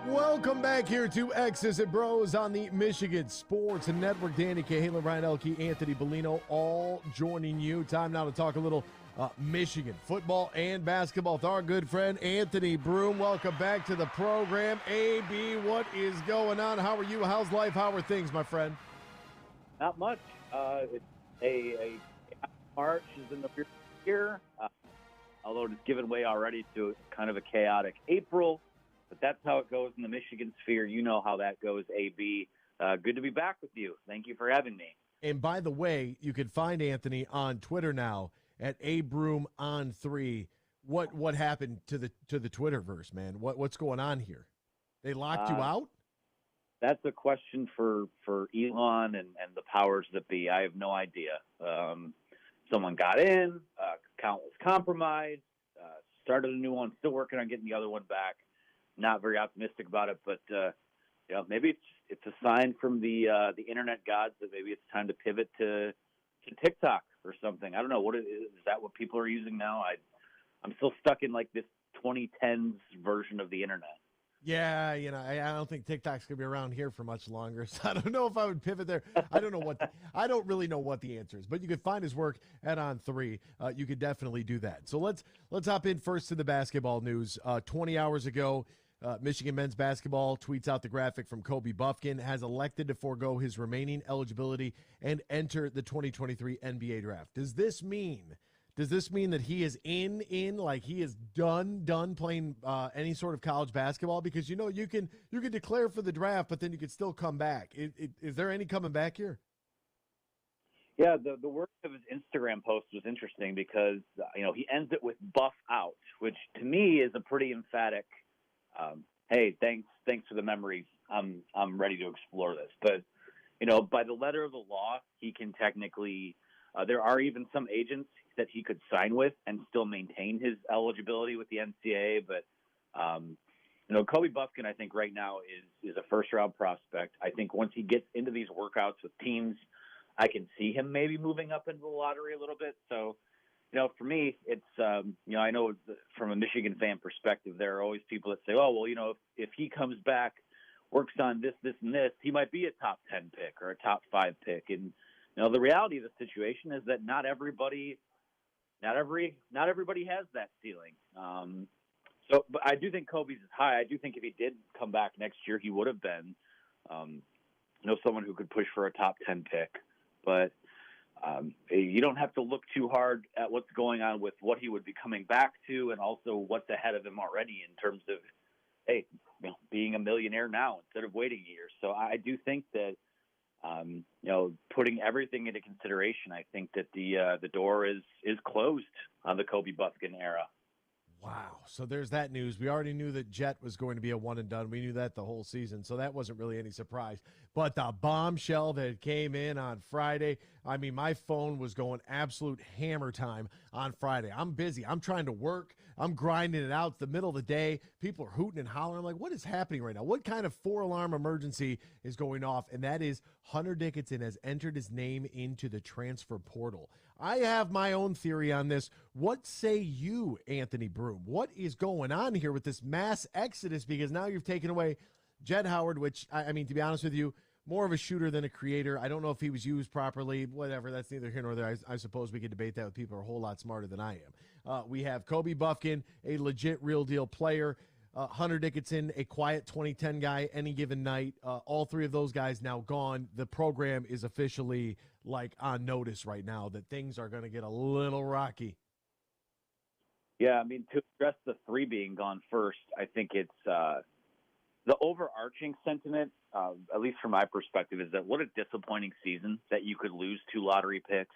Welcome back here to X's and Bros on the Michigan Sports Network. Danny Cahalan, Ryan Elke, Anthony Bellino, all joining you. Time now to talk a little Michigan football and basketball with our good friend Anthony Broome. Welcome back to the program. AB, what is going on? How are you? How's life? How are things, my friend? Not much. It's a March is in the rear here, although it's given way already to kind of a chaotic April. But that's how it goes in the Michigan sphere. You know how that goes, AB. Good to be back with you. Thank you for having me. And by the way, you can find Anthony on Twitter now at abroom on3. What happened to the Twitterverse, man? What's going on here? They locked you out? That's a question for Elon and the powers that be. I have no idea. Someone got in, account was compromised, started a new one, still working on getting the other one back. Not very optimistic about it, but maybe it's a sign from the internet gods that maybe it's time to pivot to TikTok or something. I don't know. Is that what people are using now? I'm still stuck in like this 2010s version of the internet. Yeah, I don't think TikTok's gonna be around here for much longer. So I don't know if I would pivot there. I don't really know what the answer is. But you could find his work at On3. You could definitely do that. So let's hop in first to the basketball news. 20 hours ago, Michigan men's basketball tweets out the graphic from Kobe Buffkin, has elected to forego his remaining eligibility and enter the 2023 NBA draft. Does this mean that he is like he is done playing any sort of college basketball? Because you can declare for the draft, but then you could still come back. Is there any coming back here? Yeah, the word of his Instagram post was interesting because he ends it with "buff out," which to me is a pretty emphatic. Hey, thanks for the memories. I'm ready to explore this. But by the letter of the law, he can technically. There are even some agents that he could sign with and still maintain his eligibility with the NCAA. But, Kobe Buffkin, I think right now is a first-round prospect. I think once he gets into these workouts with teams, I can see him maybe moving up into the lottery a little bit. So, for me, it's, I know from a Michigan fan perspective, there are always people that say, oh, well, if he comes back, works on this, and this, he might be a top 10 pick or a top 5 pick. And, the reality of the situation is that not everybody has that ceiling. But I do think Kobe's is high. I do think if he did come back next year, he would have been, someone who could push for a top 10 pick. But you don't have to look too hard at what's going on with what he would be coming back to, and also what's ahead of him already in terms of, being a millionaire now instead of waiting a year. So I do think that. Putting everything into consideration, I think that the door is closed on the Kobe Buffkin era. Wow. So there's that news. We already knew that Jet was going to be a one and done. We knew that the whole season, so that wasn't really any surprise. But the bombshell that came in on Friday, I mean, my phone was going absolute hammer time on Friday. I'm busy. I'm trying to work. I'm grinding it out. It's the middle of the day. People are hooting and hollering. I'm like, what is happening right now? What kind of 4-alarm emergency is going off? And that is Hunter Dickinson has entered his name into the transfer portal. I have my own theory on this. What say you, Anthony Broome? What is going on here with this mass exodus? Because now you've taken away Jed Howard, which, I mean, to be honest with you, more of a shooter than a creator. I don't know if he was used properly. Whatever, that's neither here nor there. I suppose we could debate that with people who are a whole lot smarter than I am. We have Kobe Buffkin, a legit real-deal player. Hunter Dickinson, a quiet 2010 guy any given night. All three of those guys now gone. The program is officially on notice right now that things are going to get a little rocky. Yeah, I mean, to address the three being gone first, I think it's the overarching sentiment, at least from my perspective, is that what a disappointing season that you could lose 2 lottery picks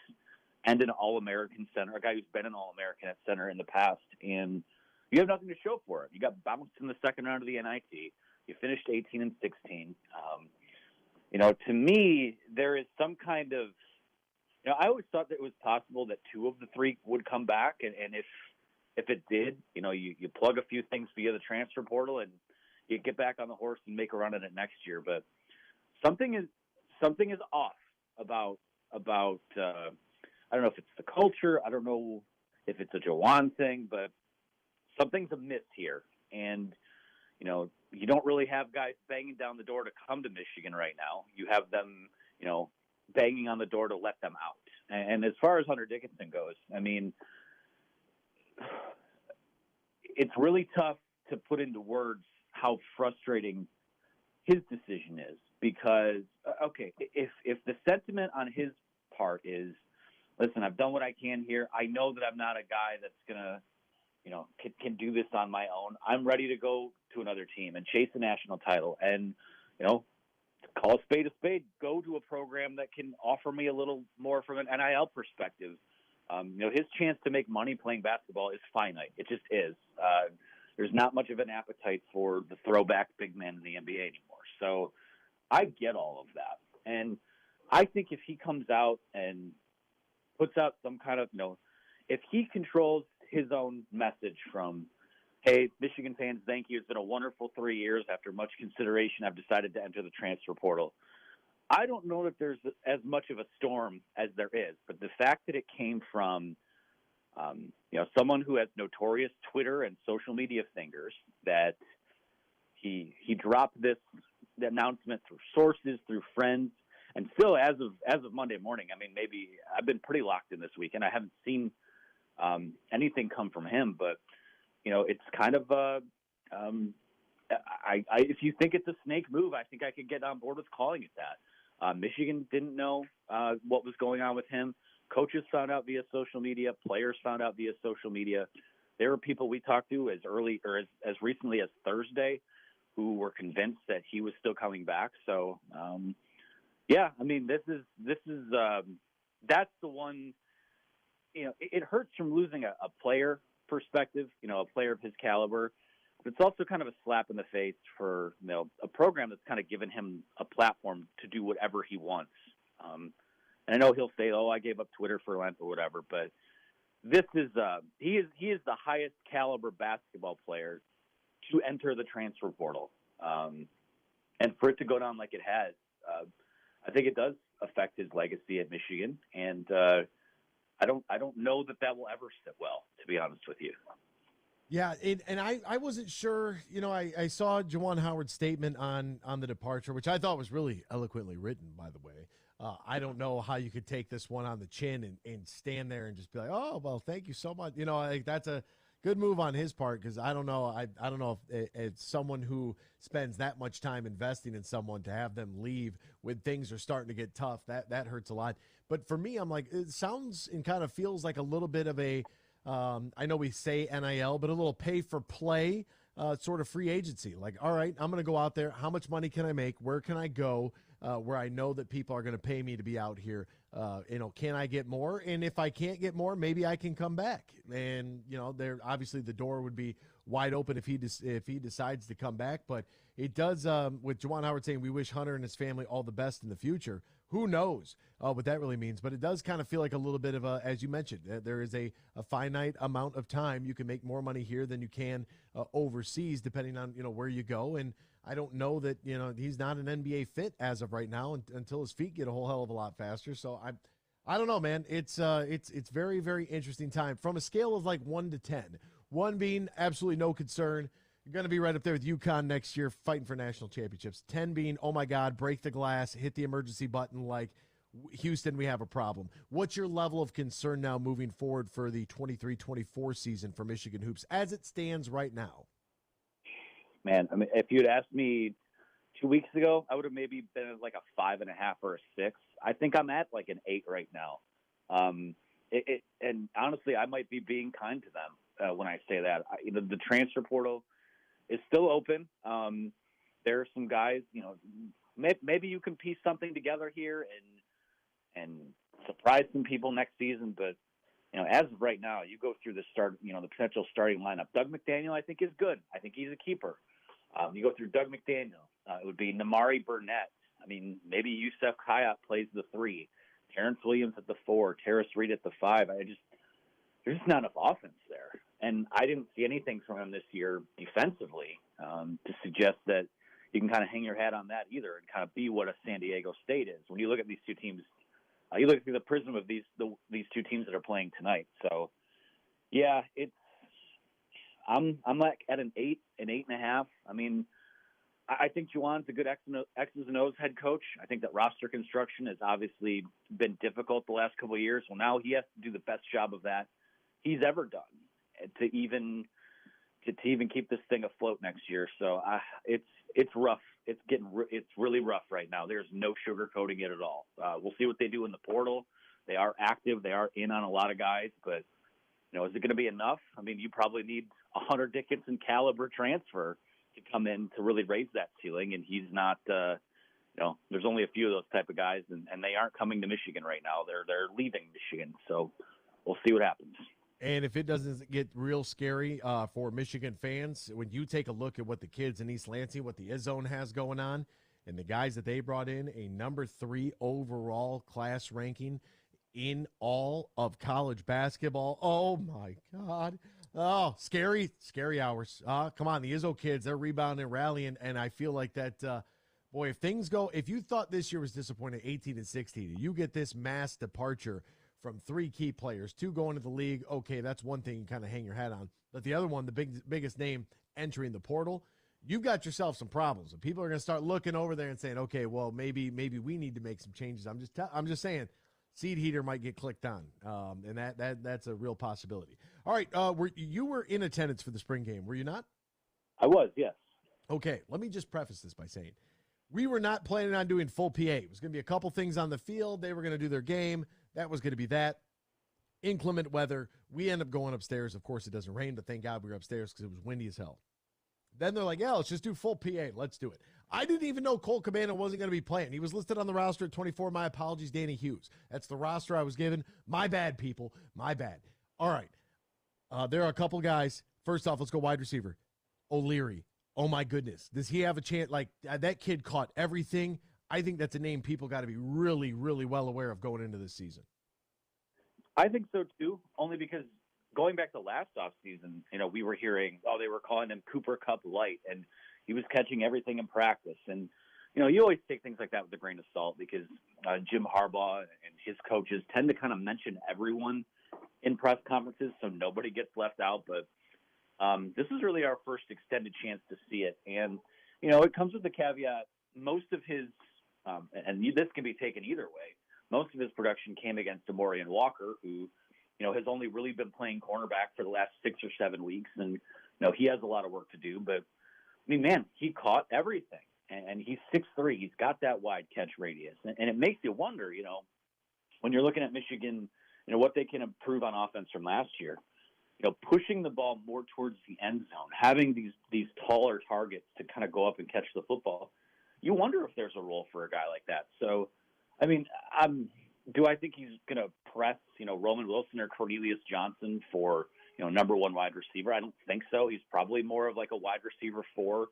and an All-American center, a guy who's been an All-American at center in the past, and you have nothing to show for it. You got bounced in the second round of the NIT. You finished 18-16. To me, there is some kind of, I always thought that it was possible that 2 of the 3 would come back, and if it did, you plug a few things via the transfer portal and you get back on the horse and make a run at it next year. But something is off about I don't know if it's the culture. I don't know if it's a Jawan thing, but something's amiss here. And, you don't really have guys banging down the door to come to Michigan right now. You have them, banging on the door to let them out. And as far as Hunter Dickinson goes, I mean, it's really tough to put into words how frustrating his decision is because, if the sentiment on his part is, listen, I've done what I can here. I know that I'm not a guy that's going to, can do this on my own. I'm ready to go to another team and chase a national title and, call a spade, go to a program that can offer me a little more from an NIL perspective. His chance to make money playing basketball is finite. It just is. There's not much of an appetite for the throwback big man in the NBA anymore. So I get all of that. And I think if he comes out and puts out some kind of, if he controls his own message from, hey, Michigan fans, thank you. It's been a wonderful 3 years. After much consideration, I've decided to enter the transfer portal. I don't know that there's as much of a storm as there is, but the fact that it came from, someone who has notorious Twitter and social media fingers, that he dropped this announcement through sources, through friends, and still as of Monday morning, I mean, maybe I've been pretty locked in this week, and I haven't seen anything come from him, but it's kind of if you think it's a snake move, I think I could get on board with calling it that. Michigan didn't know what was going on with him. Coaches found out via social media. Players found out via social media. There were people we talked to as recently as Thursday who were convinced that he was still coming back. So, I mean, this is that's the one. It hurts from losing a player perspective, a player of his caliber, but it's also kind of a slap in the face for, a program that's kind of given him a platform to do whatever he wants. And I know he'll say, I gave up Twitter for Lent or whatever, but this is, he is the highest caliber basketball player to enter the transfer portal. And for it to go down like it has, I think it does affect his legacy at Michigan. And, I don't know that will ever sit well, to be honest with you. Yeah, and I wasn't sure. I saw Juwan Howard's statement on the departure, which I thought was really eloquently written, by the way. I don't know how you could take this one on the chin and stand there and just be like, oh, well, thank you so much. That's a good move on his part because I don't know. I don't know if it's someone who spends that much time investing in someone to have them leave when things are starting to get tough. That hurts a lot. But for me, I'm like, it sounds and kind of feels like a little bit of a, I know we say NIL, but a little pay for play sort of free agency. Like, all right, I'm going to go out there. How much money can I make? Where can I go where I know that people are going to pay me to be out here? Can I get more? And if I can't get more, maybe I can come back. And, there obviously the door would be wide open if he decides to come back. But it does, with Juwan Howard saying we wish Hunter and his family all the best in the future. Who knows what that really means? But it does kind of feel like a little bit of a, as you mentioned, there is a finite amount of time. You can make more money here than you can overseas, depending on, where you go. And I don't know that, he's not an NBA fit as of right now until his feet get a whole hell of a lot faster. So I don't know, man. It's very, very interesting time from a scale of like 1 to 10. 1 being absolutely no concern. You're going to be right up there with UConn next year fighting for national championships. 10 being, oh, my God, break the glass, hit the emergency button like Houston, we have a problem. What's your level of concern now moving forward for the 23-24 season for Michigan Hoops as it stands right now? Man, I mean, if you'd asked me 2 weeks ago, I would have maybe been at like a 5.5 or a 6. I think I'm at like an 8 right now. And honestly, I might be being kind to them when I say that. The transfer portal is still open. There are some guys, maybe you can piece something together here and surprise some people next season. But, as of right now, you go through the potential starting lineup. Doug McDaniel, I think, is good. I think he's a keeper. You go through Doug McDaniel. It would be Namari Burnett. I mean, maybe Yusef Kayat plays the 3. Terrence Williams at the 4. Terrace Reed at the 5. There's just not enough offense there. And I didn't see anything from him this year defensively to suggest that you can kind of hang your hat on that either and kind of be what a San Diego State is. When you look at these two teams, you look through the prism of these two teams that are playing tonight. So, yeah, I'm like at an 8, an 8.5. I mean, I think Juwan's a good X's and O's head coach. I think that roster construction has obviously been difficult the last couple of years. Well, now he has to do the best job of that he's ever done to even keep this thing afloat next year. So it's rough. It's really rough right now. There's no sugarcoating it at all. We'll see what they do in the portal. They are active. They are in on a lot of guys, but is it going to be enough? I mean, you probably need a Hunter Dickinson caliber transfer to come in to really raise that ceiling, and he's not. There's only a few of those type of guys, and they aren't coming to Michigan right now. They're leaving Michigan, so we'll see what happens. And if it doesn't get real scary for Michigan fans, when you take a look at what the kids in East Lansing, what the Izzone has going on, and the guys that they brought in, a number 3 overall class ranking in all of college basketball. Oh, my God. Oh, scary hours. Come on, the Izzo kids, they're rebounding, rallying, and I feel like that, boy, if you thought this year was disappointing, 18 and 16, you get this mass departure from 3 key players, 2 going to the league. Okay, that's one thing you kind of hang your hat on. But the other one, the biggest name entering the portal, you've got yourself some problems. And people are going to start looking over there and saying, okay, well, maybe we need to make some changes. I'm just saying, seed heater might get clicked on, and that's a real possibility. All right, you were in attendance for the spring game, were you not? I was, yes. Okay, let me just preface this by saying we were not planning on doing full PA. It was going to be a couple things on the field. They were going to do their game. That was going to be that. Inclement weather. We end up going upstairs. Of course, it doesn't rain, but thank God we were upstairs because it was windy as hell. Then they're like, yeah, let's just do full PA. Let's do it. I didn't even know Cole Cabana wasn't going to be playing. He was listed on the roster at 24. My apologies, Danny Hughes. That's the roster I was given. My bad, people. My bad. All right. There are a couple guys. First off, let's go wide receiver. O'Leary. Oh, my goodness. Does he have a chance? Like, that kid caught everything. I think that's a name people got to be really, really well aware of going into this season. I think so, too, only because going back to last offseason, we were hearing, they were calling him Cooper Cup Light, and he was catching everything in practice. And, you always take things like that with a grain of salt because Jim Harbaugh and his coaches tend to kind of mention everyone in press conferences so nobody gets left out. But this is really our first extended chance to see it. And, it comes with the caveat, most of his and this can be taken either way. Most of his production came against Demorian Walker, who, has only really been playing cornerback for the last 6 or 7 weeks. And, he has a lot of work to do. But, I mean, man, he caught everything. And he's 6'3". He's got that wide catch radius. And it makes you wonder, when you're looking at Michigan, what they can improve on offense from last year. Pushing the ball more towards the end zone, having these taller targets to kind of go up and catch the football. You wonder if there's a role for a guy like that. So, I mean, do I think he's going to press, Roman Wilson or Cornelius Johnson for, number 1 wide receiver? I don't think so. He's probably more of like a wide receiver 4,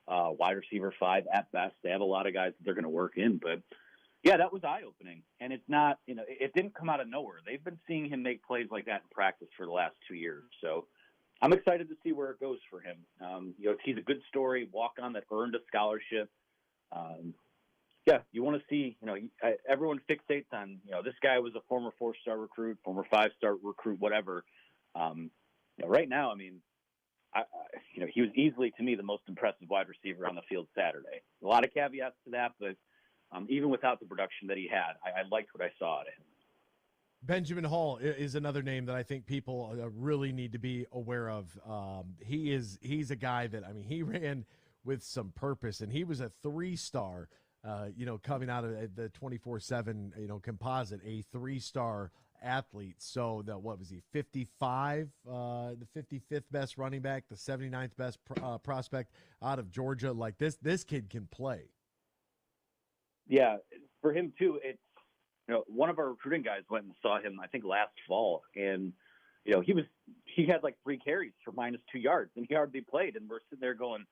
wide receiver 5 at best. They have a lot of guys that they're going to work in. But, yeah, that was eye-opening. And it's not, it didn't come out of nowhere. They've been seeing him make plays like that in practice for the last 2 years. So I'm excited to see where it goes for him. He's a good story, walk-on that earned a scholarship. Yeah, you want to see, everyone fixates on, this guy was a former 4-star recruit, former 5-star recruit, whatever. Right now, I mean, he was easily, to me, the most impressive wide receiver on the field Saturday. A lot of caveats to that, but even without the production that he had, I liked what I saw out of him. Benjamin Hall is another name that I think people really need to be aware of. He's a guy that, I mean, he ran with some purpose, and he was a 3-star, coming out of the 24/7, composite, a 3-star athlete. So what was he, 55, the 55th best running back, the 79th best prospect out of Georgia. Like this kid can play. Yeah, for him too. It's one of our recruiting guys went and saw him, I think last fall, and he had like 3 carries for -2 yards, and he hardly played. And we're sitting there going,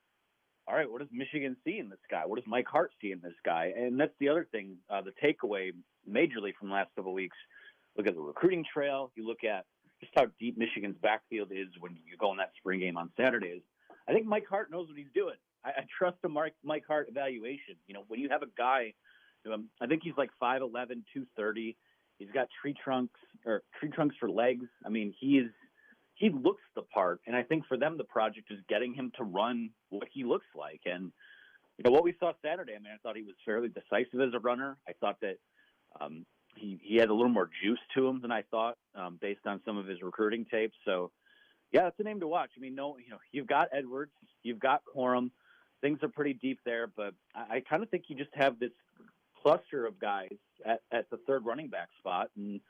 all right, what does Michigan see in this guy? What does Mike Hart see in this guy? And that's the other thing, the takeaway majorly from the last couple of weeks. Look at the recruiting trail. You look at just how deep Michigan's backfield is when you go in that spring game on Saturdays. I think Mike Hart knows what he's doing. I trust the Mike Hart evaluation. When you have a guy, I think he's like 5'11", 230. He's got tree trunks for legs. I mean, he he looks the part. And I think for them, the project is getting him to run what he looks like. And, what we saw Saturday, I mean, I thought he was fairly decisive as a runner. I thought that he had a little more juice to him than I thought based on some of his recruiting tapes. So, yeah, it's a name to watch. I mean, you've got Edwards, you've got Corum. Things are pretty deep there, but I kind of think you just have this cluster of guys at the third running back spot. And,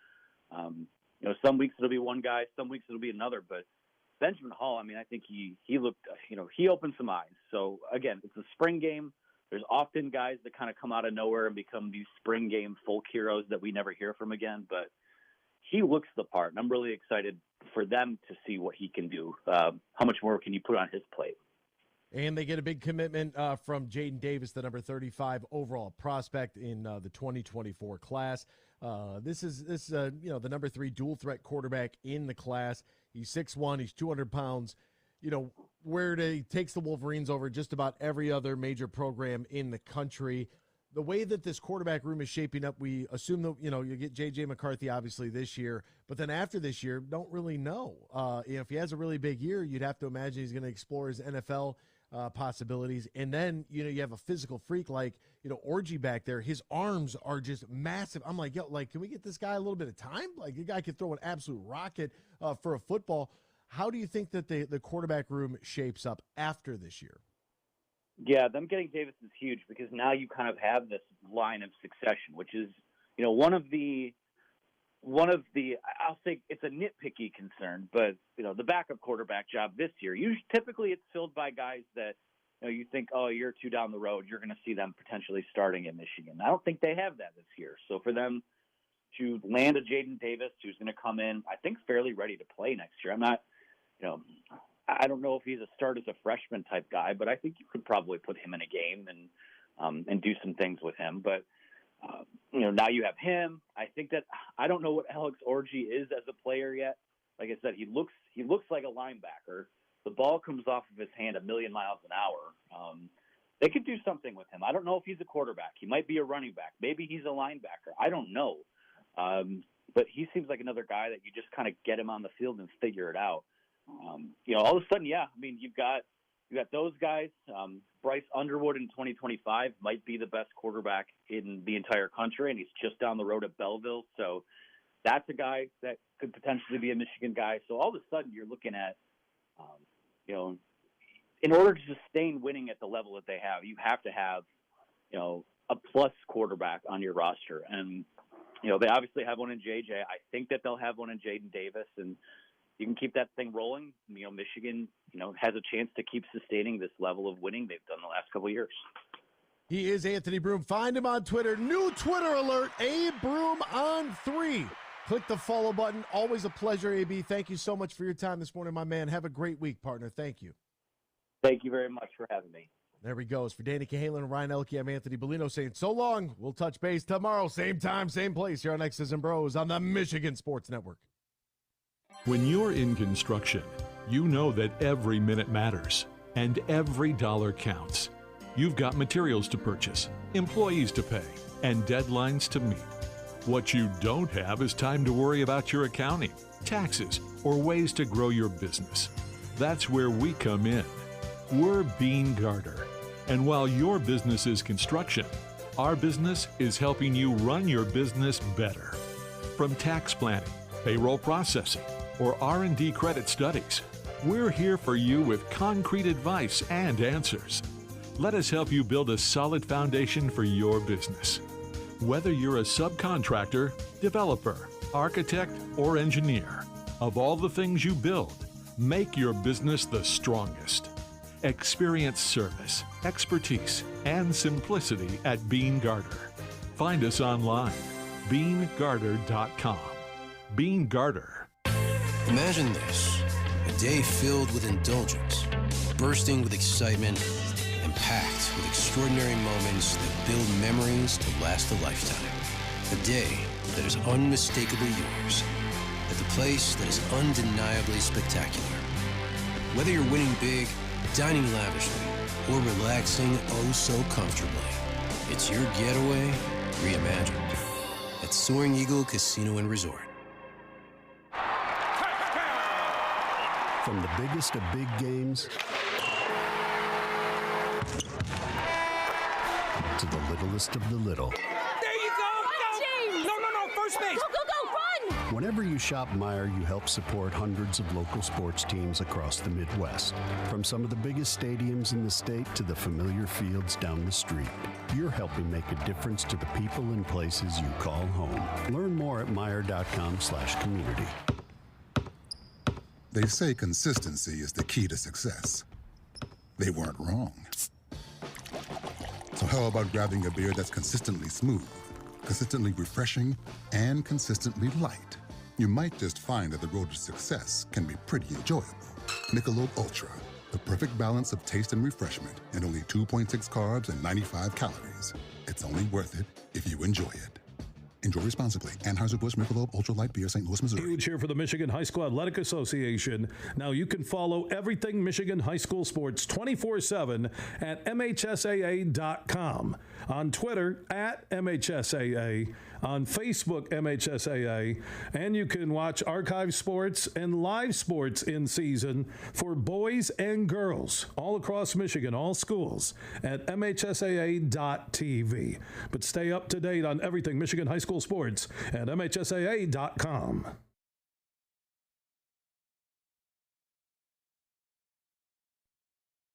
some weeks it'll be one guy, some weeks it'll be another. But Benjamin Hall, I mean, I think he looked, he opened some eyes. So, again, it's a spring game. There's often guys that kind of come out of nowhere and become these spring game folk heroes that we never hear from again. But he looks the part, and I'm really excited for them to see what he can do. How much more can you put on his plate? And they get a big commitment from Jaden Davis, the number 35 overall prospect in the 2024 class. This is the number 3 dual threat quarterback in the class. He's 6'1", he's 200 pounds. Where he takes the Wolverines over just about every other major program in the country. The way that this quarterback room is shaping up, we assume that, you get J.J. McCarthy obviously this year, but then after this year, don't really know. If he has a really big year, you'd have to imagine he's going to explore his NFL possibilities. And then, you have a physical freak like, Orgy back there. His arms are just massive. I'm like, can we get this guy a little bit of time? Like, the guy could throw an absolute rocket for a football. How do you think that the quarterback room shapes up after this year? Yeah, them getting Davis is huge because now you kind of have this line of succession, which is, one of the I'll say it's a nitpicky concern, but the backup quarterback job this year, typically it's filled by guys that you think, oh, a year or two down the road, you're going to see them potentially starting in Michigan. I don't think they have that this year. So for them to land a Jaden Davis who's going to come in, I think fairly ready to play next year. I'm not, I don't know if he's a start as a freshman type guy, but I think you could probably put him in a game and do some things with him. But now you have him. I think that I don't know what Alex Orgy is as a player yet. Like I said, he looks like a linebacker. The ball comes off of his hand a million miles an hour. They could do something with him. I don't know if he's a quarterback. He might be a running back. Maybe he's a linebacker. I don't know. But he seems like another guy that you just kind of get him on the field and figure it out. All of a sudden, yeah. I mean, you've got those guys. Bryce Underwood in 2025 might be the best quarterback in the entire country, and he's just down the road at Belleville. So that's a guy that could potentially be a Michigan guy. So all of a sudden, you're looking at, in order to sustain winning at the level that they have, you have to have, a plus quarterback on your roster. And, they obviously have one in JJ. I think that they'll have one in Jaden Davis, and you can keep that thing rolling. Michigan, has a chance to keep sustaining this level of winning they've done the last couple of years. He is Anthony Broome. Find him on Twitter. New Twitter alert, A Broome on 3. Click the follow button. Always a pleasure, AB. Thank you so much for your time this morning, my man. Have a great week, partner. Thank you. Thank you very much for having me. There he goes. For Danny Cahalan and Ryan Elke, I'm Anthony Bellino saying so long. We'll touch base tomorrow, same time, same place here on X's and Bros on the Michigan Sports Network. When you're in construction, you know that every minute matters and every dollar counts. You've got materials to purchase, employees to pay, and deadlines to meet. What you don't have is time to worry about your accounting, taxes, or ways to grow your business. That's where we come in. We're Bean Garter. And while your business is construction, our business is helping you run your business better. From tax planning, payroll processing, or R&D credit studies, we're here for you with concrete advice and answers. Let us help you build a solid foundation for your business. Whether you're a subcontractor, developer, architect, or engineer, of all the things you build, make your business the strongest. Experience service, expertise, and simplicity at Bean Garter. Find us online, beangarter.com. Bean Garter. Imagine this, a day filled with indulgence, bursting with excitement, and packed with extraordinary moments that build memories to last a lifetime. A day that is unmistakably yours, at the place that is undeniably spectacular. Whether you're winning big, dining lavishly, or relaxing oh so comfortably, it's your getaway reimagined at Soaring Eagle Casino and Resort. From the biggest of big games to the littlest of the little. There you go! Go! No, first base! Go, run! Whenever you shop Meijer, you help support hundreds of local sports teams across the Midwest. From some of the biggest stadiums in the state to the familiar fields down the street. You're helping make a difference to the people and places you call home. Learn more at Meijer.com/community. They say consistency is the key to success. They weren't wrong. So how about grabbing a beer that's consistently smooth, consistently refreshing, and consistently light? You might just find that the road to success can be pretty enjoyable. Michelob Ultra, the perfect balance of taste and refreshment, and only 2.6 carbs and 95 calories. It's only worth it if you enjoy it. Enjoy responsibly. Anheuser-Busch Michelob Ultra Light Beer, St. Louis, Missouri. Huge here for the Michigan High School Athletic Association. Now you can follow everything Michigan High School sports 24/7 at MHSAA.com. On Twitter at MHSAA. On Facebook, MHSAA. And you can watch archive sports and live sports in season for boys and girls all across Michigan, all schools at MHSAA.tv. But stay up to date on everything Michigan High School sports at MHSAA.com.